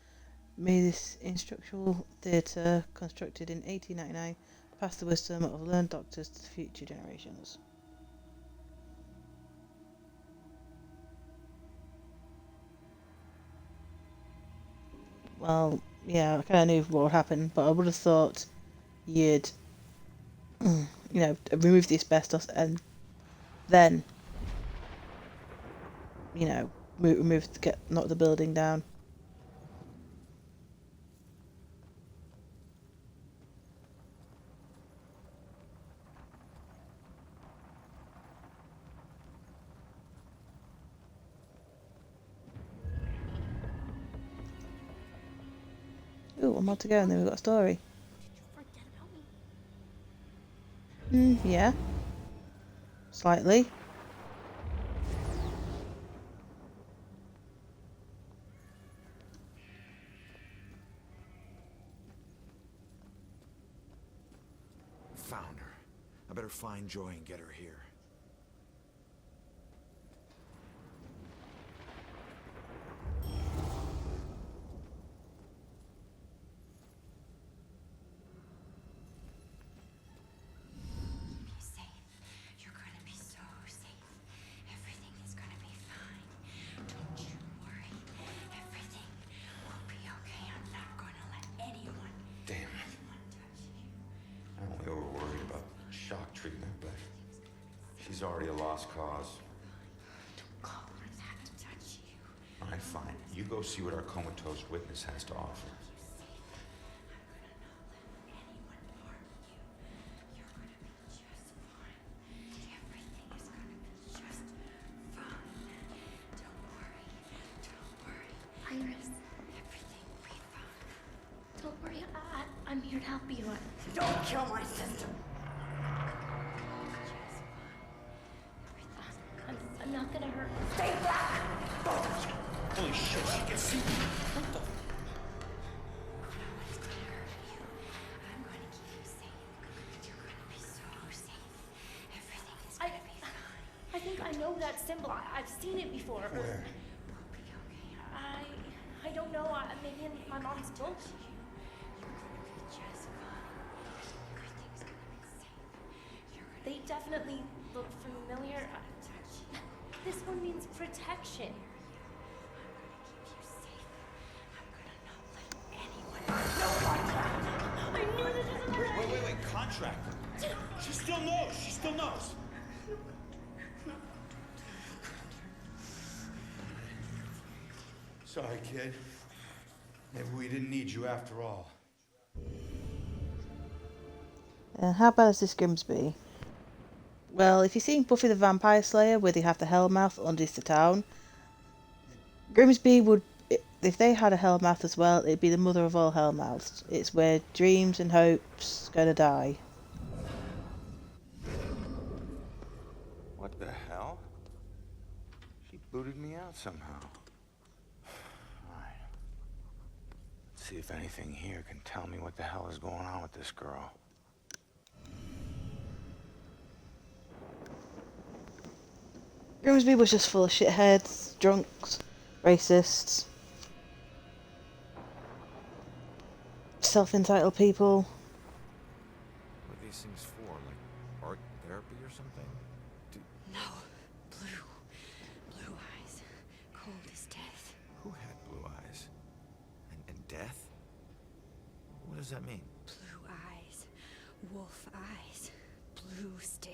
May this instructional theatre, constructed in 1899, pass the wisdom of learned doctors to future generations. Well, yeah, I kind of knew what would happen, but I would have thought you'd, remove the asbestos and then, knock the building down. Ooh, one more to go and then we've got a story. Yeah. Slightly. Found her. I better find Joy and get her here. She's already a lost cause. Don't call her that to touch you. All right, fine. You go see what our comatose witness has to offer. Iris. Everything will be fine. Don't worry, I'm here to help you. Don't kill my sister. I'm not gonna hurt her. Stay back! Holy shit, she can see me. What the? I think I know that symbol. I've seen it before. Where? I don't know. Maybe in my mom's book. They definitely look familiar. This one means protection. I knew this was Wait, contract. She still knows, she still knows. Sorry, kid. Maybe we didn't need you after all. How bad is this Grimsby? Well, if you've seen Buffy the Vampire Slayer, where they have the Hellmouth underneath the town, Grimsby would if they had a Hellmouth as well, it'd be the mother of all Hellmouths. It's where dreams and hopes gonna die. What the hell? She booted me out somehow. Alright. Let's see if anything here can tell me what the hell is going on with this girl. Grimsby was just full of shitheads, drunks, racists, self-entitled people. What are these things for? Like art therapy or something? No. Blue eyes. Cold as death. Who had blue eyes? And death? What does that mean? Blue eyes. Wolf eyes. Blue stare.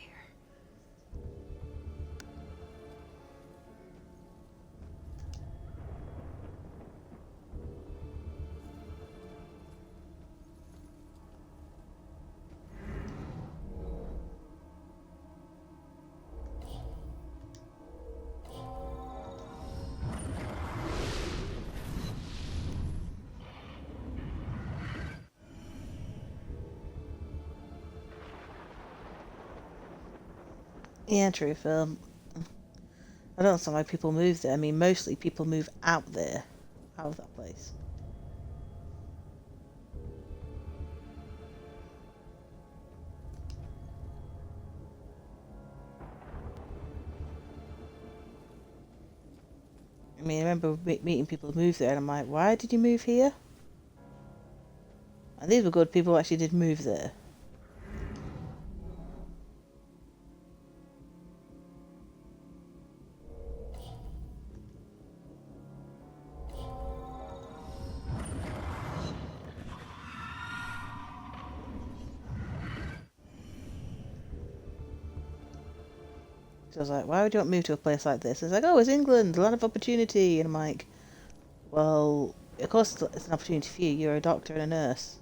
Yeah, true, Phil. I don't understand why people move there. I mean, mostly people move out there, out of that place. I mean, I remember meeting people who moved there, and I'm like, why did you move here? And these were good people who actually did move there. So I was like, why would you want to move to a place like this? It's like, oh, it's England, a lot of opportunity. And I'm like, well, of course it's an opportunity for you. You're a doctor and a nurse.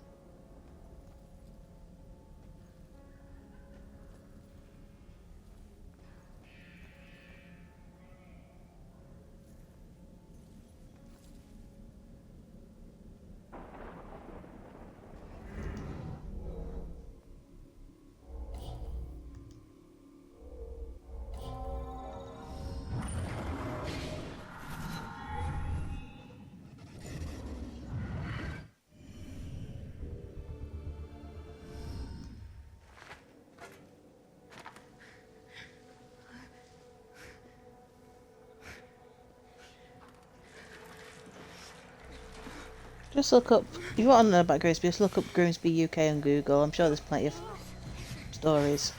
Just look up, if you want to know about Grimsby, just look up Grimsby UK on Google. I'm sure there's plenty of stories.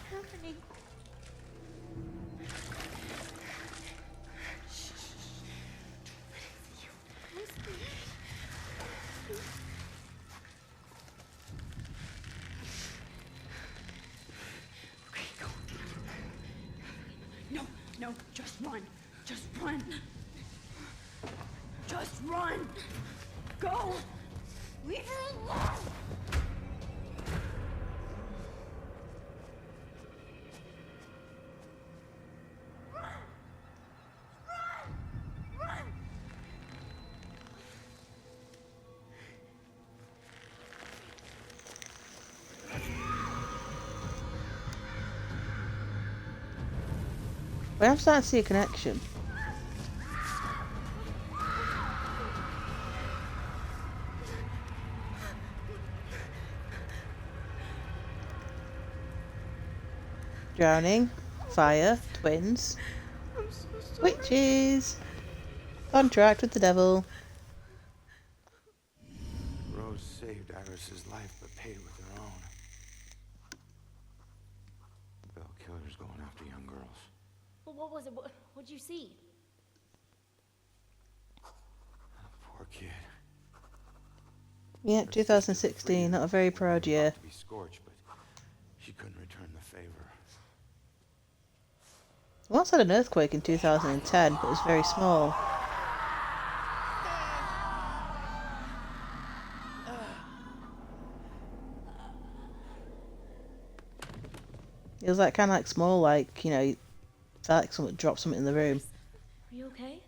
No, just run. Just run. Just run. Go. Leave her alone. But I'm starting to see a connection. Drowning, fire, twins, witches, contract with the devil. Rose saved Iris's life, but paid with her own. The Bell Killer's going after young girls. Well, what was it? What'd you see? Poor kid. Yeah, 2016, not a very proud year. To be scorched, but she couldn't return the favor. We once had an earthquake in 2010, but it was very small. It was like kind of like small, like, you know, it felt like someone dropped something in the room. Are you okay?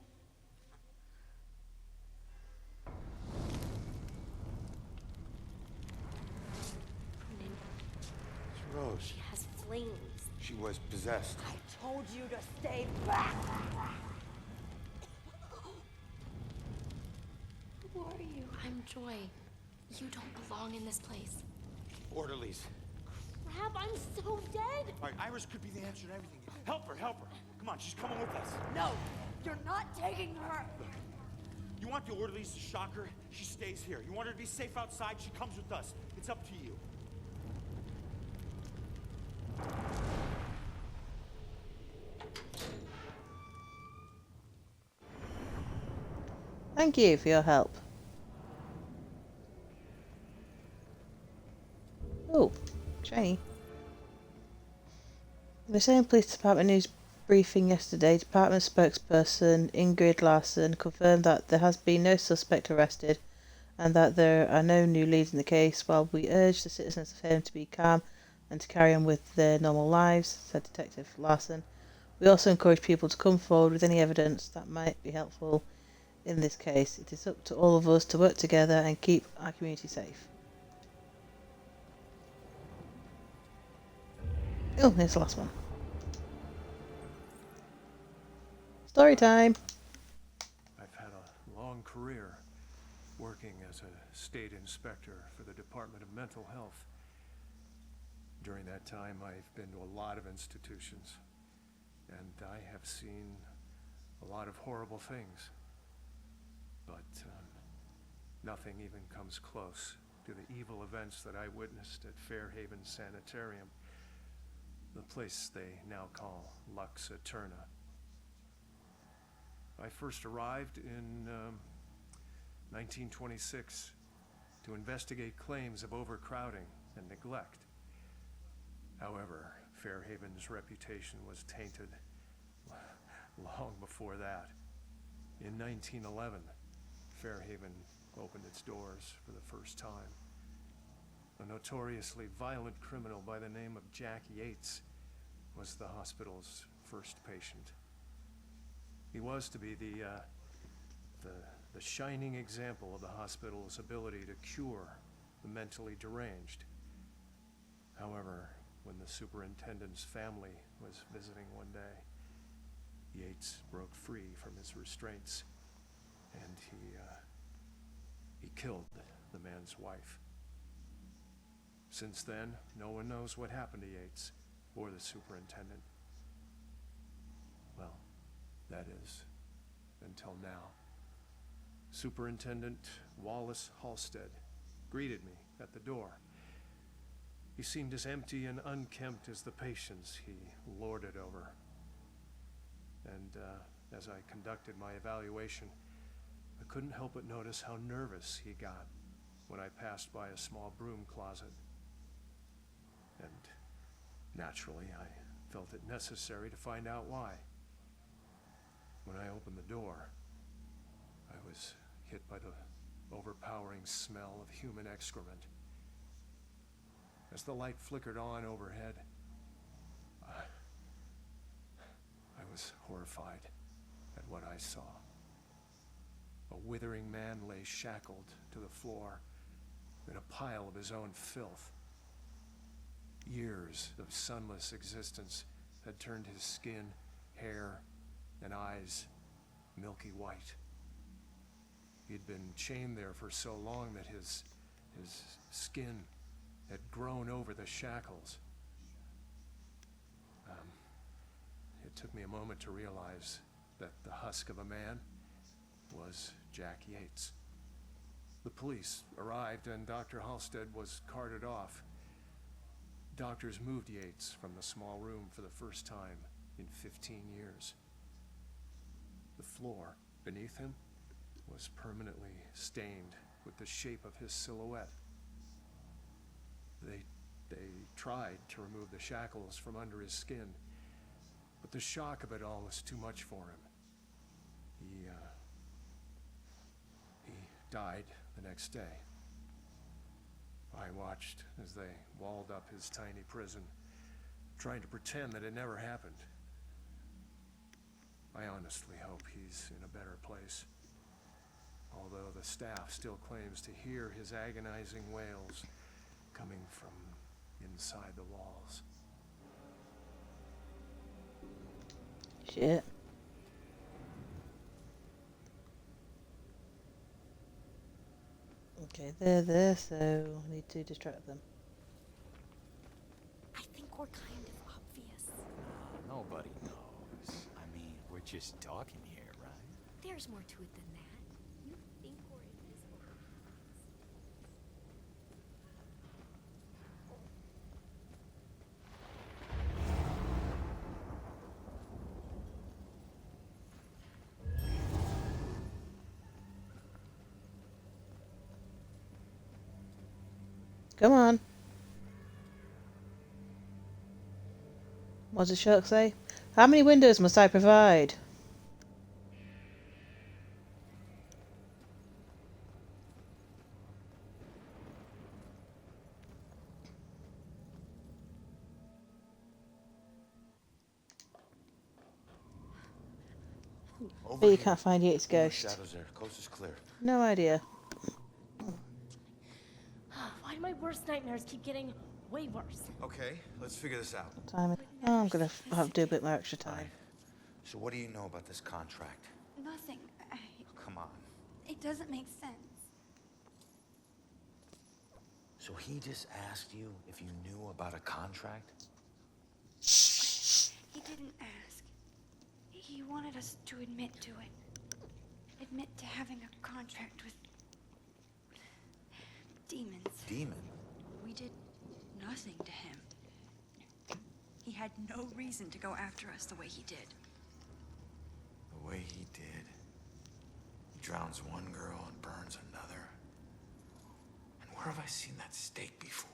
flames. She was possessed. I told you to stay back! Who are you? I'm Joy. You don't belong in this place. Orderlies. Crap, I'm so dead! All right, Iris could be the answer to everything. Help her, help her. Come on, she's coming with us. No, you're not taking her! Look, you want the orderlies to shock her? She stays here. You want her to be safe outside? She comes with us. It's up to you. Thank you for your help. Oh, shiny. In the same police department news briefing yesterday, department spokesperson Ingrid Larson confirmed that there has been no suspect arrested and that there are no new leads in the case. While we urge the citizens of Salem to be calm and to carry on with their normal lives, said Detective Larson, we also encourage people to come forward with any evidence that might be helpful in this case. It is up to all of us to work together and keep our community safe. Oh, here's the last one. Story time. I've had a long career working as a state inspector for the Department of Mental Health. During that time, I've been to a lot of institutions, and I have seen a lot of horrible things. But nothing even comes close to the evil events that I witnessed at Fairhaven Sanitarium, the place they now call Lux Eterna. I first arrived in 1926 to investigate claims of overcrowding and neglect. However, Fairhaven's reputation was tainted long before that. In 1911, Fairhaven opened its doors for the first time. A notoriously violent criminal by the name of Jack Yates was the hospital's first patient. He was to be the shining example of the hospital's ability to cure the mentally deranged. However, when the superintendent's family was visiting one day, Yates broke free from his restraints, and he killed the man's wife. Since then, no one knows what happened to Yates or the superintendent. Well, that is, until now. Superintendent Wallace Halstead greeted me at the door. He seemed as empty and unkempt as the patients he lorded over. And as I conducted my evaluation, I couldn't help but notice how nervous he got when I passed by a small broom closet. And naturally, I felt it necessary to find out why. When I opened the door, I was hit by the overpowering smell of human excrement. As the light flickered on overhead, I was horrified at what I saw. A withering man lay shackled to the floor in a pile of his own filth. Years of sunless existence had turned his skin, hair, and eyes milky white. He had been chained there for so long that his skin had grown over the shackles. It took me a moment to realize that the husk of a man was Jack Yates. The police arrived and Dr. Halstead was carted off. Doctors moved Yates from the small room for the first time in 15 years. The floor beneath him was permanently stained with the shape of his silhouette. They tried to remove the shackles from under his skin, but the shock of it all was too much for him. He died the next day. I watched as they walled up his tiny prison, trying to pretend that it never happened. I honestly hope he's in a better place, although the staff still claims to hear his agonizing wails coming from inside the walls. Shit. Okay, they're there, so I need to distract them. I think we're kind of obvious. Nobody knows. I mean, we're just talking here, right? There's more to it than that. You think we're invisible. Come on. What does the shark say? How many windows must I provide? But you can't find Yates' ghost. Shadows there. Coast is clear. No idea. Why do my worst nightmares keep getting way worse? Okay, let's figure this out. Time. Oh, I'm gonna have to do a bit more extra time. So what do you know about this contract? Nothing. Come on. It doesn't make sense. So he just asked you if you knew about a contract? He didn't ask. He wanted us to admit to it. Admit to having a contract with demons. Demon? We did nothing to him. He had no reason to go after us the way he did. The way he did. He drowns one girl and burns another. And where have I seen that stake before?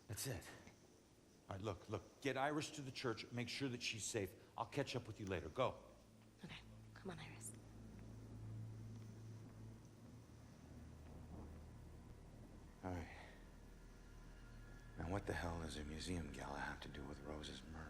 That's it. All right, look. Get Iris to the church. Make sure that she's safe. I'll catch up with you later. Go. Okay, come on, Iris. All right. Now what the hell does a museum gala have to do with Rose's murder?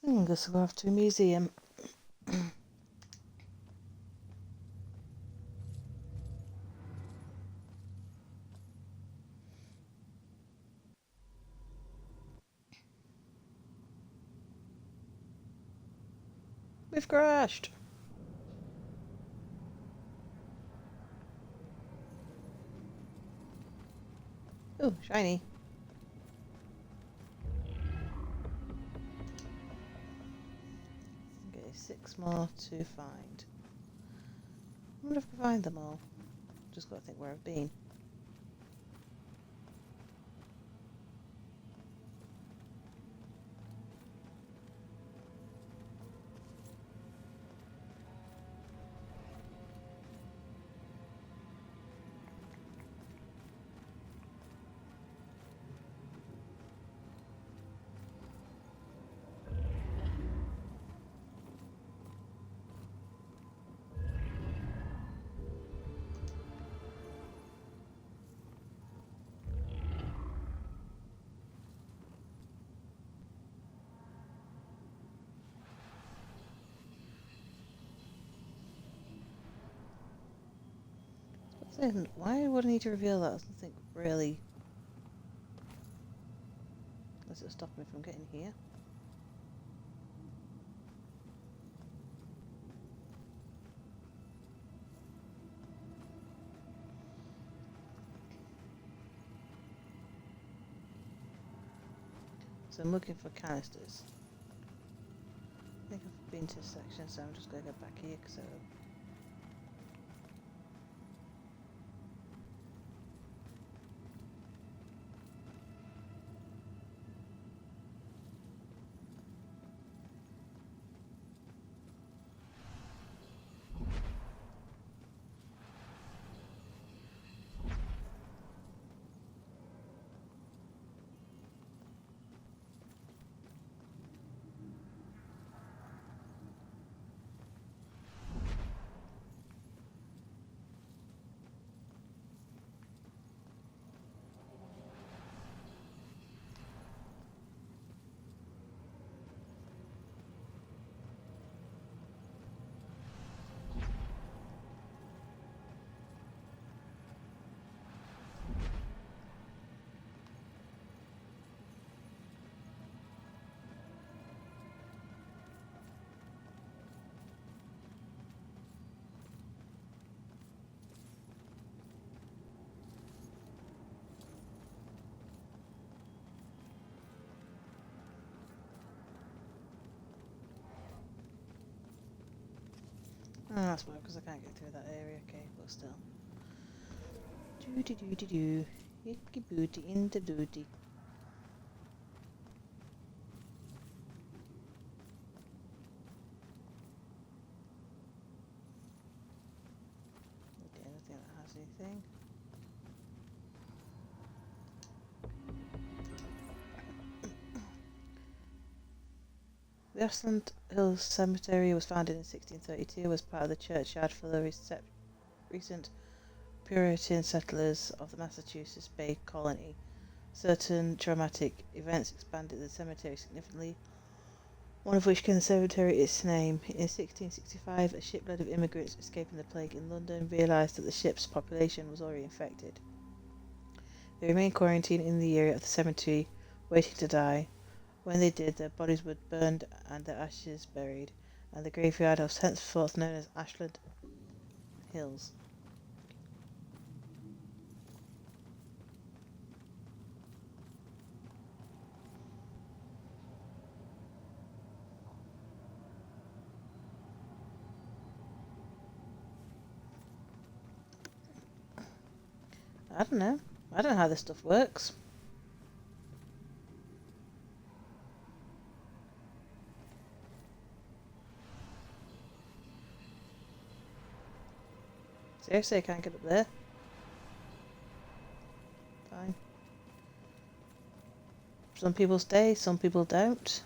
I guess I'll go off to a museum. We've crashed. Oh, shiny. Okay, 6 more to find. I wonder if I can find them all. Just got to think where I've been. Why would I need to reveal that? There's nothing really. Unless it stopped me from getting here. So I'm looking for canisters. I think I've been to this section, so I'm just going to go back here because that's why, because I can't get through that area. Okay, but still. Do. Yippee booty in the booty. Okay, nothing that has anything. The Ashland Hills Cemetery was founded in 1632 as part of the churchyard for the recent Puritan settlers of the Massachusetts Bay Colony. Certain traumatic events expanded the cemetery significantly, one of which gave the cemetery its name. In 1665, a shipload of immigrants escaping the plague in London realised that the ship's population was already infected. They remained quarantined in the area of the cemetery, waiting to die. When they did, their bodies were burned and their ashes buried, and the graveyard was henceforth known as Ashland Hills. I don't know. I don't know how this stuff works. Seriously, I can't get up there. Fine. Some people stay, some people don't.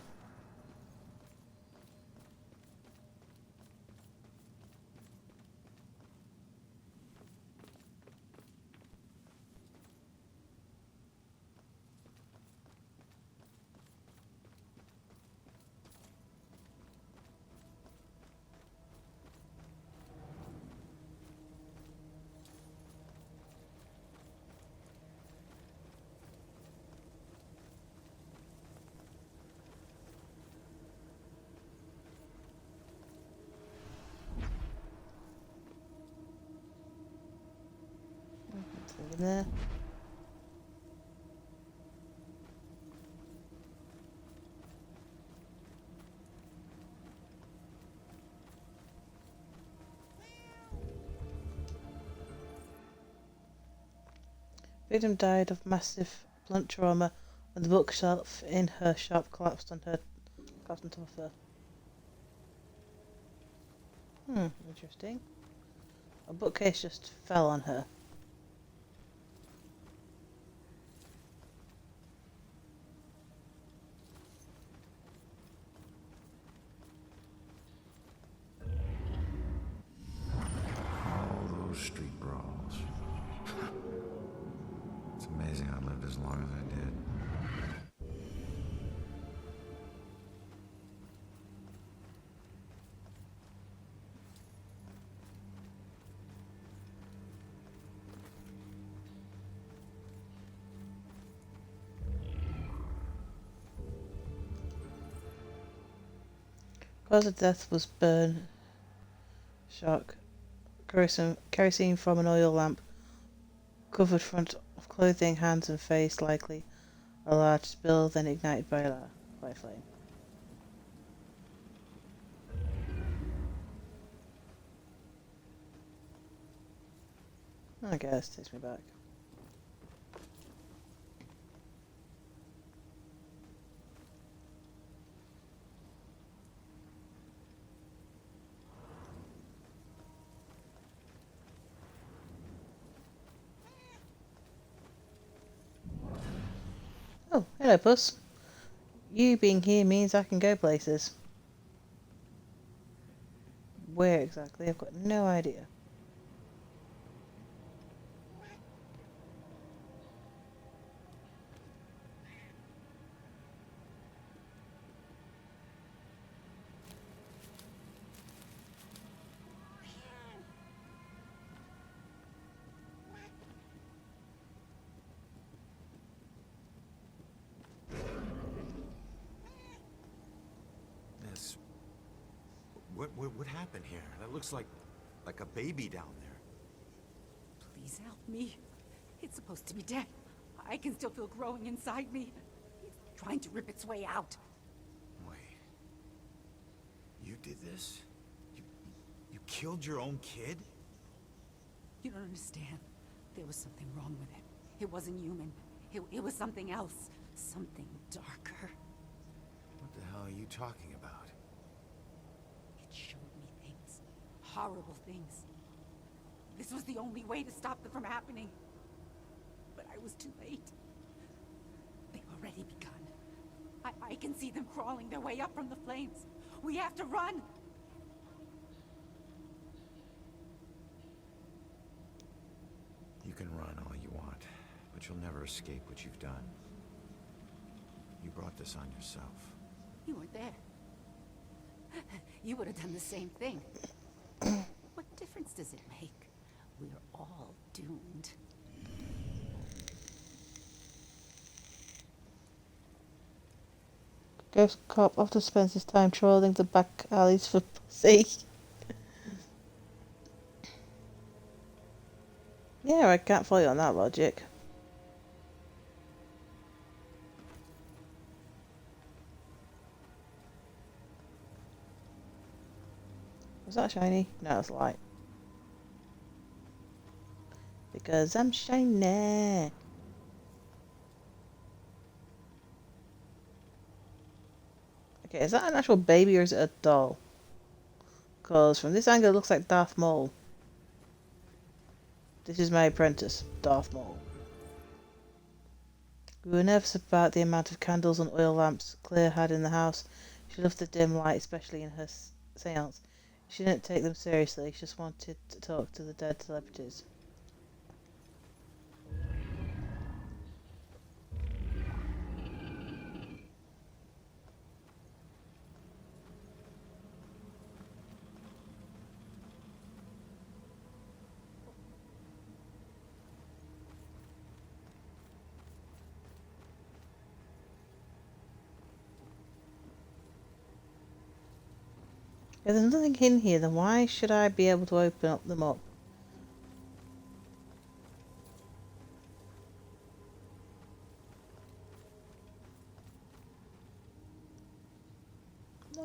Nothing in there. Victim died of massive blunt trauma when the bookshelf in her shop collapsed on top of her. Interesting. A bookcase just fell on her. All those street brawls. It's amazing I lived as long as I did. Cause of death was burn shock. Kerosene from an oil lamp covered front of clothing, hands and face, likely a large spill, then ignited by a flame. I guess takes me back. Oh, hello, Puss. You being here means I can go places. Where exactly? I've got no idea. What happened here? That looks like a baby down there. Please help me. It's supposed to be dead. I can still feel growing inside me. It's trying to rip its way out. Wait. You did this? You killed your own kid? You don't understand. There was something wrong with it. It wasn't human. It was something else. Something darker. What the hell are you talking about? It showed me things. Horrible things. This was the only way to stop them from happening. But I was too late. They've already begun. I can see them crawling their way up from the flames. We have to run! You can run all you want, but you'll never escape what you've done. You brought this on yourself. You weren't there. You would have done the same thing. What difference does it make? We're all doomed. Ghost Cop often spends his time trolling the back alleys for pussy. Yeah, I can't follow you on that logic. Was that shiny? No, it's light. Because I'm shiny. Okay, is that an actual baby or is it a doll? Because from this angle it looks like Darth Maul. This is my apprentice, Darth Maul. We were nervous about the amount of candles and oil lamps Claire had in the house. She loved the dim light, especially in her seance. She didn't take them seriously, she just wanted to talk to the dead celebrities. If there's nothing in here, then why should I be able to open them up?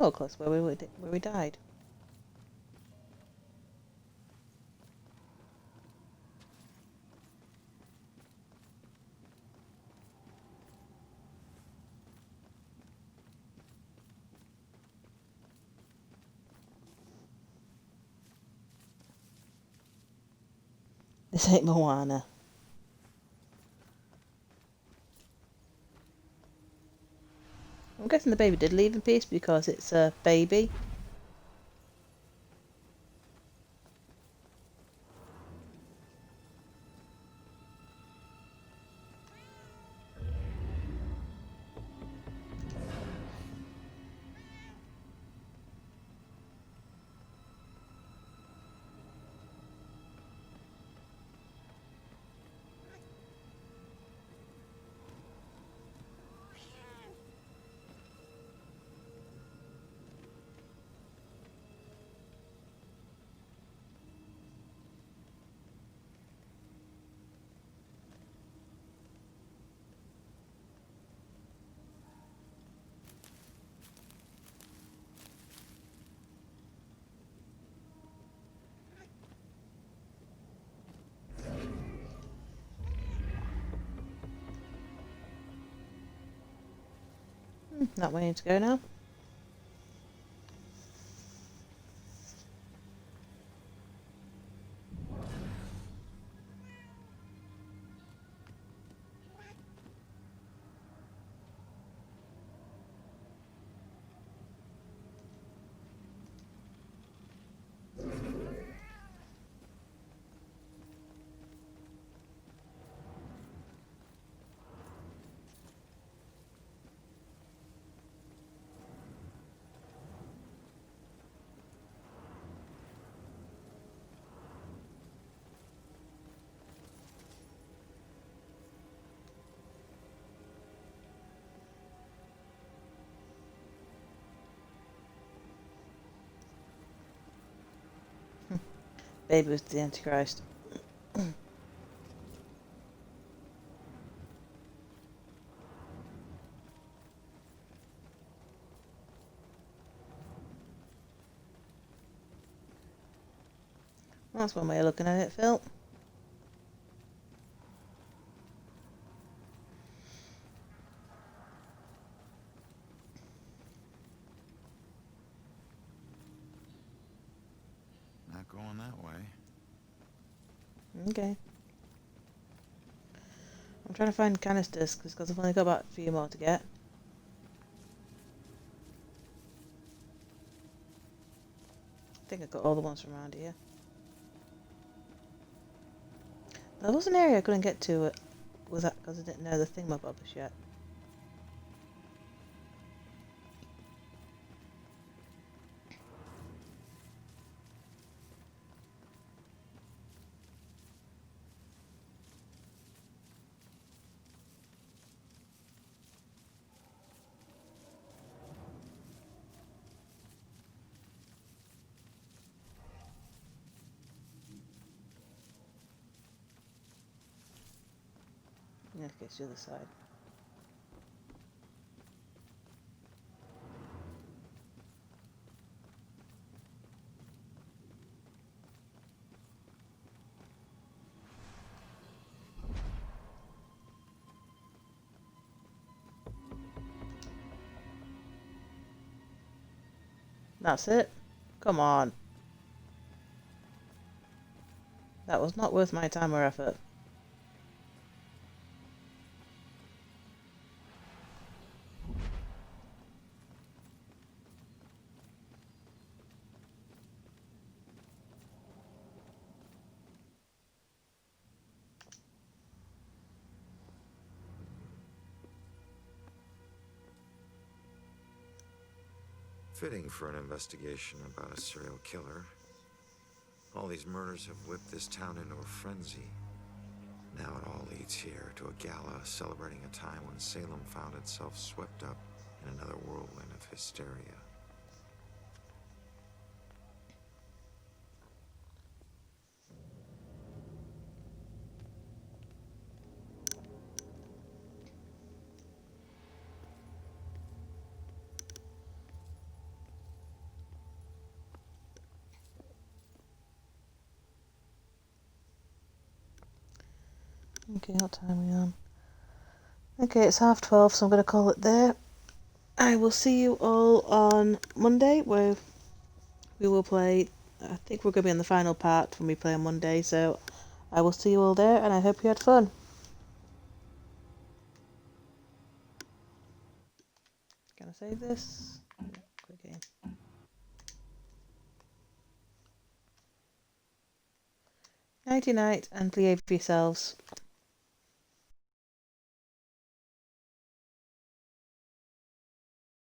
Oh, close where we died. This ain't Moana. I'm guessing the baby did leave in peace because it's a baby. Not waiting to go now. Baby was the Antichrist. That's one way of looking at it, Phil. Not going that way. Okay. I'm trying to find canisters because I've only got about a few more to get. I think I got all the ones from around here. There was an area I couldn't get to with that because I didn't know the thingamabobbers yet. Yeah, okay, it's the other side. That's it. Come on. That was not worth my time or effort. Fitting for an investigation about a serial killer. All these murders have whipped this town into a frenzy. Now it all leads here to a gala celebrating a time when Salem found itself swept up in another whirlwind of hysteria. Okay, what time are we on? Okay, it's 12:30, so I'm going to call it there. I will see you all on Monday, where we will play. I think we're going to be on the final part when we play on Monday, so I will see you all there, and I hope you had fun. Can I save this? Yeah, quick game. Nighty night, and behave yourselves.